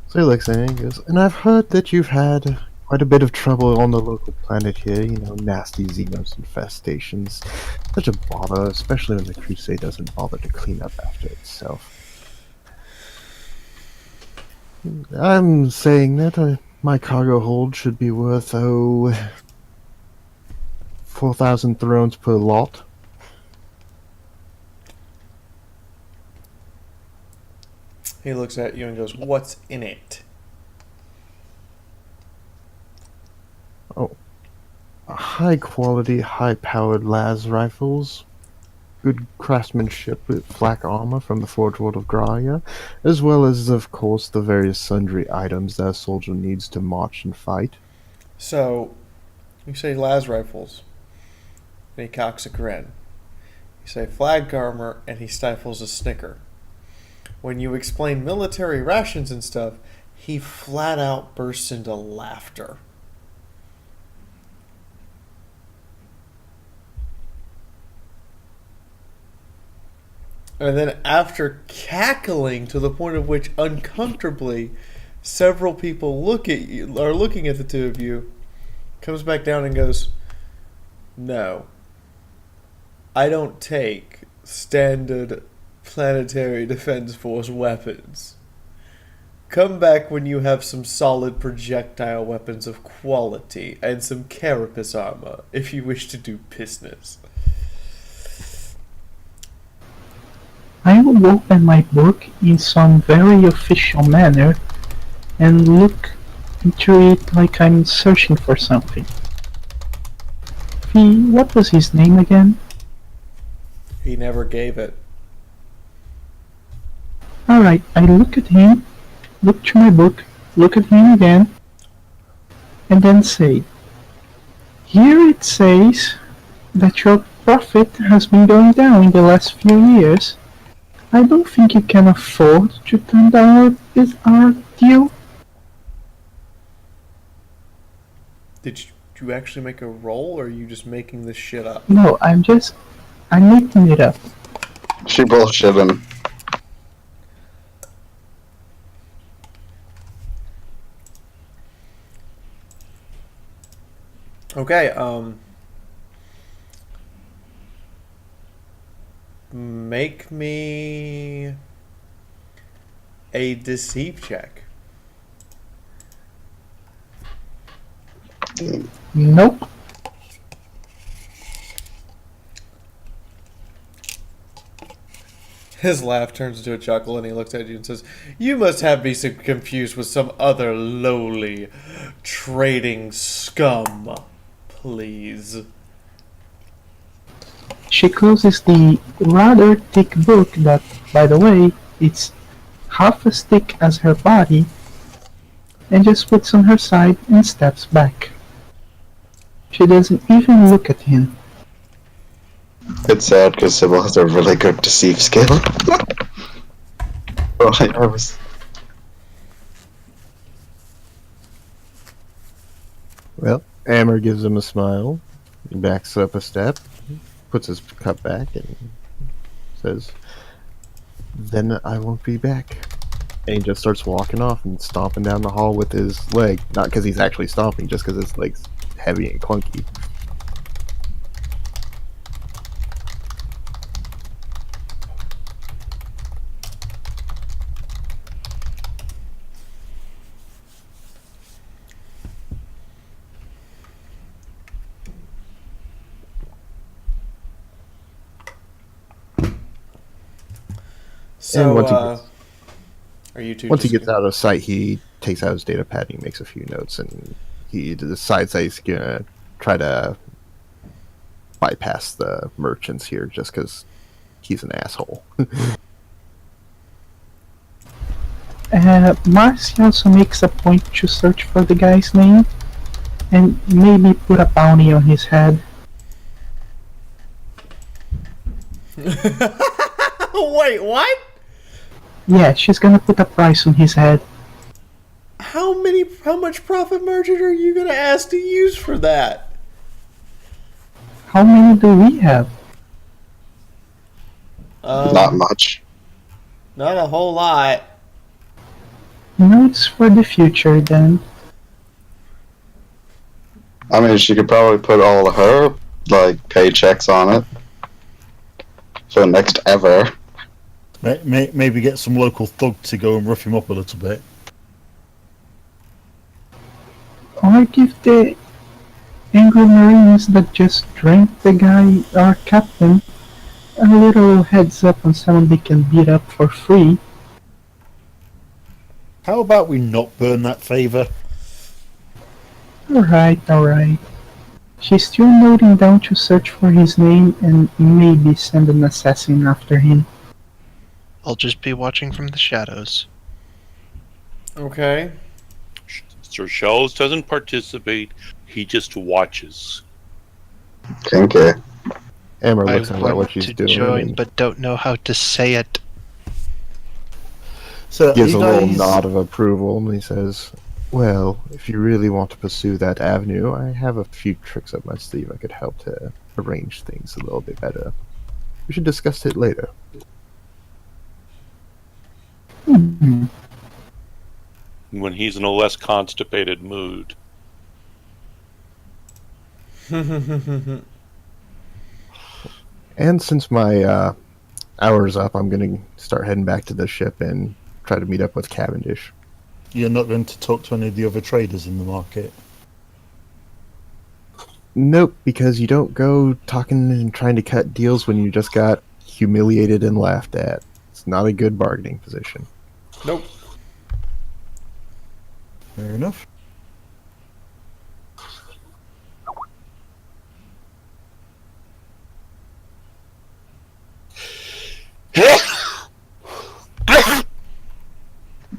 So he looks at it and goes, and I've heard that you've had quite a bit of trouble on the local planet here, nasty Xenos infestations. Such a bother, especially when the Crusade doesn't bother to clean up after itself. I'm saying that my cargo hold should be worth, 4,000 thrones per lot. He looks at you and goes, "What's in it?" Oh. High quality, high powered las rifles. good craftsmanship with flak armor from the Forge World of Graia, as well as, of course, the various sundry items that a soldier needs to march and fight. So, you say las rifles, and he cocks a grin. You say flag armor, and he stifles a snicker. When you explain military rations and stuff, he flat out bursts into laughter. And then after cackling to the point of which uncomfortably several people are looking at the two of you, comes back down and goes, "No. I don't take standard planetary defense force weapons. Come back when you have some solid projectile weapons of quality and some carapace armor if you wish to do business." I will open my book in some very official manner and look into it like I'm searching for something. What was his name again? He never gave it. Alright, I look at him, look through my book, look at him again, and then say, "Here it says that your profit has been going down in the last few years. I don't think you can afford to turn down our deal." Did you actually make a roll, or are you just making this shit up? No, I'm making it up. She bullshit him. Okay, make me a deceive check. Nope. His laugh turns into a chuckle and he looks at you and says, "You must have me confused with some other lowly trading scum, please." She closes the rather thick book that, by the way, it's half as thick as her body, and just puts on her side and steps back. She doesn't even look at him. It's sad because Sybil has a really good deceive skill. Oh, I was. Well, Amber gives him a smile. He backs up a step, puts his cup back, and says, "Then I won't be back." And he just starts walking off and stomping down the hall with his leg. Not because he's actually stomping, just because his leg's heavy and clunky. So, once are you two? Once he gets out of sight, he takes out his data pad and he makes a few notes, and he decides that he's gonna try to bypass the merchants here just because he's an asshole. Marcy also makes a point to search for the guy's name and maybe put a bounty on his head. Wait, what? Yeah, she's gonna put a price on his head. How much profit margin are you gonna ask to use for that? How many do we have? Not much. Not a whole lot. Notes for the future, then. I mean, she could probably put all of her, paychecks on it. For next ever. Maybe get some local thug to go and rough him up a little bit. Or give the angry Marines that just drank the guy, our captain, a little heads up on someone they can beat up for free. How about we not burn that favour? Alright. She's still noting down to search for his name and maybe send an assassin after him. I'll just be watching from the shadows. Okay. Sir Shells doesn't participate. He just watches. Okay. Amber I looks at what want she's to doing. join, and but don't know how to say it. So gives a you little guys- nod of approval, and he says, "Well, if you really want to pursue that avenue, I have a few tricks up my sleeve I could help to arrange things a little bit better. We should discuss it later." When he's in a less constipated mood. And since my hour's up, I'm going to start heading back to the ship and try to meet up with Cavendish. You're not going to talk to any of the other traders in the market? Nope, because you don't go talking and trying to cut deals when you just got humiliated and laughed at. It's not a good bargaining position. Nope. Fair enough.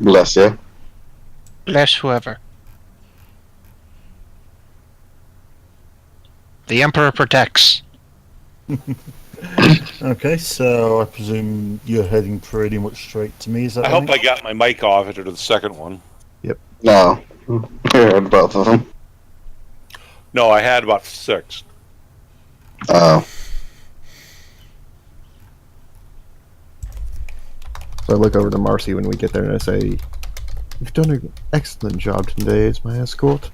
Bless you. Bless whoever. The Emperor protects. Okay, so I presume you're heading pretty much straight to me, is that I right? hope I got my mic off after the second one. No. I heard both of them. No, I had about 6. Oh. So I look over to Marcy when we get there and I say, "You've done an excellent job today as my escort.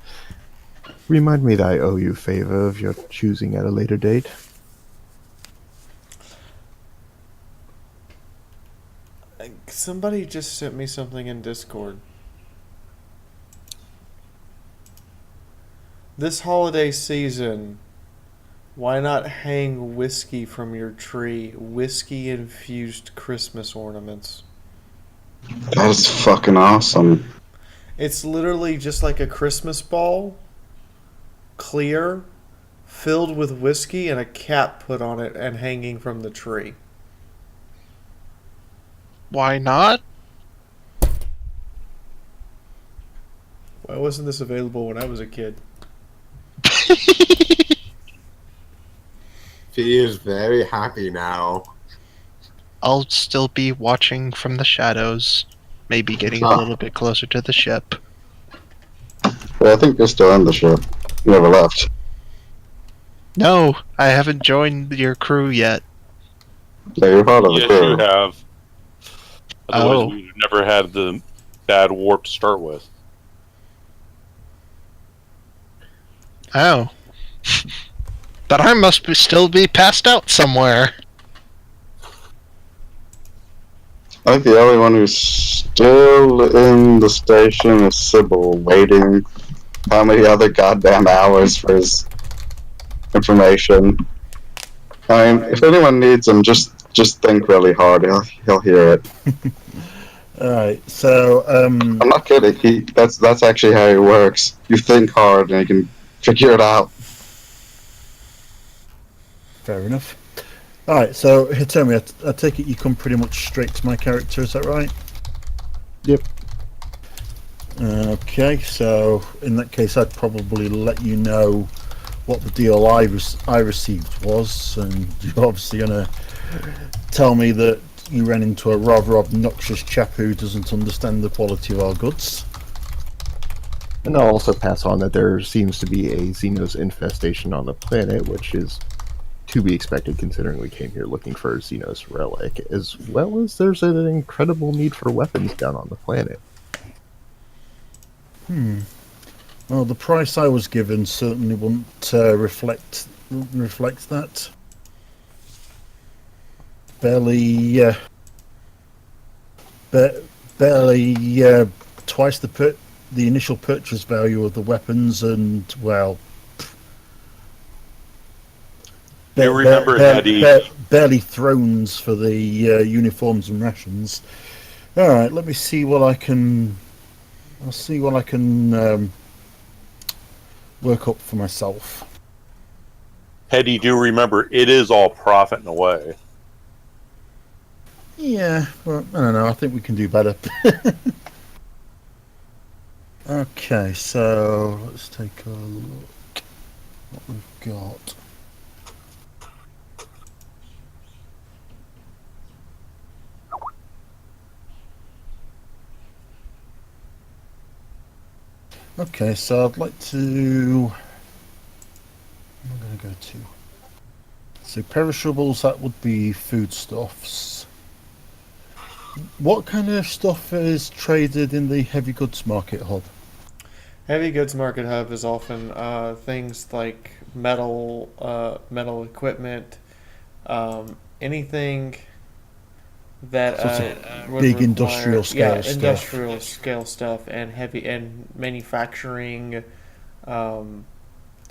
Remind me that I owe you a favor of your choosing at a later date." Somebody just sent me something in Discord. This holiday season, why not hang whiskey from your tree? Whiskey-infused Christmas ornaments. That is fucking awesome. It's literally just like a Christmas ball, clear, filled with whiskey, and a cap put on it and hanging from the tree. Why not? Why wasn't this available when I was a kid? She is very happy now. I'll still be watching from the shadows, maybe getting a little bit closer to the ship. Well, I think you're still in the ship. You never left. No, I haven't joined your crew yet. So you're part of the Yes, crew. you have. Otherwise, Oh. we'd never had the bad warp to start with. Oh. But I must still be passed out somewhere. I think the only one who's still in the station is Sybil, waiting how many other goddamn hours for his information. I mean, if anyone needs him, just think really hard. He'll hear it. Alright, so, I'm not kidding. That's actually how it works. You think hard and you can figure it out. fair enough. Alright, so Hitomi, I take it you come pretty much straight to my character, is that right? Yep. Okay, so in that case I'd probably let you know what the deal I received was, and you're obviously going to tell me that you ran into a rather obnoxious chap who doesn't understand the quality of our goods. And I'll also pass on that there seems to be a Xenos infestation on the planet, which is to be expected considering we came here looking for a Xenos relic, as well as there's an incredible need for weapons down on the planet. Well, the price I was given certainly wouldn't reflect that. Barely twice the initial purchase value of the weapons, and well, You remember Eddie. barely thrones for the uniforms and rations. All right, let me see what I can. I'll see what I can work up for myself. Hetty, do remember, it is all profit in a way. Yeah, well, I don't know. I think we can do better. Okay, so let's take a look what we've got. Okay, so I'd like to. I'm going to go to. So perishables, that would be foodstuffs. What kind of stuff is traded in the heavy goods market hub? Heavy goods market hub is often things like metal equipment, anything that would big require, industrial scale stuff. industrial scale stuff, and heavy and manufacturing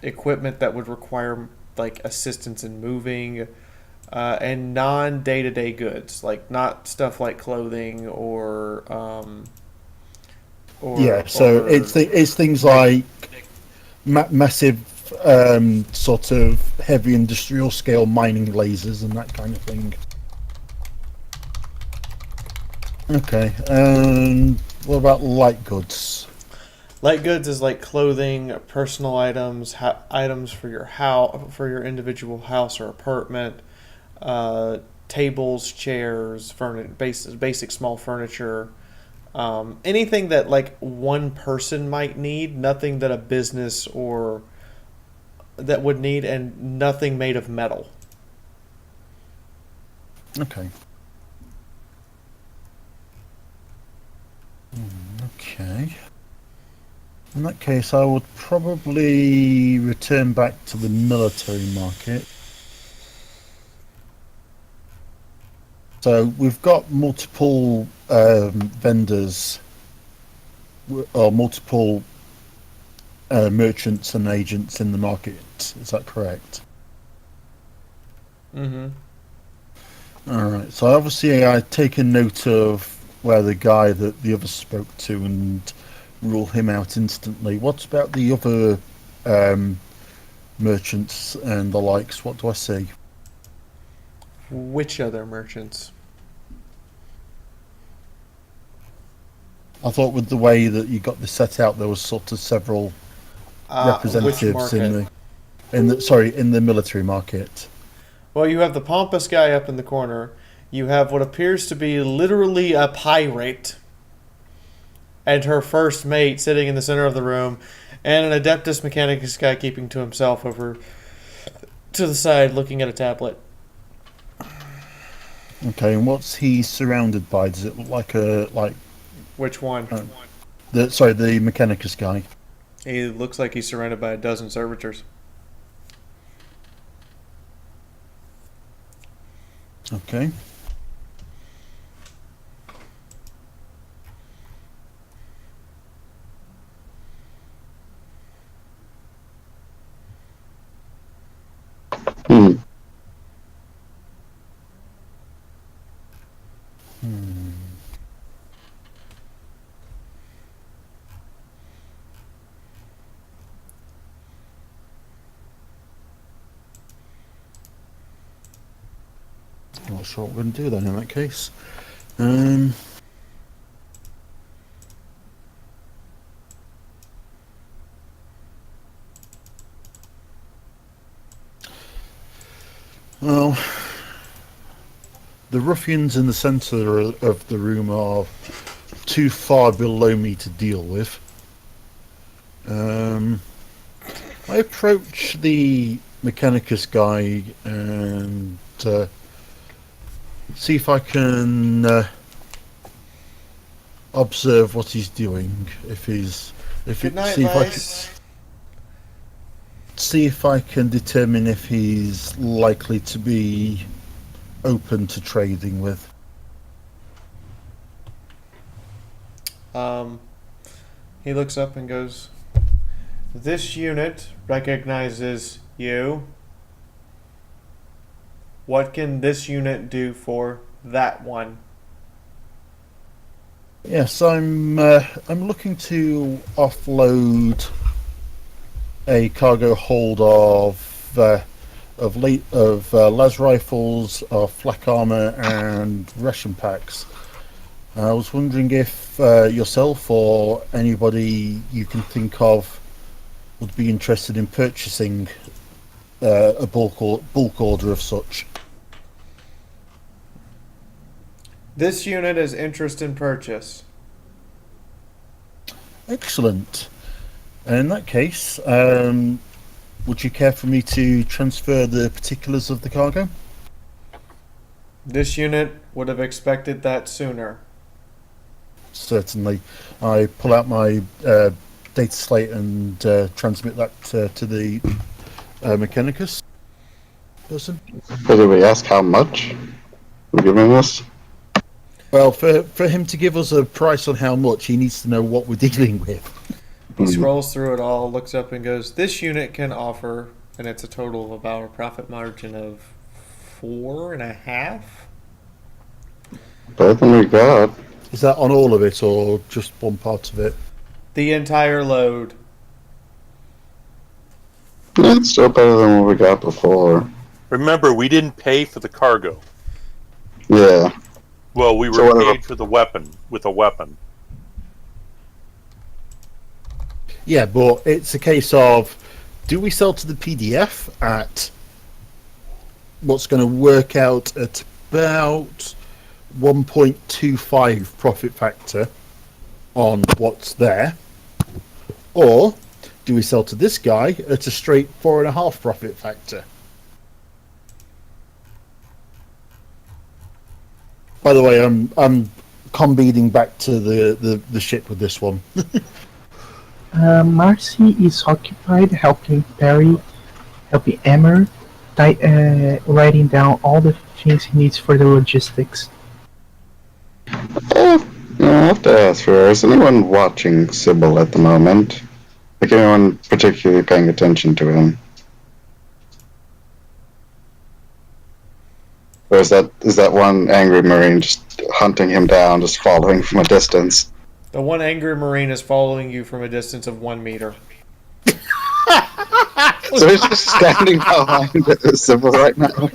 equipment that would require like assistance in moving, and non day-to-day goods, like not stuff like clothing or it's things like massive sort of heavy industrial scale mining lasers and that kind of thing. Okay, and what about light goods? Light goods is like clothing, personal items, items for your house, for your individual house or apartment, tables, chairs, basic small furniture, anything that like one person might need, nothing that a business or that would need, and nothing made of metal. Okay. Okay. In that case, I would probably return back to the military market. So we've got multiple vendors, or multiple merchants and agents in the market. Is that correct? Mm-hmm. All right. So obviously, I take a note of where the guy that the others spoke to and rule him out instantly. What about the other merchants and the likes? What do I see? Which other merchants? I thought with the way that you got this set out, there was sort of several representatives in the military market. Well, you have the pompous guy up in the corner. You have what appears to be literally a pirate, and her first mate sitting in the center of the room, and an Adeptus Mechanicus guy keeping to himself over to the side looking at a tablet. Okay, and what's he surrounded by? Does it look like Which one? The Mechanicus guy. He looks like he's surrounded by a dozen servitors. Okay. Not sure what we're going to do then in that case. Well, the ruffians in the centre of the room are too far below me to deal with. I approach the Mechanicus guy and see if I can observe what he's doing. See if I can determine if he's likely to be open to trading with. He looks up and goes, "This unit recognizes you. What can this unit do for that one?" Yes, I'm looking to offload a cargo hold of of las rifles, flak armor, and ration packs. I was wondering if yourself or anybody you can think of would be interested in purchasing a bulk order of such. This unit is interest in purchase. Excellent. In that case, would you care for me to transfer the particulars of the cargo? This unit would have expected that sooner. Certainly. I pull out my data slate and transmit that to the Mechanicus person. But did we ask how much we're giving us? Well, for him to give us a price on how much, he needs to know what we're dealing with. He scrolls through it all, looks up and goes, this unit can offer, and it's a total of about a profit margin of 4.5. Better than we got. Is that on all of it or just one part of it? The entire load. Yeah, it's still better than what we got before. Remember, we didn't pay for the cargo. Yeah. Well, we were paid for the weapon, with a weapon. Yeah, but it's a case of, do we sell to the PDF at what's going to work out at about 1.25 profit factor on what's there, or do we sell to this guy at a straight 4.5 profit factor? By the way, I'm combeading back to the ship with this one. Marcy is occupied helping Perry, helping Emmer, writing down all the things he needs for the logistics. I have to ask for, is anyone watching Sybil at the moment? Like anyone particularly paying attention to him? Or is that one angry Marine just hunting him down, just following from a distance? The one angry Marine is following you from a distance of 1 meter. So he's just standing behind Sybil right now.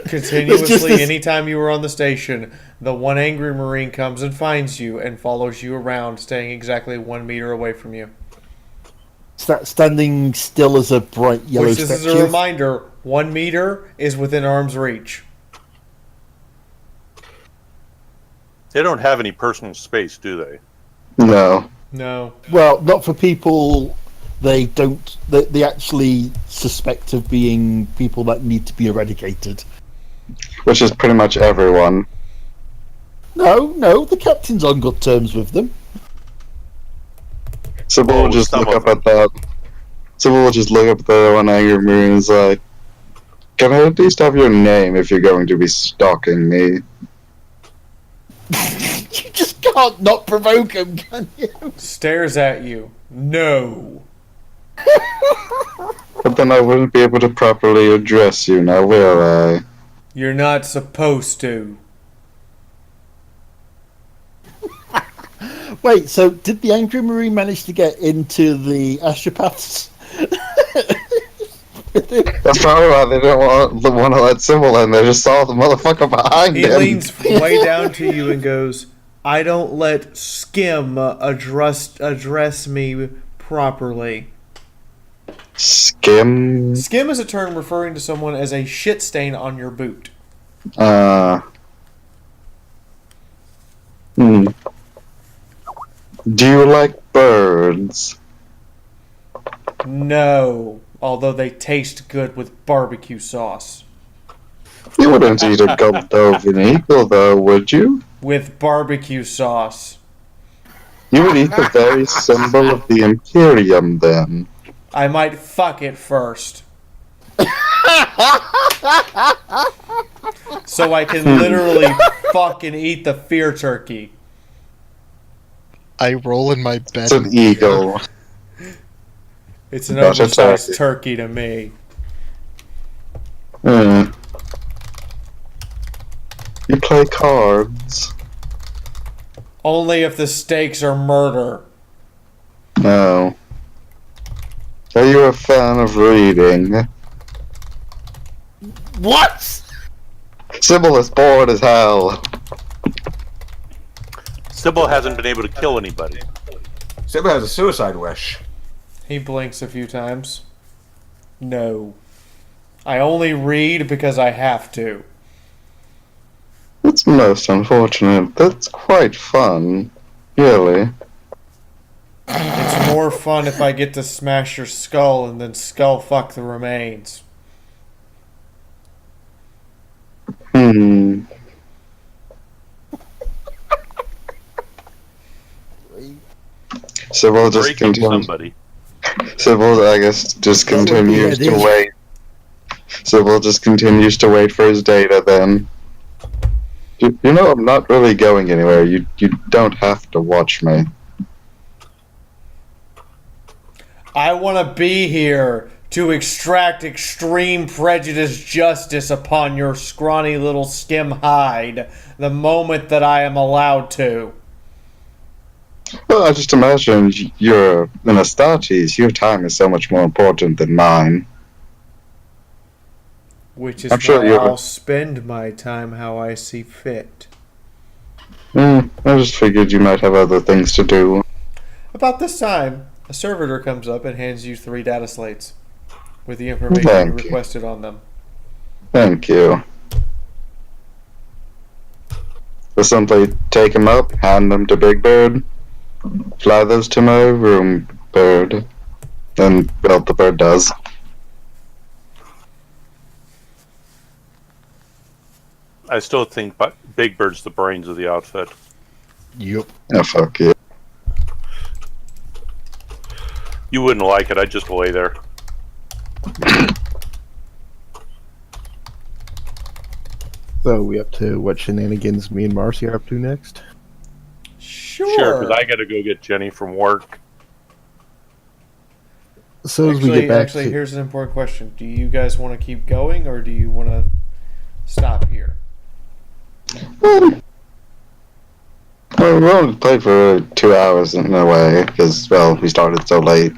Continuously, anytime you were on the station, the one angry Marine comes and finds you and follows you around, staying exactly 1 meter away from you. Standing still as a bright yellow Which, this is a reminder, 1 meter is within arm's reach. They don't have any personal space, do they? No. No. Well, not for people they actually suspect of being people that need to be eradicated. Which is pretty much everyone. No, the captain's on good terms with them. Sybil will just look up at that. Sybil will just look up at the one angry Marine and is like, can I at least have your name if you're going to be stalking me? You just can't not provoke him, can you? Stares at you. No. But then I wouldn't be able to properly address you now, will I? You're not supposed to. Wait, so did the angry Marine manage to get into the astropaths? That's probably why they don't want to let Sybil in. They just saw the motherfucker behind him. He leans way down to you and goes, I don't let Skim address me properly. Skim? Skim is a term referring to someone as a shit stain on your boot. Do you like birds? No, although they taste good with barbecue sauce. You wouldn't eat a Goldovan eagle, though, would you? With barbecue sauce. You would eat the very symbol of the Imperium, then. I might fuck it first. So I can literally fucking eat the fear turkey. I roll in my bed. It's an eagle. It's an oversized turkey to me. You play cards? Only if the stakes are murder. No. Are you a fan of reading? What? Sybil is bored as hell. Sybil hasn't been able to kill anybody. Sybil has a suicide wish. He blinks a few times. No. I only read because I have to. That's most unfortunate. That's quite fun. Really. It's more fun if I get to smash your skull and then skull fuck the remains. Sybil just Breaking continues. somebody. Sybil, I guess, just That would be continues to ideal. wait. Sybil just continues to wait for his data then. You know, I'm not really going anywhere. You don't have to watch me. I want to be here to extract extreme prejudice justice upon your scrawny little skim hide the moment that I am allowed to. Well, I just imagine you're in Astartes. Your time is so much more important than mine. Which is I'm sure why you're- I'll spend my time how I see fit. I just figured you might have other things to do. About this time, a servitor comes up and hands you 3 data slates with the information Thank you you. requested on them. Thank you. We'll simply take them up, hand them to Big Bird, fly those to my room, Bird, and well, the bird does. I still think Big Bird's the brains of the outfit. Yup. Oh, fuck you. You wouldn't like it. I'd just lay there. So we up to what shenanigans me and Marcy are up to next? Sure, because I got to go get Jenny from work. So as we get back Actually, to here's an important question. Do you guys want to keep going, or do you want to stop here? Well, we only played for 2 hours in a way, because, well, we started so late.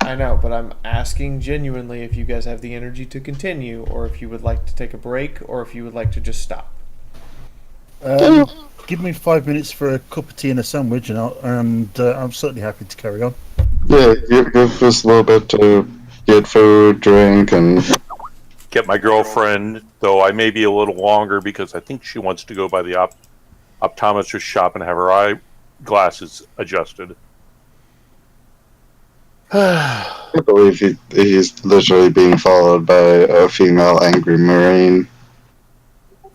I know, but I'm asking genuinely if you guys have the energy to continue, or if you would like to take a break, or if you would like to just stop. Give me 5 minutes for a cup of tea and a sandwich, and I'm certainly happy to carry on. Yeah, give us a little bit to get food, drink, and... Get my girlfriend, though I may be a little longer because I think she wants to go by the optometrist shop and have her eyeglasses adjusted. I believe he's literally being followed by a female angry marine.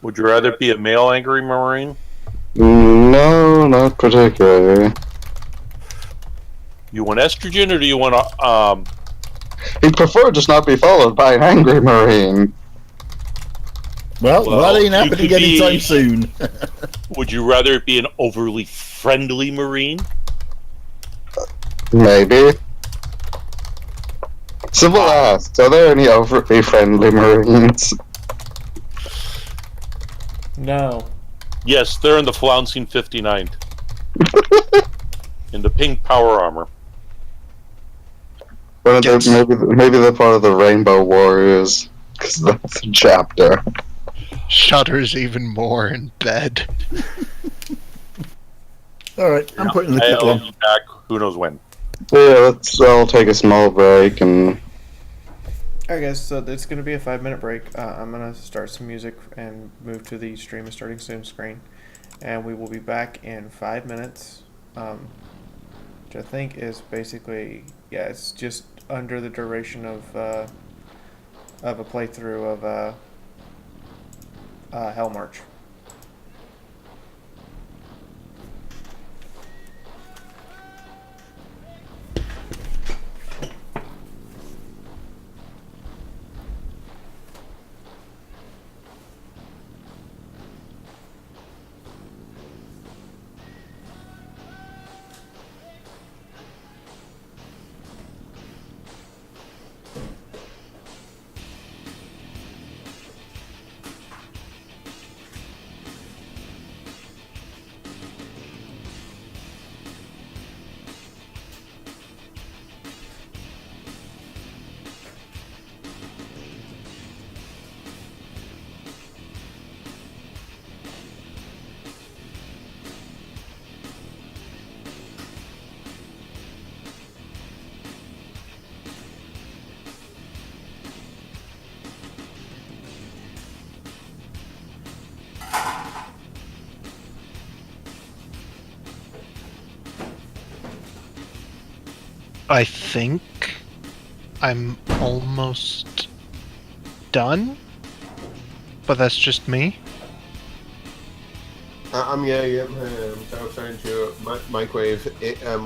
Would you rather be a male angry marine? No, not particularly. You want estrogen or do you want He'd prefer just not be followed by an angry marine. Well, that ain't you happening could be- anytime soon. Would you rather it be an overly friendly marine? Maybe. Civil asks, are there any overly friendly marines? No. Yes, they're in the flouncing 59th. In the pink power armor. One of the, maybe they're part of the Rainbow Warriors, because that's a chapter. Shudders even more in bed. Alright, I'm putting the I'll kettle on. be back who knows when. Yeah, I'll take a small break and... Alright guys, so it's going to be a 5-minute break. I'm going to start some music and move to the stream is starting soon screen. And we will be back in 5 minutes. Which I think is basically, yeah, it's just under the duration of a playthrough of Hell March. I think I'm almost done, but that's just me. Yeah. So starting to microwave.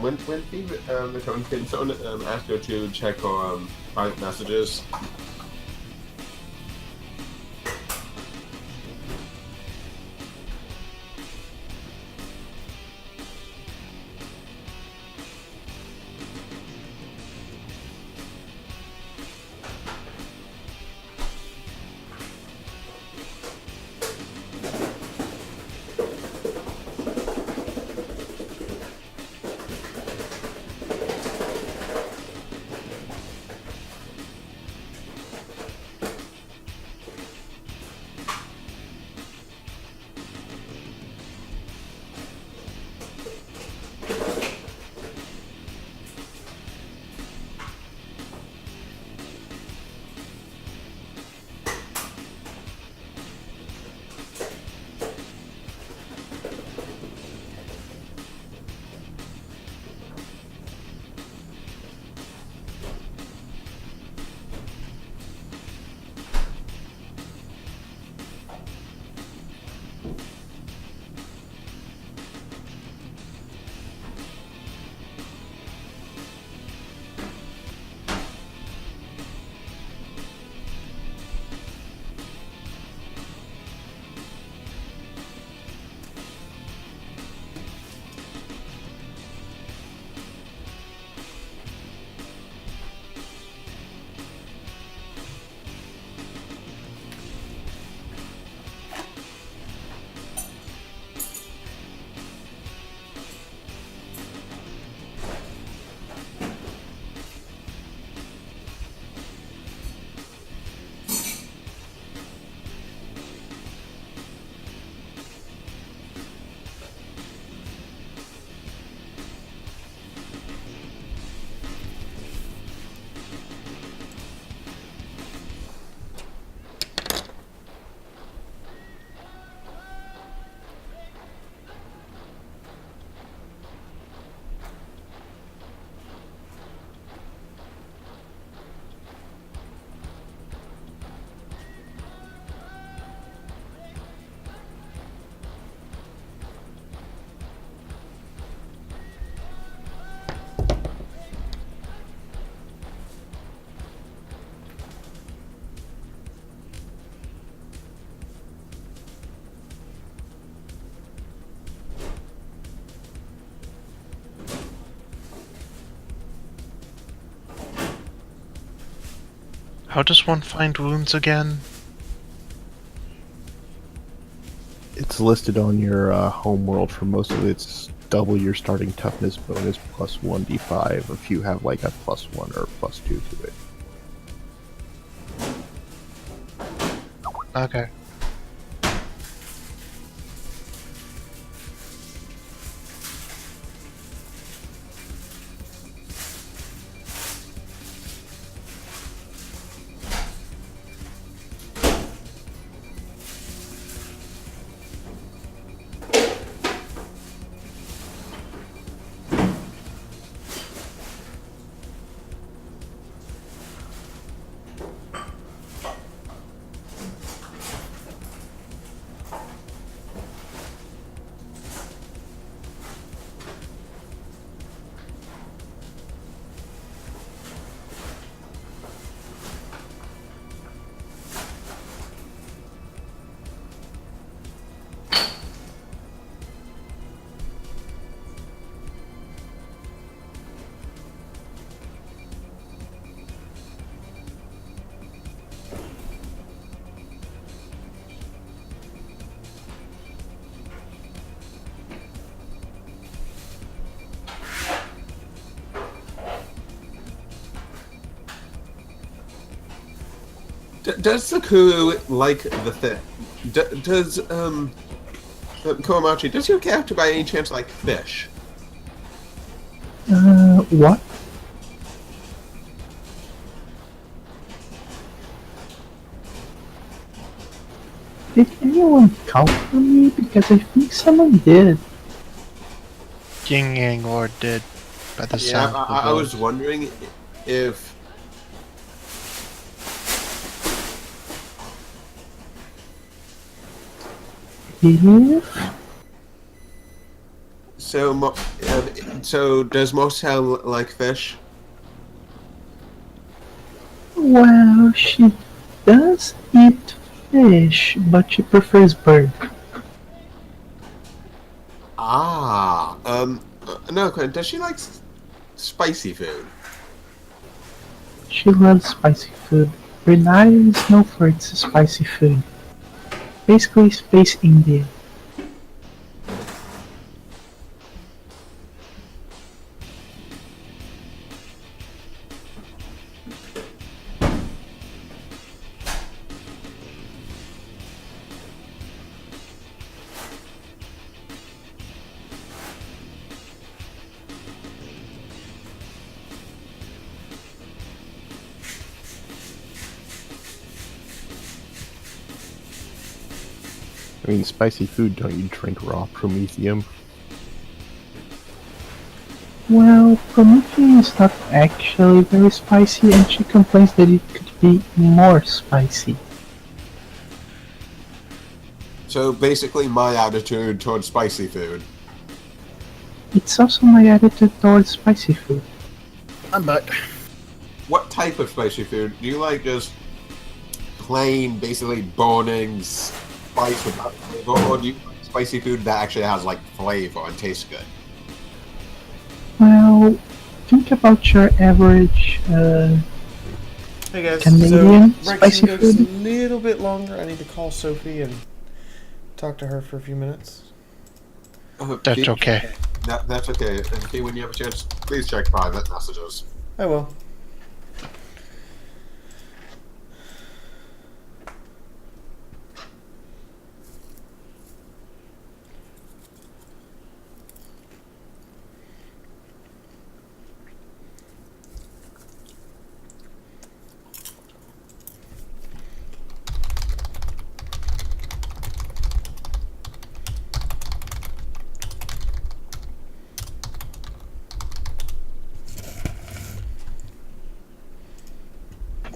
When the tone can someone ask her to check her private messages. How does one find wounds again? It's listed on your home world for most of it. It's double your starting toughness bonus plus 1d5 if you have like a +1 or +2 to it. Okay. Does the crew like the thing? Does Komachi, does your character by any chance like fish? What? Did anyone count for me? Because I think someone did. Yin Yang Lord did. by the Yeah, sound. I was wondering if. If So does Moselle like fish? well, she does eat fish, but she prefers bird. No, Quinn, does she like spicy food? She loves spicy food. Brunei is known for its spicy food. Basically, Space India. I mean, spicy food, don't you drink raw Promethium? Well, Promethean is not actually very spicy, and she complains that it could be more spicy. So basically, my attitude towards spicy food. It's also my attitude towards spicy food. I'm back. What type of spicy food? Do you like just plain, basically burning spice without flavor, or do you like spicy food that actually has like flavor and tastes good? Well, think about your average Hey guys, Canadian so spicy Rexing goes a food. little bit longer. I need to call Sophie and talk to her for a few minutes. That's okay. That's okay. And Key, when you have a chance, please check private messages. I will.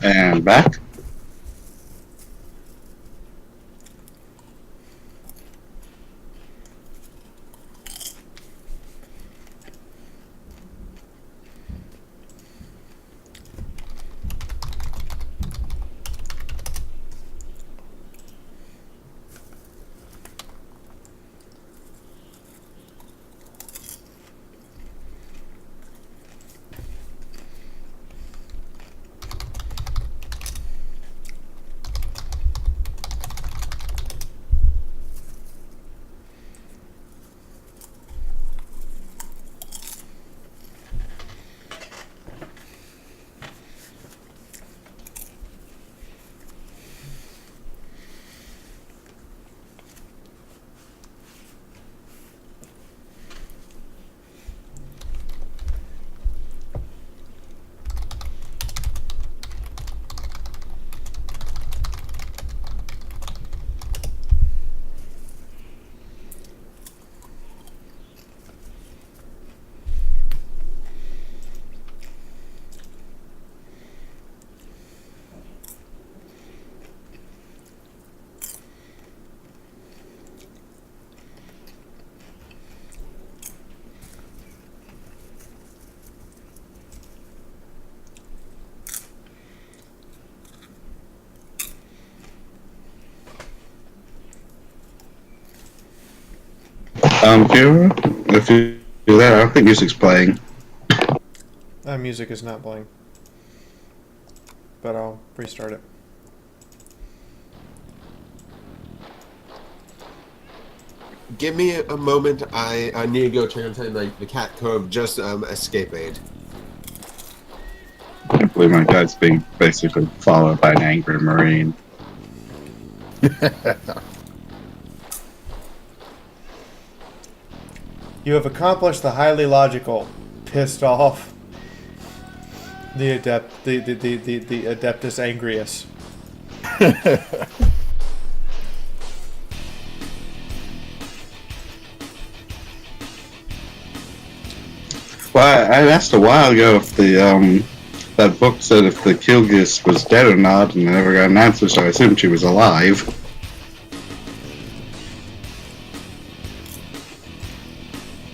And back. Fiaura, if you do that, I don't think music's playing. Music is not playing. But I'll restart it. Give me a moment. I need to go turn on the cat cove. Just escape aid. I can't believe my guy's being basically followed by an angry marine. You have accomplished the highly logical, pissed off, the Adeptus Angrius. Well, I asked a while ago if the that book said if the Kilgis was dead or not, and I never got an answer, so I assumed she was alive.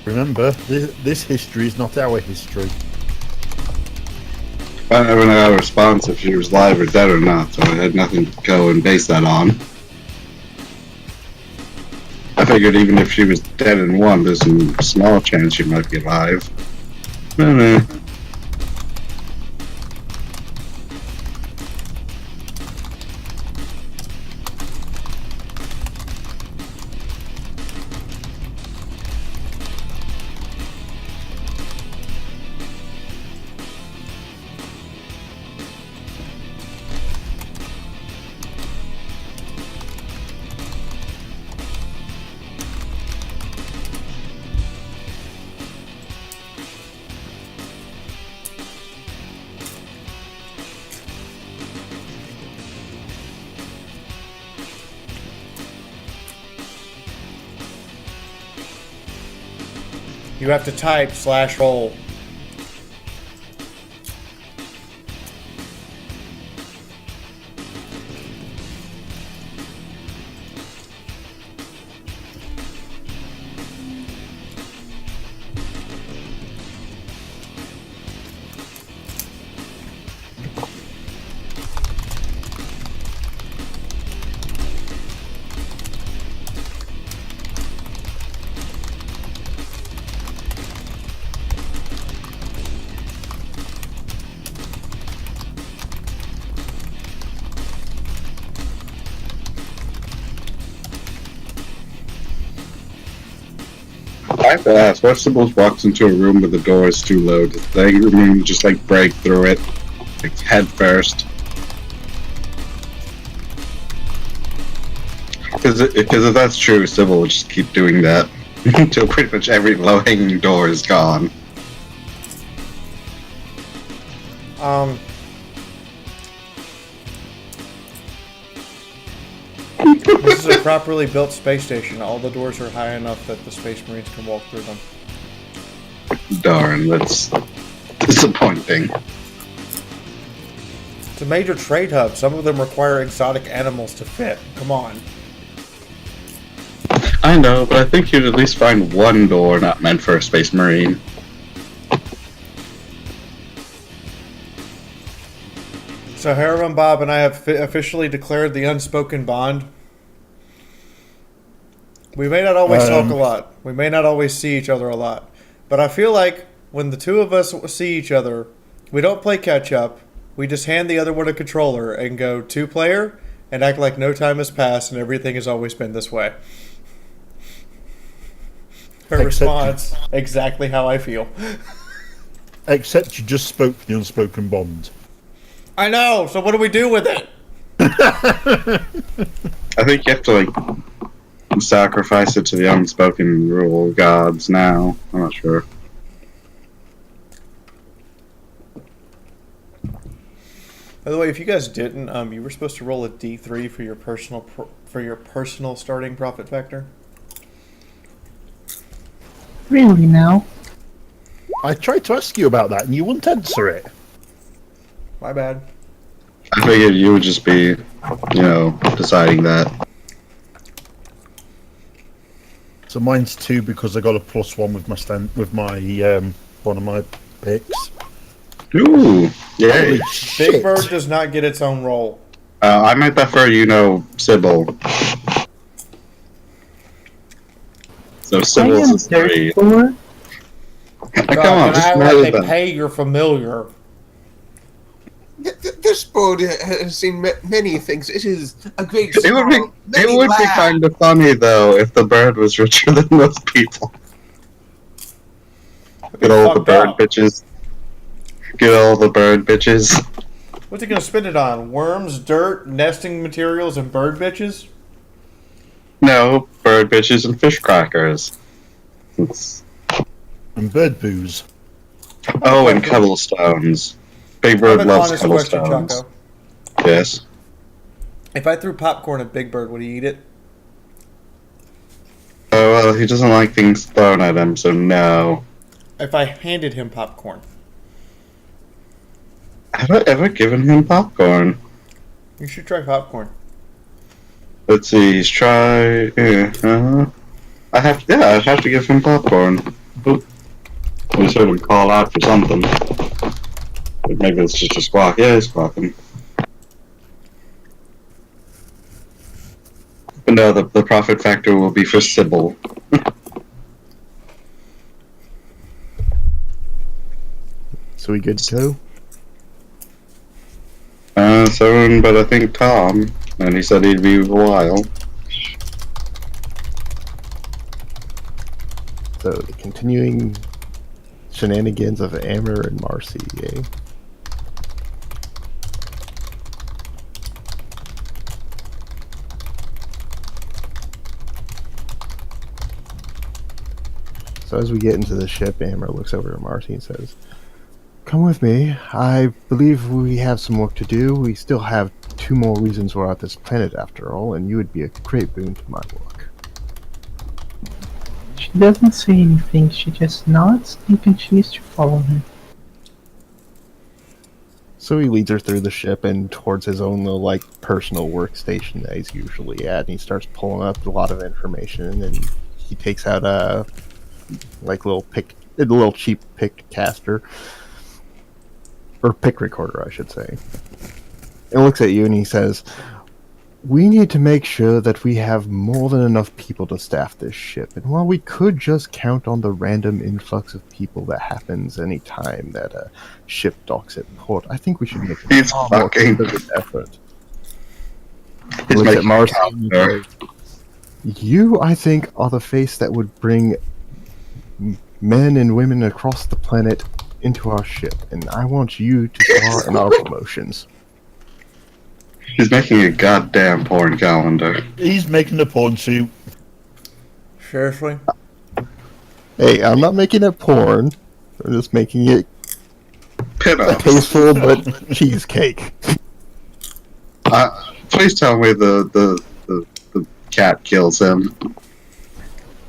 Remember, this history is not our history. I never got a response if she was alive or dead or not, so I had nothing to go and base that on. I figured even if she was dead and won, there's some small chance she might be alive. No. You have to type /roll. I have to ask, what if Sybil walks into a room where the door is too low? Does the angry moon just like break through it, like head first? Because if that's true, Sybil will just keep doing that until pretty much every low-hanging door is gone. This is a properly built space station. All the doors are high enough that the Space Marines can walk through them. Darn, that's disappointing. It's a major trade hub. Some of them require exotic animals to fit. Come on. I know, but I think you'd at least find one door not meant for a Space Marine. So Harriman Bob and I have officially declared the unspoken bond. We may not always talk a lot. We may not always see each other a lot. But I feel like when the two of us see each other, we don't play catch up. We just hand the other one a controller and go 2-player and act like no time has passed and everything has always been this way. Her response, exactly how I feel. Except you just spoke the unspoken bond. I know, so what do we do with it? I think you have to, like, sacrifice it to the unspoken rule gods now. I'm not sure. By the way, if you guys didn't, you were supposed to roll a D3 for your personal starting profit factor. Really now? I tried to ask you about that and you wouldn't answer it. My bad. I figured you would just be, deciding that. So mine's 2 because I got a +1 with my one of my picks. Ooh, yay! Big Bird does not get its own roll. I meant that for Sybil. So Sybil's is 3. God, Come on, just I matter like they than. pay your familiar. This board has seen many things. It is a great. It would be kind of funny though if the bird was richer than most people. Get all the bird bitches. Get all the bird bitches. What's he gonna spend it on? Worms, dirt, nesting materials, and bird bitches? No, bird bitches and fish crackers. And bird booze. Oh, and cobblestones. Big Bird loves cobblestones. Chaco. Yes. If I threw popcorn at Big Bird, would he eat it? Oh, well, he doesn't like things thrown at him, so no. if I handed him popcorn? Have I ever given him popcorn? You should try popcorn. Let's see. He's try. Yeah. I'd have to give him popcorn. Oop. I just heard him call out for something. Maybe it's just a squawk. Yeah, he's squawking. But no, the profit factor will be for Sybil. So we good to go? Someone, but I think Tom, and he said he'd be a while. So the continuing shenanigans of Amber and Marcy, eh? So as we get into the ship, Amber looks over at Marcy and says, "Come with me. I believe we have some work to do. We still have 2 more reasons we're at this planet after all, and you would be a great boon to my work." She doesn't say anything, she just nods and continues to follow him. So he leads her through the ship and towards his own little, like, personal workstation that he's usually at, and he starts pulling up a lot of information, and he takes out a, like, little cheap pick caster. Or pick recorder, I should say. And looks at you and he says, "We need to make sure that we have more than enough people to staff this ship. And while we could just count on the random influx of people that happens any time that a ship docks at port, I think we should make a far more concerted effort." He looks at Marcy and says, "You, I think, are the face that would bring men and women across the planet into our ship, and I want you to star in our promotions." He's making a goddamn porn calendar. He's making a porn suit. Seriously? Hey, I'm not making it porn. I'm just making it Pinups. tasteful but cheesecake. Please tell me the cat kills him.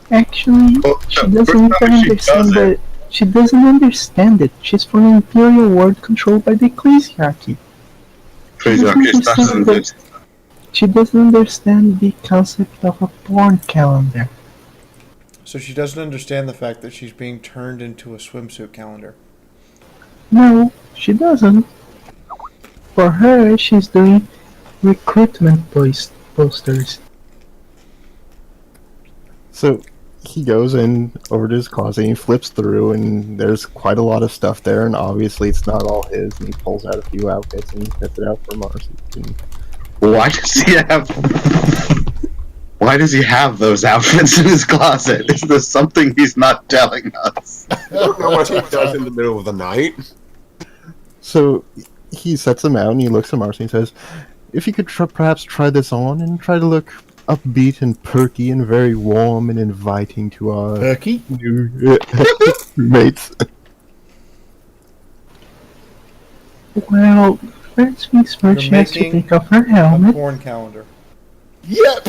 Actually, she doesn't understand that. She doesn't understand it. She's from an imperial world controlled by the ecclesiarchy. She doesn't understand the concept of a porn calendar. So she doesn't understand the fact that she's being turned into a swimsuit calendar. No, she doesn't. For her, she's doing recruitment posters. So he goes in over to his closet and he flips through, and there's quite a lot of stuff there, and obviously it's not all his, and he pulls out a few outfits and he sets it out for Marcy. And Why does he have those outfits in his closet? Is there something he's not telling us? I don't know what he does in the middle of the night. so he sets them out and he looks at Marcy and says, "If you could perhaps try this on and try to look upbeat and perky and very warm and inviting to our Perky? new mates." Well, first things first, she has to take off her A helmet, porn calendar. Yep!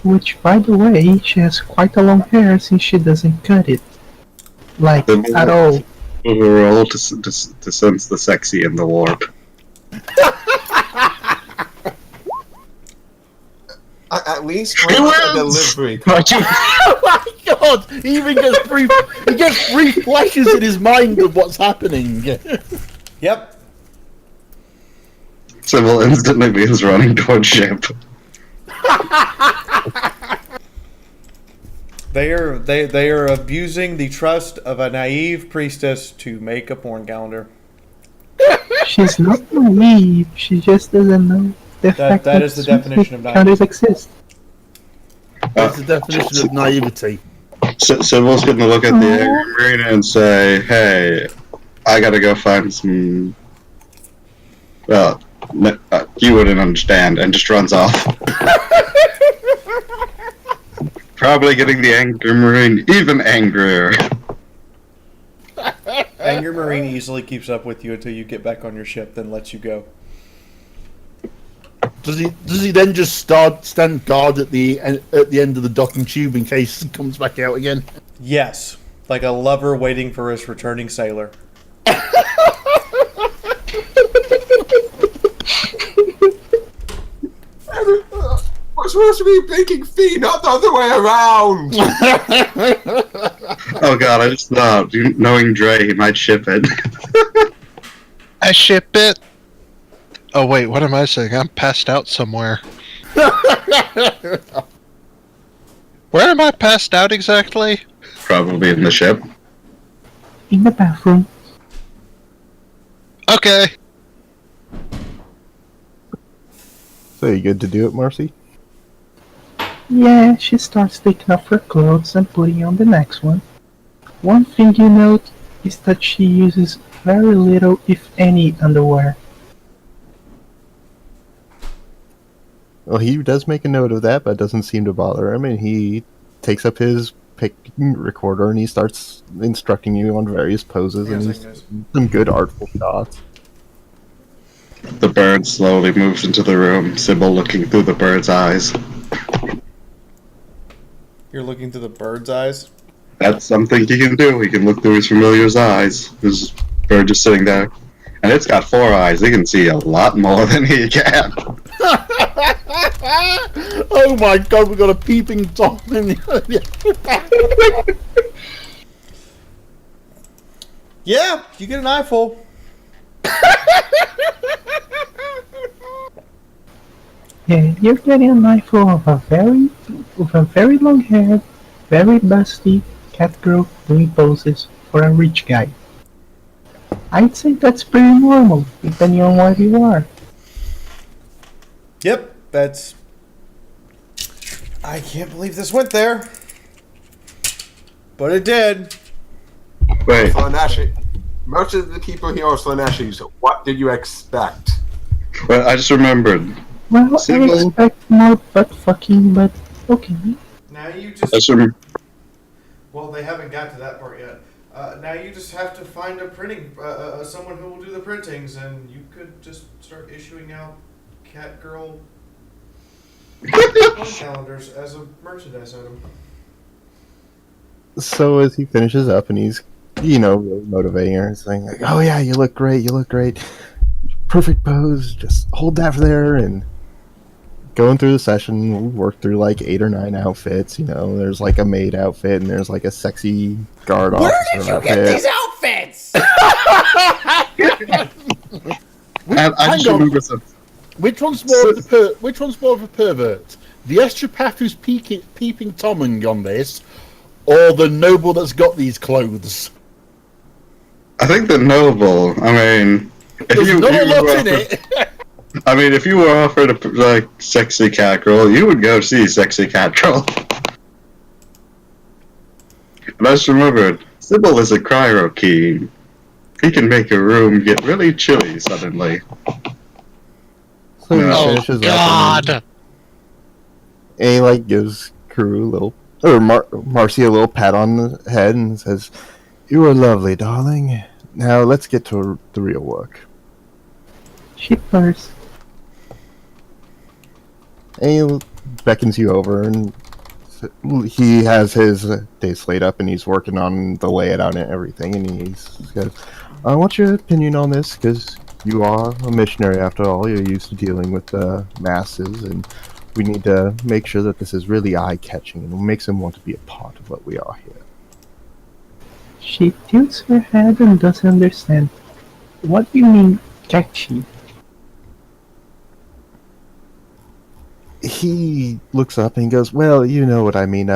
which, by the way, she has quite a long hair since she doesn't cut it. Like, at all. We're all to sense the sexy in the warp. At least the delivery. Oh my god! He even gets brief flashes in his mind of what's happening. Yep. Sybil instantly begins running towards ship. They are abusing the trust of a naive priestess to make a porn calendar. She's not naive, she just doesn't know the fact that is the definition of naive. calendars exist. That's the definition of naivety. Sybil's gonna look at the angry marina and say, "Hey, I gotta go find some." Well, you wouldn't understand, and just runs off. Probably getting the angry marine even angrier. Angry Marine easily keeps up with you until you get back on your ship, then lets you go. Does he then just stand guard at the end of the docking tube in case he comes back out again? Yes. Like a lover waiting for his returning sailor. We're supposed to be making fee, not the other way around. Oh god, I just thought, knowing Dre, he might ship it. I ship it. Oh wait, what am I saying? I'm passed out somewhere. Where am I passed out exactly? Probably in the ship. In the bathroom. Okay. So you good to do it, Marcy? Yeah, she starts taking off her clothes and putting on the next one. One thing you note is that she uses very little, if any, underwear. Well, he does make a note of that, but it doesn't seem to bother him, and he takes up his pick recorder and he starts instructing you on various poses and he's some good artful shots. The bird slowly moves into the room, Sybil looking through the bird's eyes. You're looking through the bird's eyes? That's something he can do. He can look through his familiar's eyes. This bird just sitting there. And it's got 4 eyes. He can see a lot more than he can. Oh my god, we got a peeping Tom in the... Yeah, you get an eyeful. Yeah, you're getting a eyeful of a very long-haired, very busty cat girl doing poses for a rich guy. I'd say that's pretty normal, depending on where you are. Yep, that's... I can't believe this went there. But it did. Wait. Slaaneshi. Most of the people here are Slaaneshis. What did you expect? Well, I just remembered. Well, Sybil. I expect more butt fucking, but okay. Now you I just... just remember. Well, they haven't got to that part yet. Now you just have to find a printing... someone who will do the printings, and you could just start issuing out cat girl calendars as a merchandise item. So as he finishes up and he's, really motivating her and saying like, oh yeah, you look great, perfect pose, just hold that there, and going through the session, we work through like 8 or 9 outfits, there's like a maid outfit and there's like a sexy guard officer outfit. Where did you get these outfits? I just remember something. Which one's more of a pervert? The estropath who's peeping Toming on this, or the noble that's got these clothes? I think the noble, There's not a lot in it. If you were offered a sexy cat girl, you would go see sexy cat girl. And I just remembered, Sybil is a cryo key. He can make a room get really chilly suddenly. So he Oh finishes up God! and he gives Crew Marcy a little pat on the head and says, "You are lovely, darling. Now let's get to the real work." She purrs. And he beckons you over, and he has his day slate up, and he's working on the layout and everything. And he says, "I want your opinion on this, because you are a missionary after all. You're used to dealing with the masses, and we need to make sure that this is really eye-catching and makes them want to be a part of what we are here." She tilts her head and doesn't understand. What do you mean, catchy? He looks up and he goes, "Well, you know what I mean.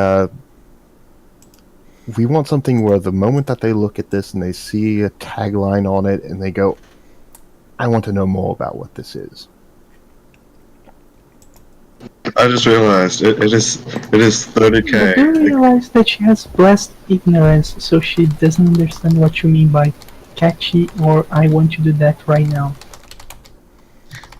We want something where the moment that they look at this and they see a tagline on it and they go, I want to know more about what this is." I just realized it is I 30k. do realize that she has blessed ignorance, so she doesn't understand what you mean by catchy or I want to do that right now.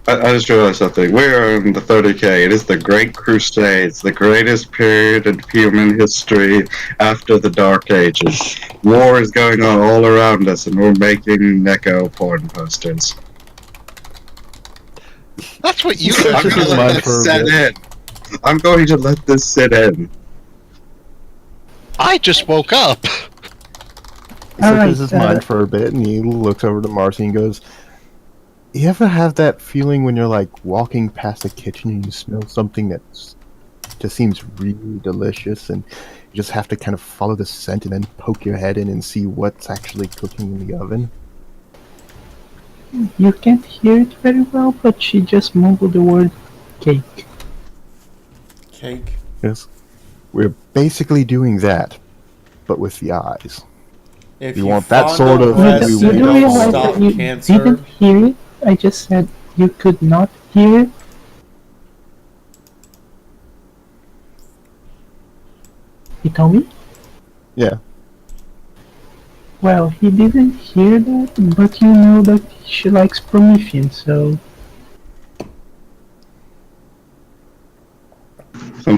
I just realized something. We are in the 30k. It is the Great Crusades, the greatest period in human history after the Dark Ages. War is going on all around us, and we're making Neko porn posters. That's what you I'm Just going to in let mind for a this set bit. in. I'm going to let this sit in. I just woke up. He Alright, searches his mind for a bit, and he looks over to Marcy and goes, "You ever have that feeling when you're like walking past a kitchen and you smell something that just seems really delicious, and you just have to kind of follow the scent and then poke your head in and see what's actually cooking in the oven?" You can't hear it very well, but she just mumbled the word cake. Cake. Yes, we're basically doing that, but with the eyes. If You want that sort of- breasts, You we you do don't realize stop that you cancer. didn't hear it? I just said you could not hear it. You told me? Yeah. Well, he didn't hear that, but you know that she likes Promethean, so...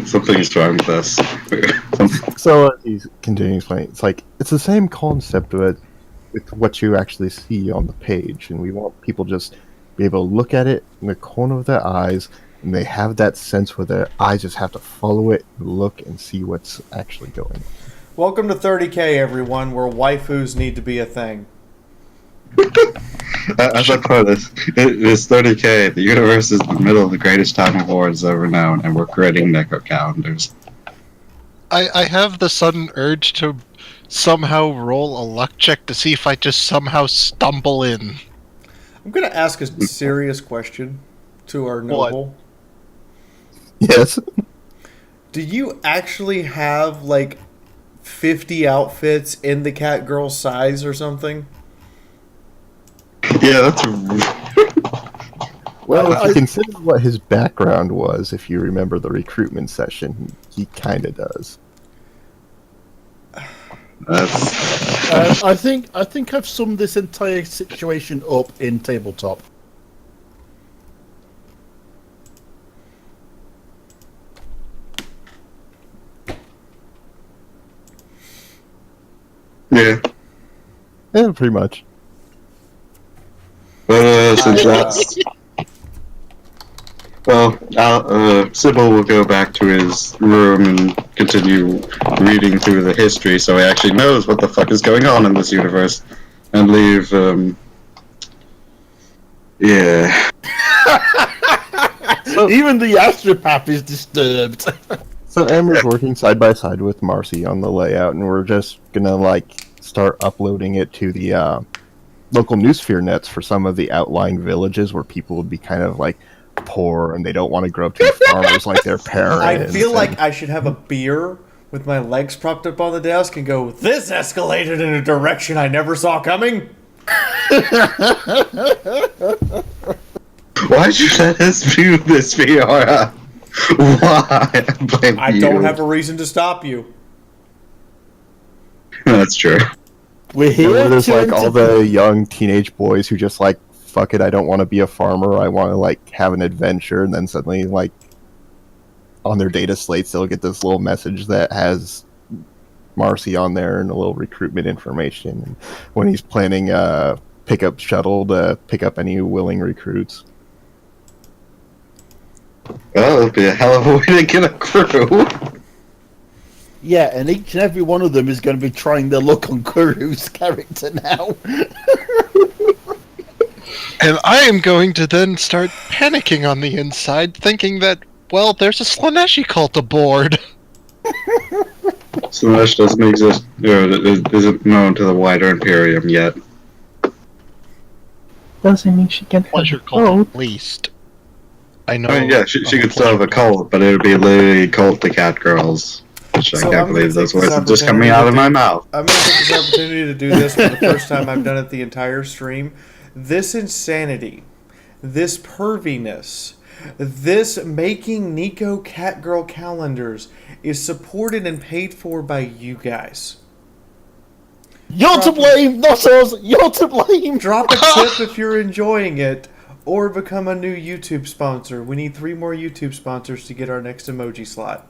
Something's wrong with this. So he's continuing explaining. It's like it's the same concept with what you actually see on the page, and we want people just be able to look at it in the corner of their eyes, and they have that sense where their eyes just have to follow it, look, and see what's actually going on. Welcome to 30K, everyone, where waifus need to be a thing. As I put this, it is 30K. The universe is in the middle of the greatest time of wars ever known, and we're creating Neko calendars. I have the sudden urge to somehow roll a luck check to see if I just somehow stumble in. I'm going to ask a serious question to our noble. Yes. Do you actually have, like, 50 outfits in the cat girl size or something? Yeah, that's. Well, if you consider what his background was, if you remember the recruitment session, he kind of does. I think I've summed this entire situation up in tabletop. Yeah. Yeah, pretty much. Since that's. Well, Sybil will go back to his room and continue reading through the history so he actually knows what the fuck is going on in this universe. And leave, yeah. Even the astropath is disturbed. So Amber's working side by side with Marcy on the layout, and we're just gonna, like, start uploading it to the, local newsphere nets for some of the outlying villages where people would be kind of, like, poor and they don't want to grow up to be farmers like their parents. I feel like I should have a beer with my legs propped up on the desk and go, "This escalated in a direction I never saw coming." Why'd you let us view this, Fiaura? Why? I don't have a reason to stop you. That's true. We're here. There's like all the young teenage boys who just like, fuck it, I don't want to be a farmer, I want to like have an adventure, and then suddenly like on their data slates they'll get this little message that has Marcy on there and a little recruitment information, and when he's planning a pickup shuttle to pick up any willing recruits. Well, it'll be a hell of a way to get a crew. Yeah, and each and every one of them is going to be trying their luck on Kuru's character now. And I am going to then start panicking on the inside, thinking that, well, there's a Slaneshi cult aboard. Slanesh doesn't exist, isn't known to the wider Imperium yet. Doesn't mean she can't have Pleasure a cult, cult. at least. I know. I mean, yeah, she could still have a cult, but it would be literally cult to cat girls. Which I can't believe those words are just coming out of my mouth. I'm going to take this opportunity to do this for the first time I've done it the entire stream. This insanity, this perviness, this making Neko Catgirl calendars is supported and paid for by you guys. You're to blame, not us. You're to blame. Drop a tip if you're enjoying it, or become a new YouTube sponsor. We need 3 more YouTube sponsors to get our next emoji slot.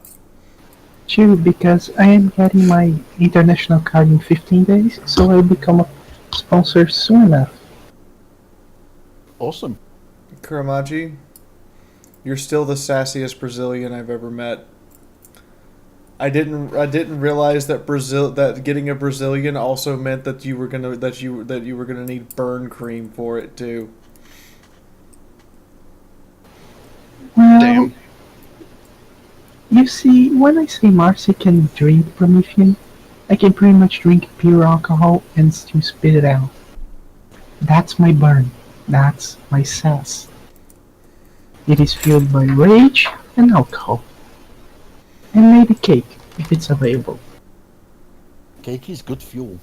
True, because I am getting my international card in 15 days, so I'll become a sponsor soon enough. Awesome. Kuramaji, you're still the sassiest Brazilian I've ever met. I didn't realize that getting a Brazilian also meant that you were gonna need burn cream for it too. Well, Damn. you see, when I say Marcy can drink Promethean, I can pretty much drink pure alcohol and still spit it out. That's my burn. That's my sass. It is fueled by rage and alcohol. And maybe cake, if it's available. Cake is good fuel.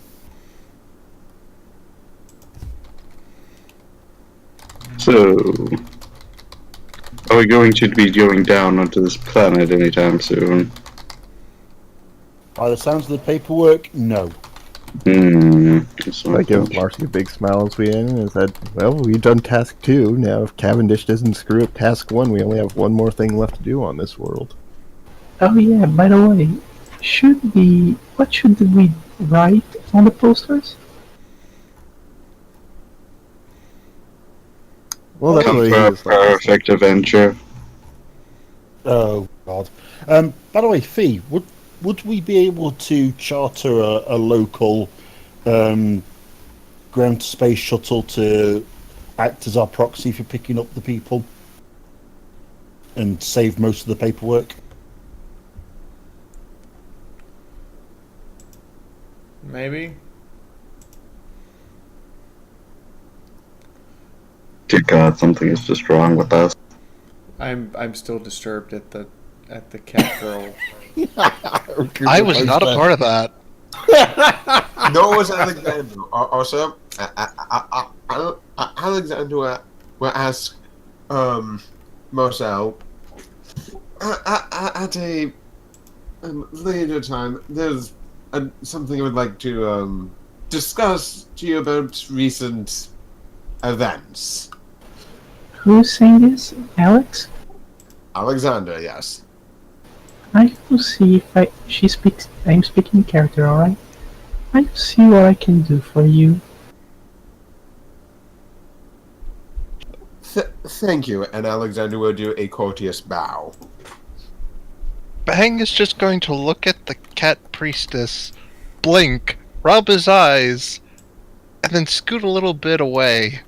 So, are we going to be going down onto this planet anytime soon? By the sounds of the paperwork, no. So I give Marcy a big smile as we end and said, well, we've done task 2. Now if Cavendish doesn't screw up task 1, we only have one more thing left to do on this world. Oh yeah, by the way, what should we write on the posters? Well, that's Come what he for a was like. perfect adventure. Oh, God. By the way, Fee, would we be able to charter a local ground to space shuttle to act as our proxy for picking up the people and save most of the paperwork? Maybe. Dear God, something is just wrong with us. I'm still disturbed at the cat girl. I was not a part of that. Nor was Alexander. Also, Alexander will ask Marcel at a later time. There's something I would like to discuss to you about recent events. Who's saying this? Alex? Alexander, yes. I will see if I'm speaking in character, alright? I will see what I can do for you. Thank you, and Alexander will do a courteous bow. Bang is just going to look at the cat priestess, blink, rub his eyes, and then scoot a little bit away.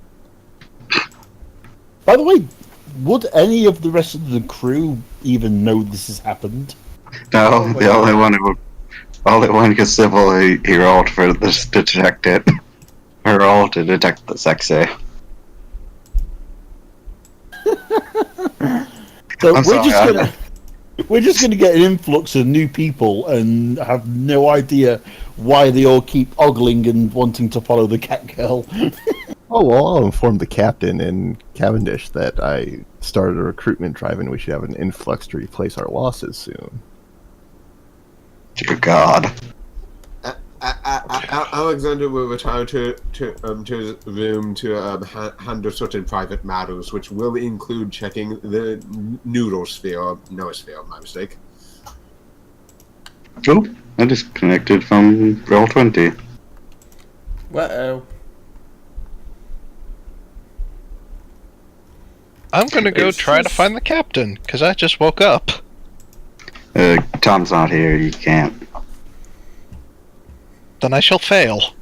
By the way, would any of the rest of the crew even know this has happened? No, the only one who could civilly he rolled for this to detect it. Or roll to detect the sexy. So I'm sorry, we're just gonna get an influx of new people and have no idea why they all keep ogling and wanting to follow the cat girl. Oh, well, I'll inform the captain and Cavendish that I started a recruitment drive and we should have an influx to replace our losses soon. Dear God. Alexander will retire to his room to handle certain private matters, which will include checking the noosphere, my mistake. Oh, I disconnected from Roll20. Uh-oh. I'm gonna go try to find the captain, because I just woke up. Tom's not here, he can't. Then I shall fail.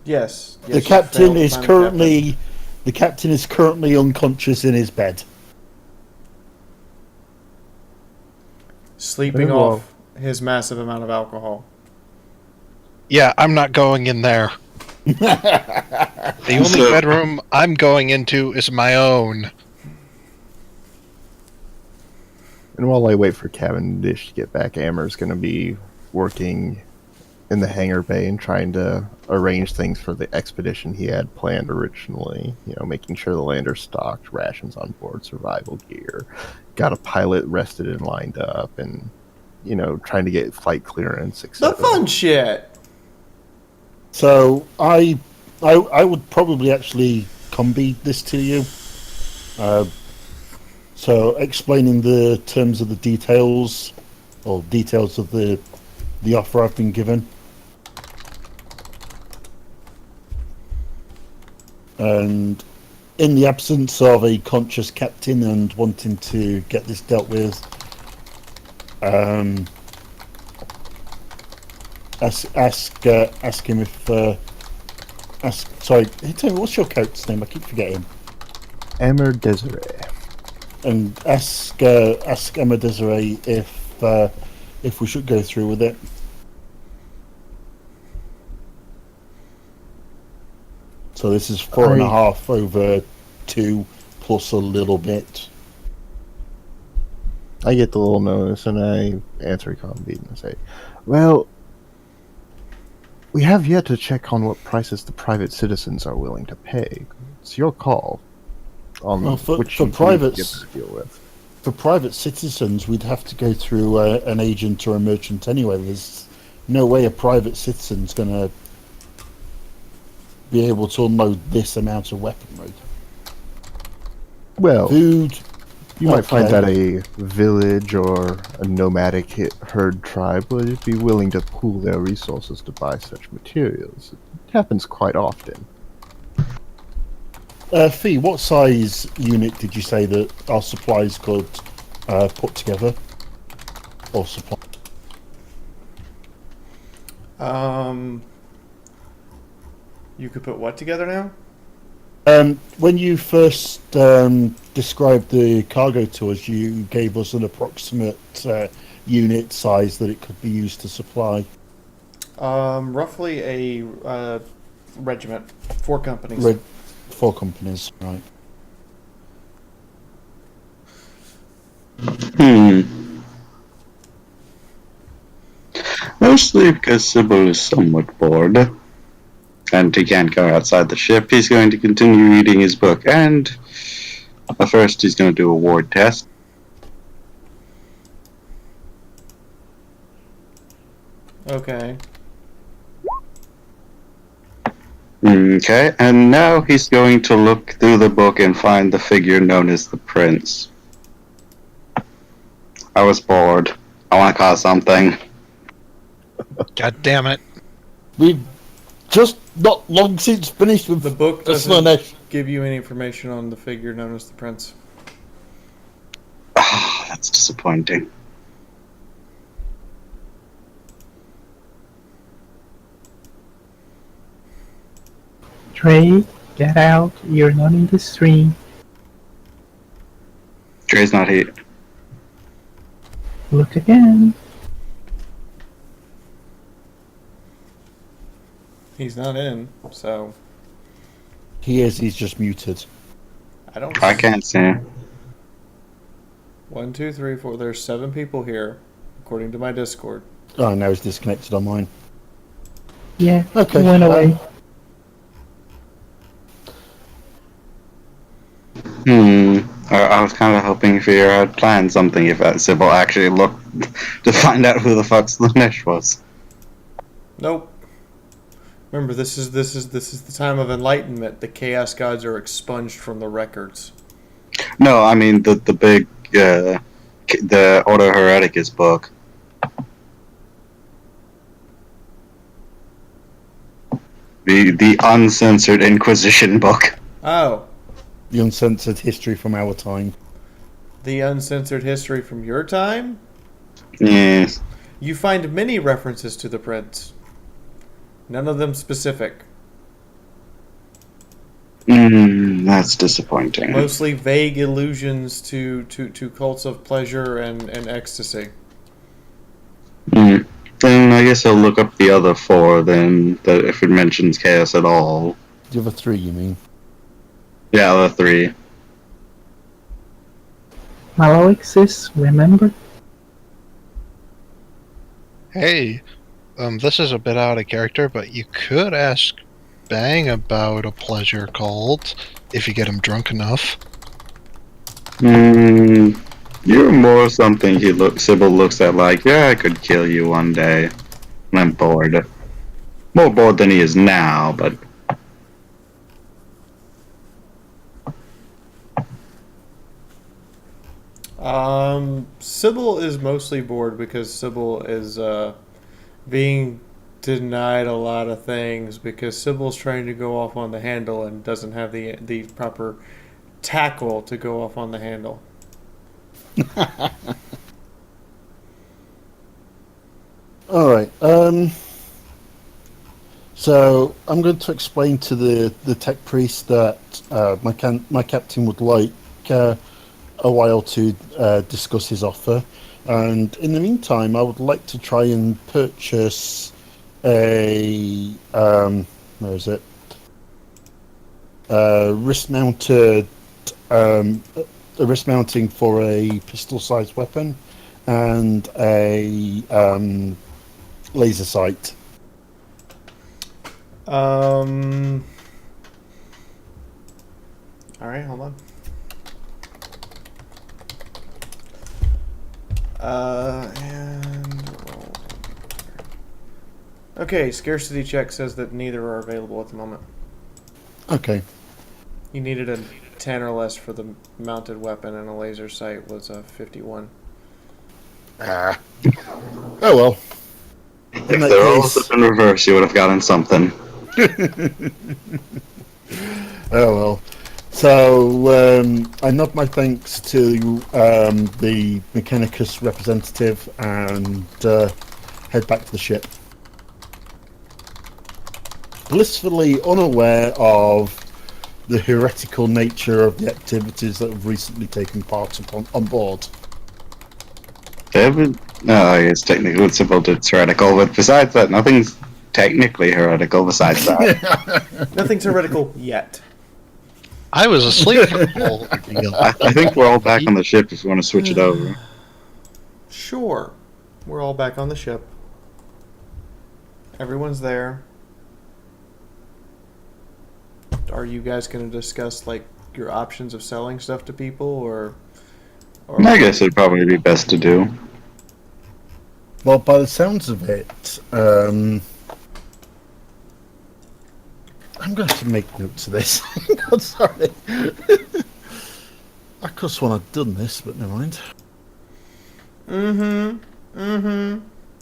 Yes. The captain is currently unconscious in his bed. Sleeping off his massive amount of alcohol. Yeah, I'm not going in there. The only bedroom I'm going into is my own. And while I wait for Cavendish to get back, Amber's going to be working in the hangar bay and trying to arrange things for the expedition he had planned originally. You know, making sure the lander's stocked, rations on board, survival gear, got a pilot rested and lined up, and, you know, trying to get flight clearance, etc. The fun shit! So I would probably actually combi this to you. So explaining the terms of the details, or details of the offer I've been given. And in the absence of a conscious captain and wanting to get this dealt with, ask him if. Sorry, tell me, what's your character's name? I keep forgetting. Emmer Desiree. And ask Emma Desiree if we should go through with it. So this is 4.5 over 2 plus a little bit. I get the little notice and I answer Conbeat and say, well, we have yet to check on what prices the private citizens are willing to pay. It's your call on which you privates to deal with. For private citizens, we'd have to go through an agent or a merchant anyway. There's no way a private citizen's going to be able to unload this amount of weaponry. Well, food. You might find that a village or a nomadic herd tribe would be willing to pool their resources to buy such materials. It happens quite often. Fee, what size unit did you say that our supplies could put together? Or supply? You could put what together now? When you first described the cargo to us, you gave us an approximate unit size that it could be used to supply. Roughly a regiment. 4 companies. 4 companies, right. Mostly because Sybil is somewhat bored. And he can't go outside the ship. He's going to continue reading his book. And first he's going to do a ward test. Okay. Okay, and now he's going to look through the book and find the figure known as the Prince. I was bored. I want to cause something. God damn it. We've just not long since finished with the book. Doesn't give you any information on the figure known as the Prince. Ah, that's disappointing. Trey, get out. You're not in the stream. Trey's not here. Look again. He's not in, so... He is, he's just muted. I can't see him. 1, 2, 3, 4. There's 7 people here, according to my Discord. Oh, now he's disconnected on mine. Yeah, okay. He went away. I was kind of hoping Fiaura had planned something if Sybil actually looked to find out who the fuck Slanesh was. Nope. Remember, this is the time of enlightenment. The chaos gods are expunged from the records. No, I mean the big the Ordo Hereticus book. The uncensored Inquisition book. Oh. The uncensored history from our time. The uncensored history from your time? Yes. You find many references to the Prince. None of them specific. That's disappointing. Mostly vague allusions to cults of pleasure and ecstasy. Then I guess I'll look up the other 4 then, if it mentions chaos at all. The other 3, you mean? Yeah, the 3. Malo exists, remember? Hey, this is a bit out of character, but you could ask Bang about a pleasure cult if you get him drunk enough. You're more something Sybil looks at like, yeah, I could kill you one day. And I'm bored. More bored than he is now, but... Sybil is mostly bored because Sybil is being denied a lot of things because Sybil's trying to go off on the handle and doesn't have the proper tackle to go off on the handle. Alright, So I'm going to explain to the tech priest that my captain would like a while to discuss his offer, and in the meantime, I would like to try and purchase a where is it? Wrist mounted a wrist mounting for a pistol-sized weapon and a laser sight. All right, hold on. Okay, scarcity check says that neither are available at the moment. Okay. You needed a 10 or less for the mounted weapon, and a laser sight was a 51. Oh well. If the roles had been reversed, you would have gotten something. Oh well. So I nod my thanks to the Mechanicus representative and head back to the ship. Blissfully unaware of the heretical nature of the activities that have recently taken part on board. No, I guess technically it's about it's heretical, but besides that, nothing's technically heretical besides that. Nothing's heretical yet. I was asleep for the whole deal. I think we're all back on the ship if you want to switch it over. Sure. We're all back on the ship. Everyone's there. Are you guys going to discuss, like, your options of selling stuff to people, or I guess it'd probably be best to do. Well, by the sounds of it, I'm going to have to make notes of this. I'm sorry. I could have sworn I'd done this, but never mind.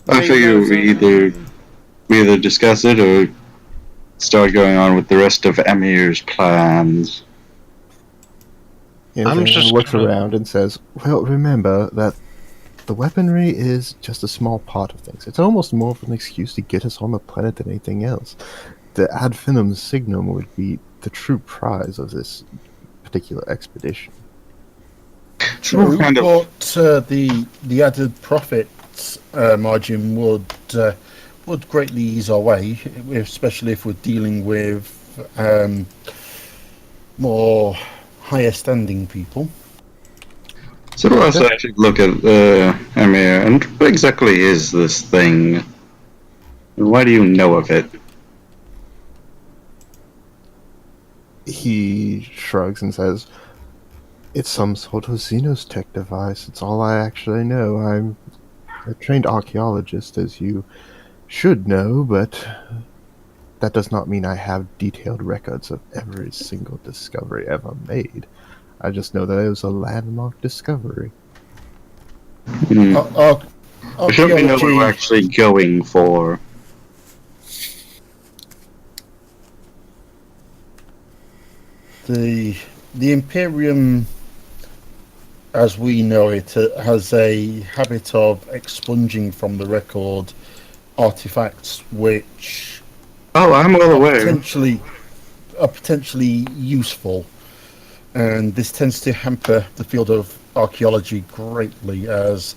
I figure we either discuss it or start going on with the rest of Emir's plans. I'm just looks around and says, "Well, remember that the weaponry is just a small part of things. It's almost more of an excuse to get us on the planet than anything else. The ad finum signum would be the true prize of this particular expedition." True, but the added profit margin would greatly ease our way, especially if we're dealing with more higher standing people. So also I should look at Emir, and what exactly is this thing? And why do you know of it? He shrugs and says, "It's some sort of xenostech device. It's all I actually know. I'm a trained archaeologist, as you should know, but that does not mean I have detailed records of every single discovery ever made. I just know that it was a landmark discovery." Should we know what we're actually going for? The Imperium, as we know it, has a habit of expunging from the record artifacts which I'm well aware. Are potentially useful, and this tends to hamper the field of archaeology greatly, as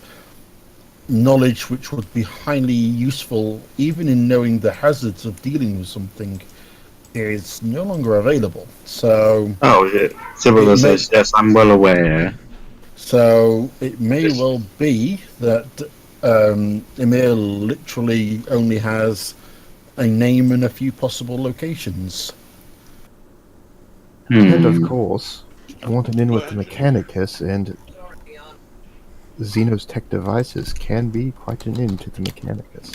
knowledge which would be highly useful even in knowing the hazards of dealing with something is no longer available. So civilization, yes, I'm well aware. So it may well be that Emir literally only has a name and a few possible locations. And of course, I want an in with the Mechanicus, and Xeno's tech devices can be quite an in to the Mechanicus.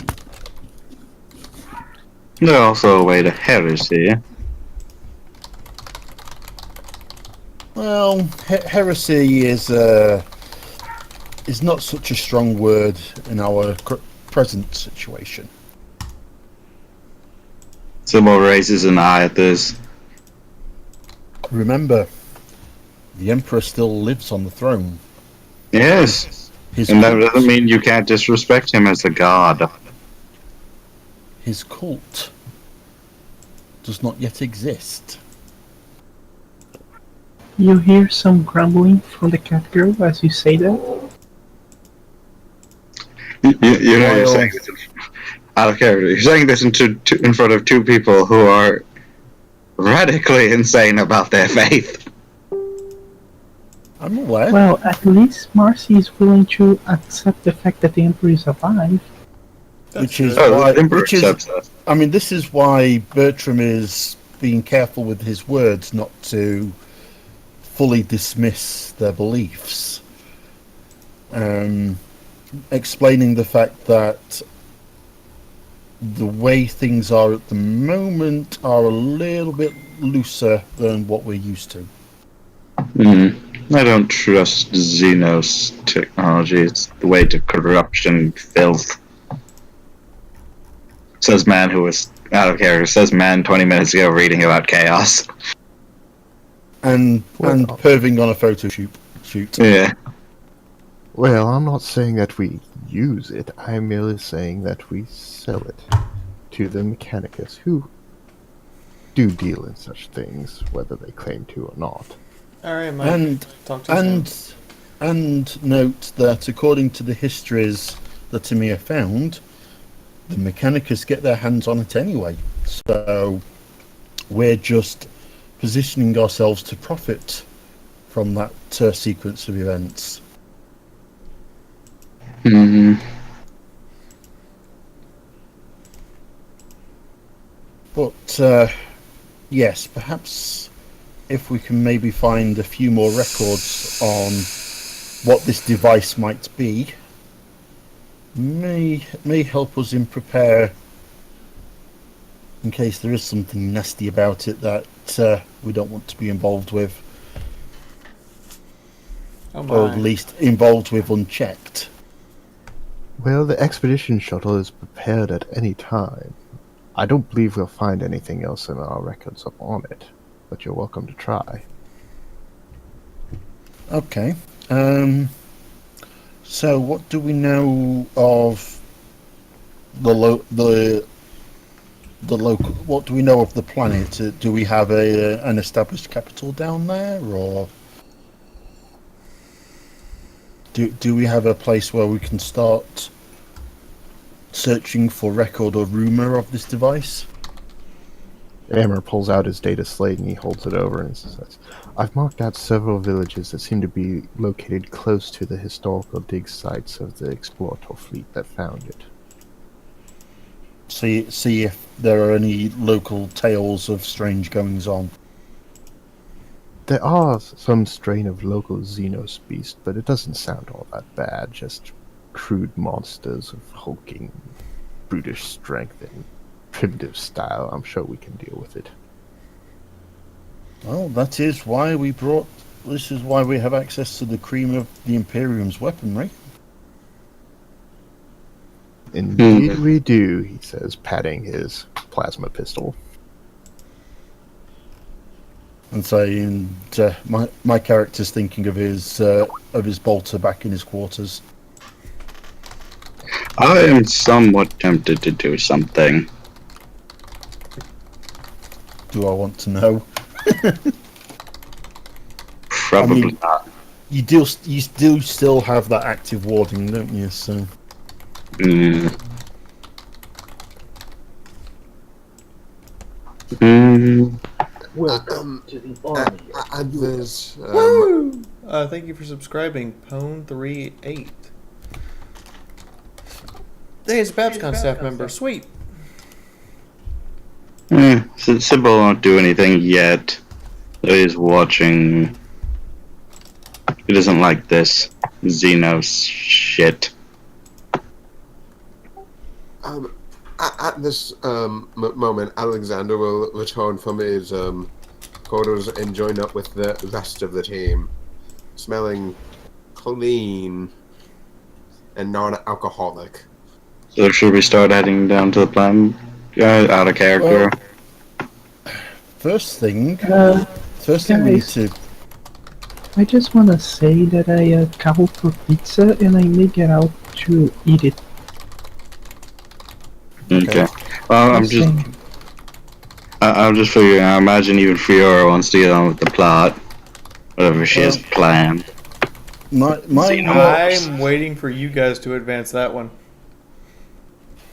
They're also a way to heresy. Well, heresy is not such a strong word in our present situation. Sybil raises an eye at this. Remember, the Emperor still lives on the throne. Yes, and that doesn't mean you can't disrespect him as a god. His cult does not yet exist. You hear some grumbling from the cat girl as you say that? You know, you're saying this out of character. You're saying this in front of two people who are radically insane about their faith. I'm aware. Well, at least Marcy is willing to accept the fact that the Emperor is alive. Which is Oh, why. the Emperor Which is, accepts that. I mean, this is why Bertram is being careful with his words, not to fully dismiss their beliefs. Explaining the fact that the way things are at the moment are a little bit looser than what we're used to. I don't trust Xenos technology. It's the way to corruption, filth. Says man who was out of character. Says man 20 minutes ago reading about chaos. And perving on a photo shoot. Yeah. Well, I'm not saying that we use it. I'm merely saying that we sell it to the Mechanicus, who do deal in such things, whether they claim to or not. All right, Mike. And note that according to the histories that Tamir found, the Mechanicus get their hands on it anyway. So we're just positioning ourselves to profit from that sequence of events. But yes, perhaps if we can maybe find a few more records on what this device might be, may help us in case there is something nasty about it that we don't want to be involved with, or at least involved with unchecked. Well, the expedition shuttle is prepared at any time. I don't believe we'll find anything else in our records up on it, but you're welcome to try. Okay. So what do we know of the local? What do we know of the planet? Do we have an established capital down there, or do we have a place where we can start searching for record or rumor of this device? Amber pulls out his data slate and he holds it over and says, I've marked out several villages that seem to be located close to the historical dig sites of the explorator fleet that found it. See if there are any local tales of strange goings on. There are some strain of local Xenos beast, but it doesn't sound all that bad. Just crude monsters of hulking, brutish strength and primitive style. I'm sure we can deal with it. Well, that is why we brought. This is why we have access to the cream of the Imperium's weaponry. Indeed we do, he says, patting his plasma pistol. And saying, my character's thinking of his bolter back in his quarters. I am somewhat tempted to do something. Do I want to know? Probably not. You do still have that active warding, don't you? So. Welcome to the army. There's, Woo! Thank you for subscribing, Pone38. Hey, it's a Babscon staff member. Sweet. Sybil won't do anything yet. He's watching. He doesn't like this Xenos shit. At this moment, Alexander will return from his quarters and join up with the rest of the team, smelling clean and non-alcoholic. So should we start heading down to the plan? Out of character. Well, first thing guys, we need to. I just want to say that I called for pizza and I may get out to eat it. Okay. Well, I'm just figuring. I imagine even Fiaura wants to get on with the plot, whatever she has planned. I'm waiting for you guys to advance that one.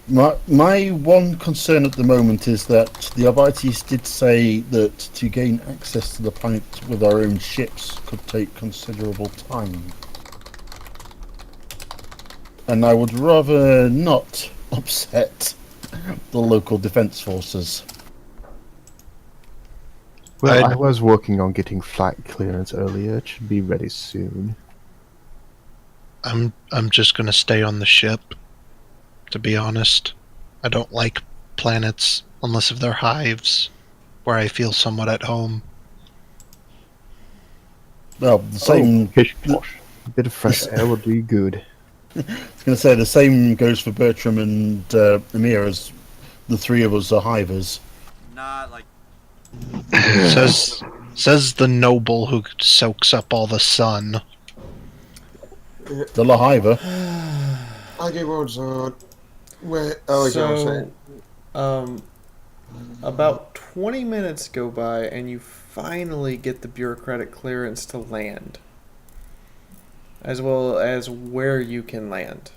My one concern at the moment is that the Abites did say that to gain access to the planet with our own ships could take considerable time. And I would rather not upset the local defense forces. Well, I was working on getting flight clearance earlier. It should be ready soon. I'm just gonna stay on the ship. To be honest, I don't like planets unless if they're hives, where I feel somewhat at home. Well, the same. A bit of fresh air would do you good. I was going to say the same goes for Bertram and Amir, as the three of us are hivers. Not like. Says the noble who soaks up all the sun. The Lahiver. I get what's on. Wait, so, about 20 minutes go by and you finally get the bureaucratic clearance to land, as well as where you can land.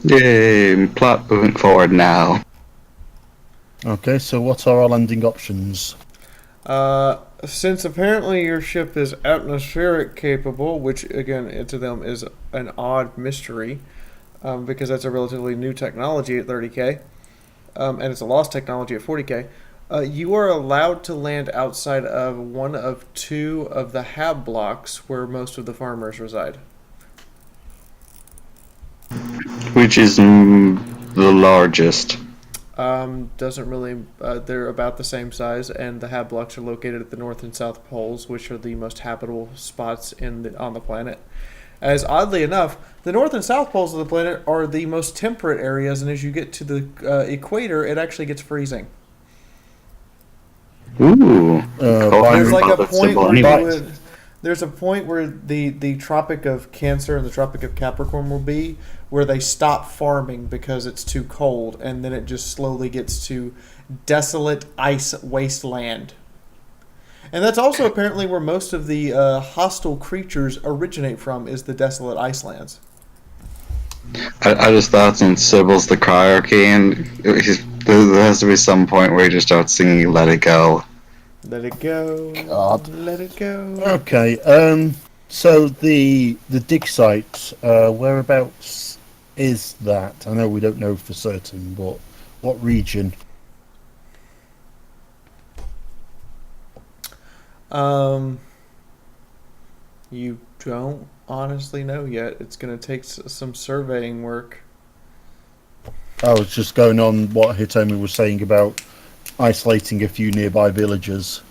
Yay, plot moving forward now. Okay, so what are our landing options? Since apparently your ship is atmospheric capable, which again to them is an odd mystery, because that's a relatively new technology at 30k, and it's a lost technology at 40k, you are allowed to land outside of one of two of the hab blocks where most of the farmers reside. Which is the largest? Doesn't really. They're about the same size, and the hab blocks are located at the north and south poles, which are the most habitable spots on the planet. As oddly enough, the north and south poles of the planet are the most temperate areas, and as you get to the equator, it actually gets freezing. Ooh. There's like a point where there's a point where the Tropic of Cancer and the Tropic of Capricorn will be, where they stop farming because it's too cold, and then it just slowly gets to desolate ice wasteland. And that's also apparently where most of the hostile creatures originate from, is the desolate icelands. I just thought since Sybil's the Cryarchy, and there has to be some point where he just starts singing "Let It Go." Let it go. God. Let it go. Okay, so the dig site, whereabouts is that? I know we don't know for certain, but what region? You don't honestly know yet. It's going to take some surveying work. I was just going on what Hitomi was saying about isolating a few nearby villages.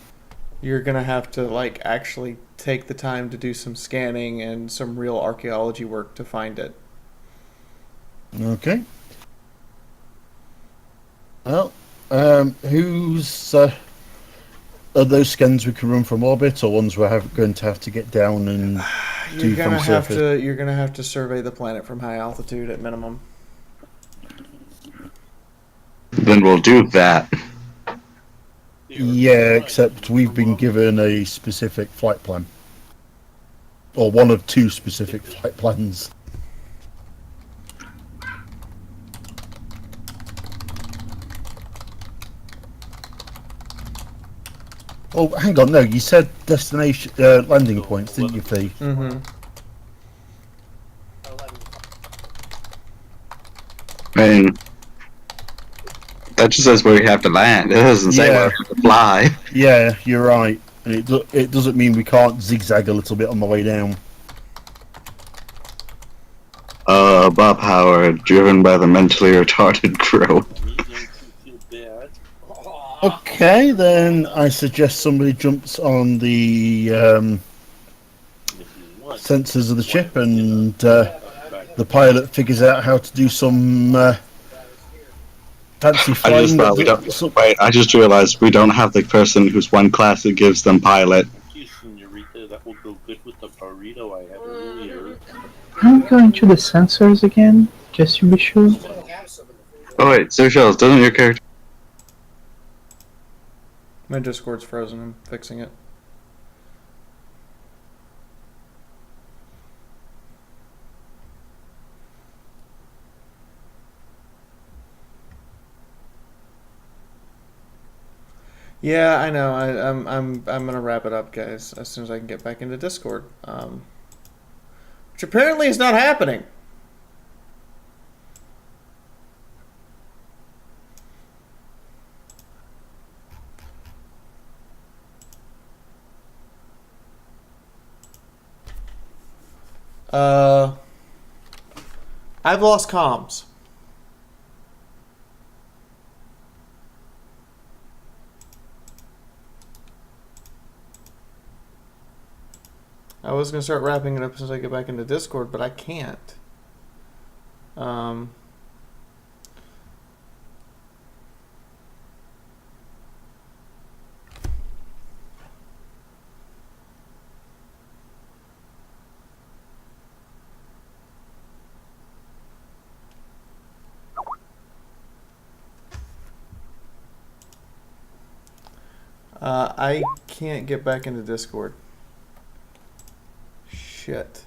You're going to have to actually take the time to do some scanning and some real archaeology work to find it. Okay. Well, who's are those scans we can run from orbit, or ones we're going to have to get down and do from surface? You're gonna have to survey the planet from high altitude at minimum. Then we'll do that. Yeah, except we've been given a specific flight plan, or one of two specific flight plans. Oh, hang on, no, you said destination, landing points, didn't you, Fee? Mm-hmm. I mean, that just says where we have to land. It doesn't say where we have to fly. Yeah, you're right. And it doesn't mean we can't zigzag a little bit on the way down. Bob Howard, driven by the mentally retarded crow. Okay, then I suggest somebody jumps on the sensors of the ship, and the pilot figures out how to do some fancy flying. I just thought we don't. Wait, I just realized we don't have the person whose one class that gives them pilot. That will go good with the burrito I had earlier. I'm going to the sensors again, just to be sure. Oh wait, Seychelles, doesn't your character? My Discord's frozen. I'm fixing it. Yeah, I know. I'm gonna wrap it up, guys, as soon as I can get back into Discord. Which apparently is not happening. I've lost comms. I was going to start wrapping it up as soon as I get back into Discord, but I can't. I can't get back into Discord. Shit.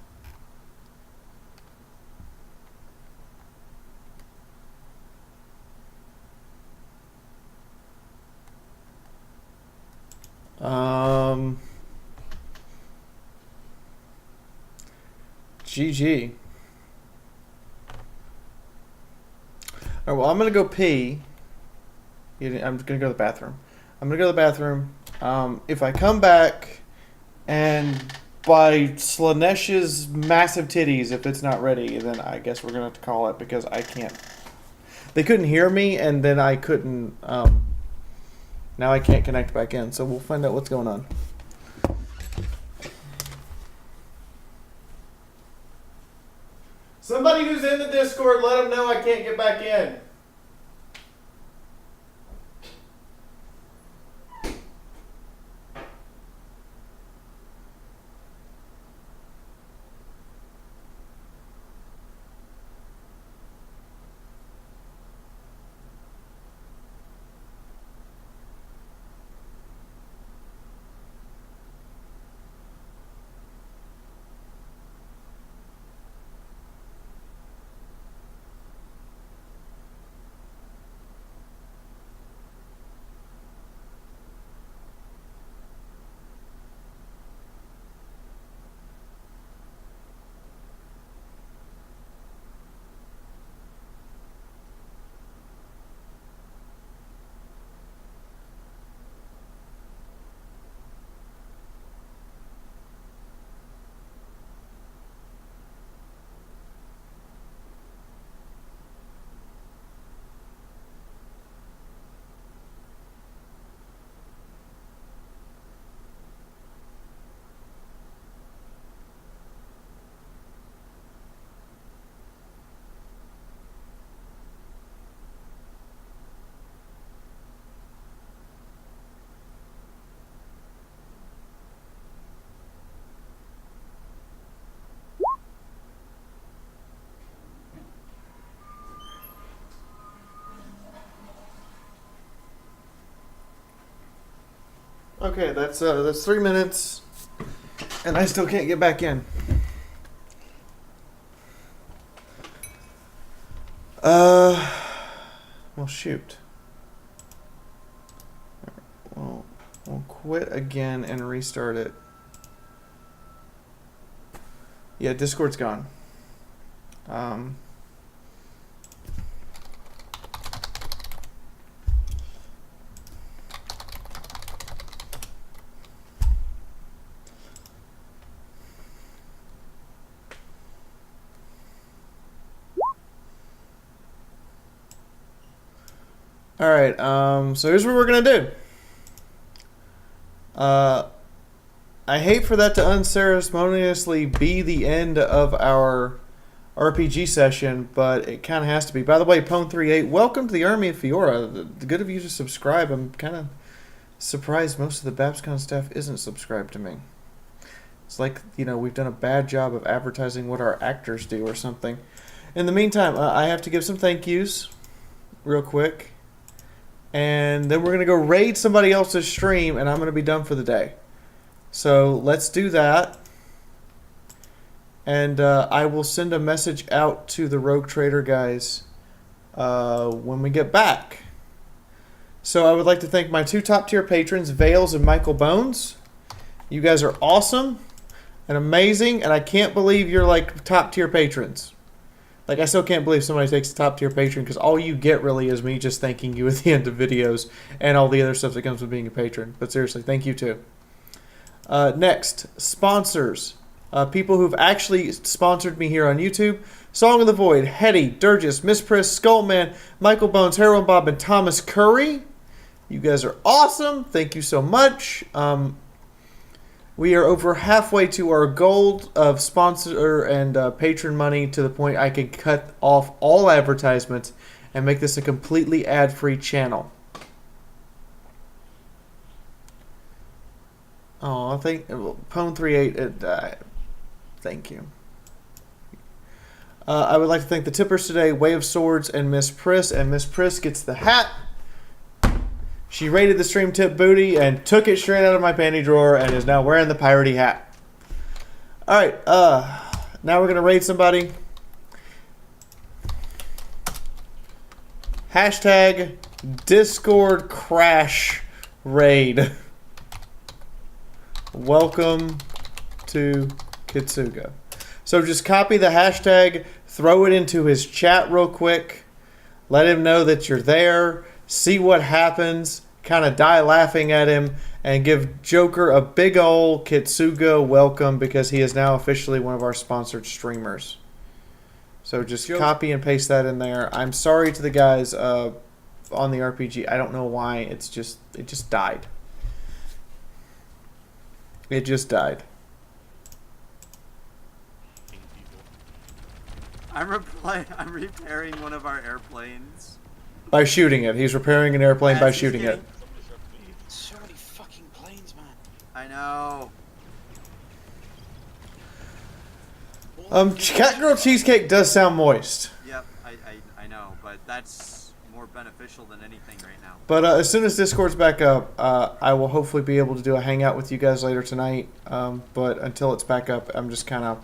GG. Alright, well, I'm gonna go pee. I'm gonna go to the bathroom. I'm gonna go to the bathroom. If I come back and by Slanesh's massive titties, if it's not ready, then I guess we're gonna have to call it because I can't. They couldn't hear me, and then I couldn't. Now I can't connect back in, so we'll find out what's going on. Somebody who's in the Discord, let them know I can't get back in. Okay, that's 3 minutes, and I still can't get back in. Well, shoot. Well, we'll quit again and restart it. Yeah, Discord's gone. Alright, so here's what we're gonna do. I hate for that to unceremoniously be the end of our RPG session, but it kind of has to be. By the way, Pwn38, welcome to the Army of Fiaura. The good of you to subscribe. I'm kind of surprised most of the BabsCon staff isn't subscribed to me. It's like, you know, we've done a bad job of advertising what our actors do or something. In the meantime, I have to give some thank yous. real quick. And then we're going to go raid somebody else's stream, and I'm going to be done for the day. So let's do that. And I will send a message out to the Rogue Trader guys when we get back. So I would like to thank my 2 top-tier patrons, Vales and Michael Bones. You guys are awesome and amazing, and I can't believe you're like top-tier patrons. Like, I still can't believe somebody takes a top-tier patron, because all you get really is me just thanking you at the end of videos and all the other stuff that comes with being a patron. But seriously, thank you too. Next, sponsors. People who've actually sponsored me here on YouTube. Song of the Void, Hetty, Durgis, Miss Priss, Skullman, Michael Bones, Harold Bob, and Thomas Curry. You guys are awesome. Thank you so much. We are over halfway to our goal of sponsor and patron money, to the point I can cut off all advertisements and make this a completely ad-free channel. Oh, I think Pwn38. Thank you. I would like to thank the tippers today, Way of Swords and Miss Priss. And Miss Priss gets the hat. She raided the stream tip booty and took it straight out of my panty drawer and is now wearing the piratey hat. Alright, now we're going to raid somebody. Hashtag Discord Crash Raid. Welcome to Kitsuga. So just copy the hashtag, throw it into his chat real quick, let him know that you're there, see what happens, kind of die laughing at him, and give Joker a big ol' Kitsuga welcome, because he is now officially one of our sponsored streamers. So just copy and paste that in there. I'm sorry to the guys on the RPG. I don't know why. It just died. It just died. I'm repairing one of our airplanes. By shooting it. He's repairing an airplane by shooting it. So many fucking planes, man. I know. Cat Girl Cheesecake does sound moist. Yep, I know, but that's more beneficial than anything right now. But as soon as Discord's back up, I will hopefully be able to do a hangout with you guys later tonight. But until it's back up, I'm just kind of...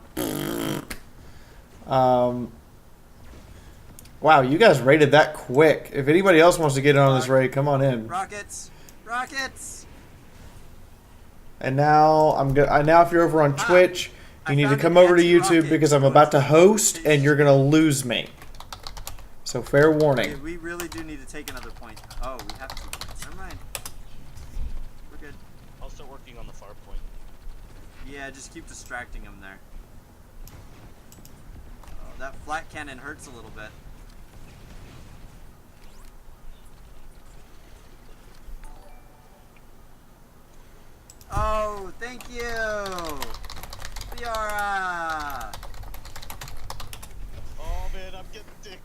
wow, you guys raided that quick. If anybody else wants to get in on this raid, come on in. Rockets! Rockets! And now now if you're over on Twitch, you need to come over to YouTube, because I'm about to host and you're gonna lose me. So fair warning. Okay, we really do need to take another point. Oh, we have 2 points. Never mind. We're good. I'll start working on the far point. Yeah, just keep distracting him there. Oh, that flat cannon hurts a little bit. Oh, thank you! Fiaura! Oh man, I'm getting dick.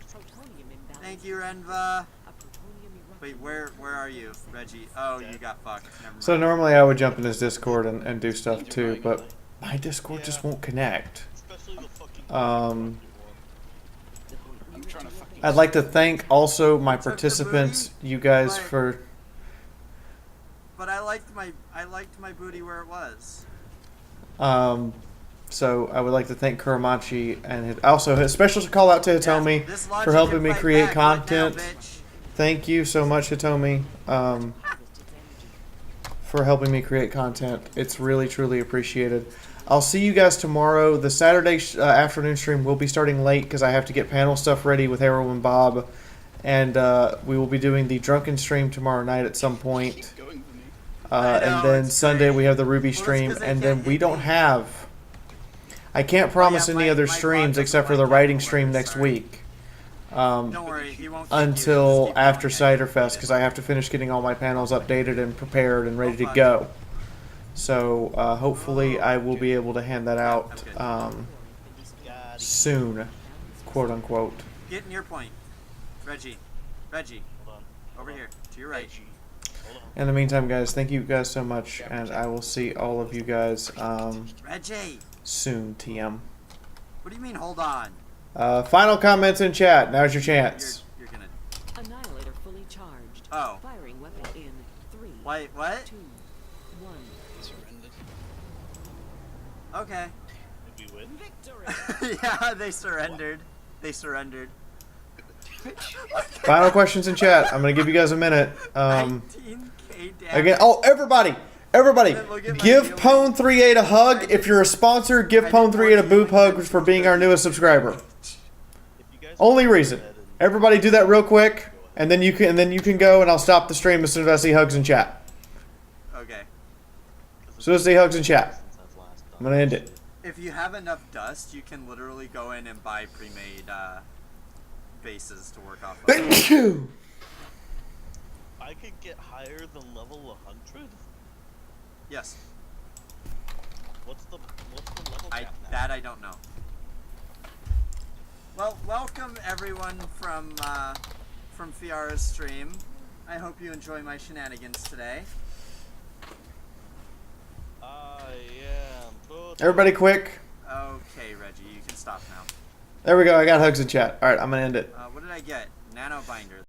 Thank you, Renva. Wait, where are you, Reggie? Oh, you got fucked. Never mind. So normally I would jump in his Discord and do stuff too, but my Discord just won't connect. I'd like to thank also my participants, you guys, for... But I liked my booty where it was. So I would like to thank Kuramachi, and also a special call out to Hitomi for helping me create content. Right now, thank you so much, Hitomi, for helping me create content. It's really, truly appreciated. I'll see you guys tomorrow. The Saturday afternoon stream will be starting late because I have to get panel stuff ready with Harold and Bob. And we will be doing the drunken stream tomorrow night at some point. And then Sunday we have the Ruby stream. And then we don't have... I can't promise any other streams except for the writing stream next week. Don't worry, he won't Until after Cider Fest, because I have to finish getting all my panels updated and prepared and ready to go. So hopefully I will be able to hand that out soon, quote unquote. Get in your point. Reggie. Hold on. Over here, to your right. In the meantime, guys, thank you guys so much, and I will see all of you guys Reggie! soon, TM. What do you mean, hold on? Final comments in chat. Now's your chance. You're gonna... Charged. Oh. Firing weapon in 3. Wait, what? 2, 1. Surrendered. Okay. Did we win? Victory. Yeah, they surrendered. They surrendered. Final questions in chat. I'm gonna give you guys a minute. 19k damage. Again. Oh, everybody, give Pwn38 a hug. If you're a sponsor, give Pwn38 a boob hug for being our newest subscriber. Only reason. Everybody, do that real quick, and then you can go, and I'll stop the stream as soon as I see hugs in chat. Okay. As soon as I see hugs in chat, I'm gonna end it. If you have enough dust, you can literally go in and buy pre-made bases to work off of. Thank you. I could get higher than level 100? Yes. What's the level cap now? That I don't know. Well, welcome everyone from Fiaura's stream. I hope you enjoy my shenanigans today. I am totally... Everybody, quick. Okay, Reggie, you can stop now. There we go. I got hugs in chat. All right, I'm gonna end it. What did I get? Nano binder.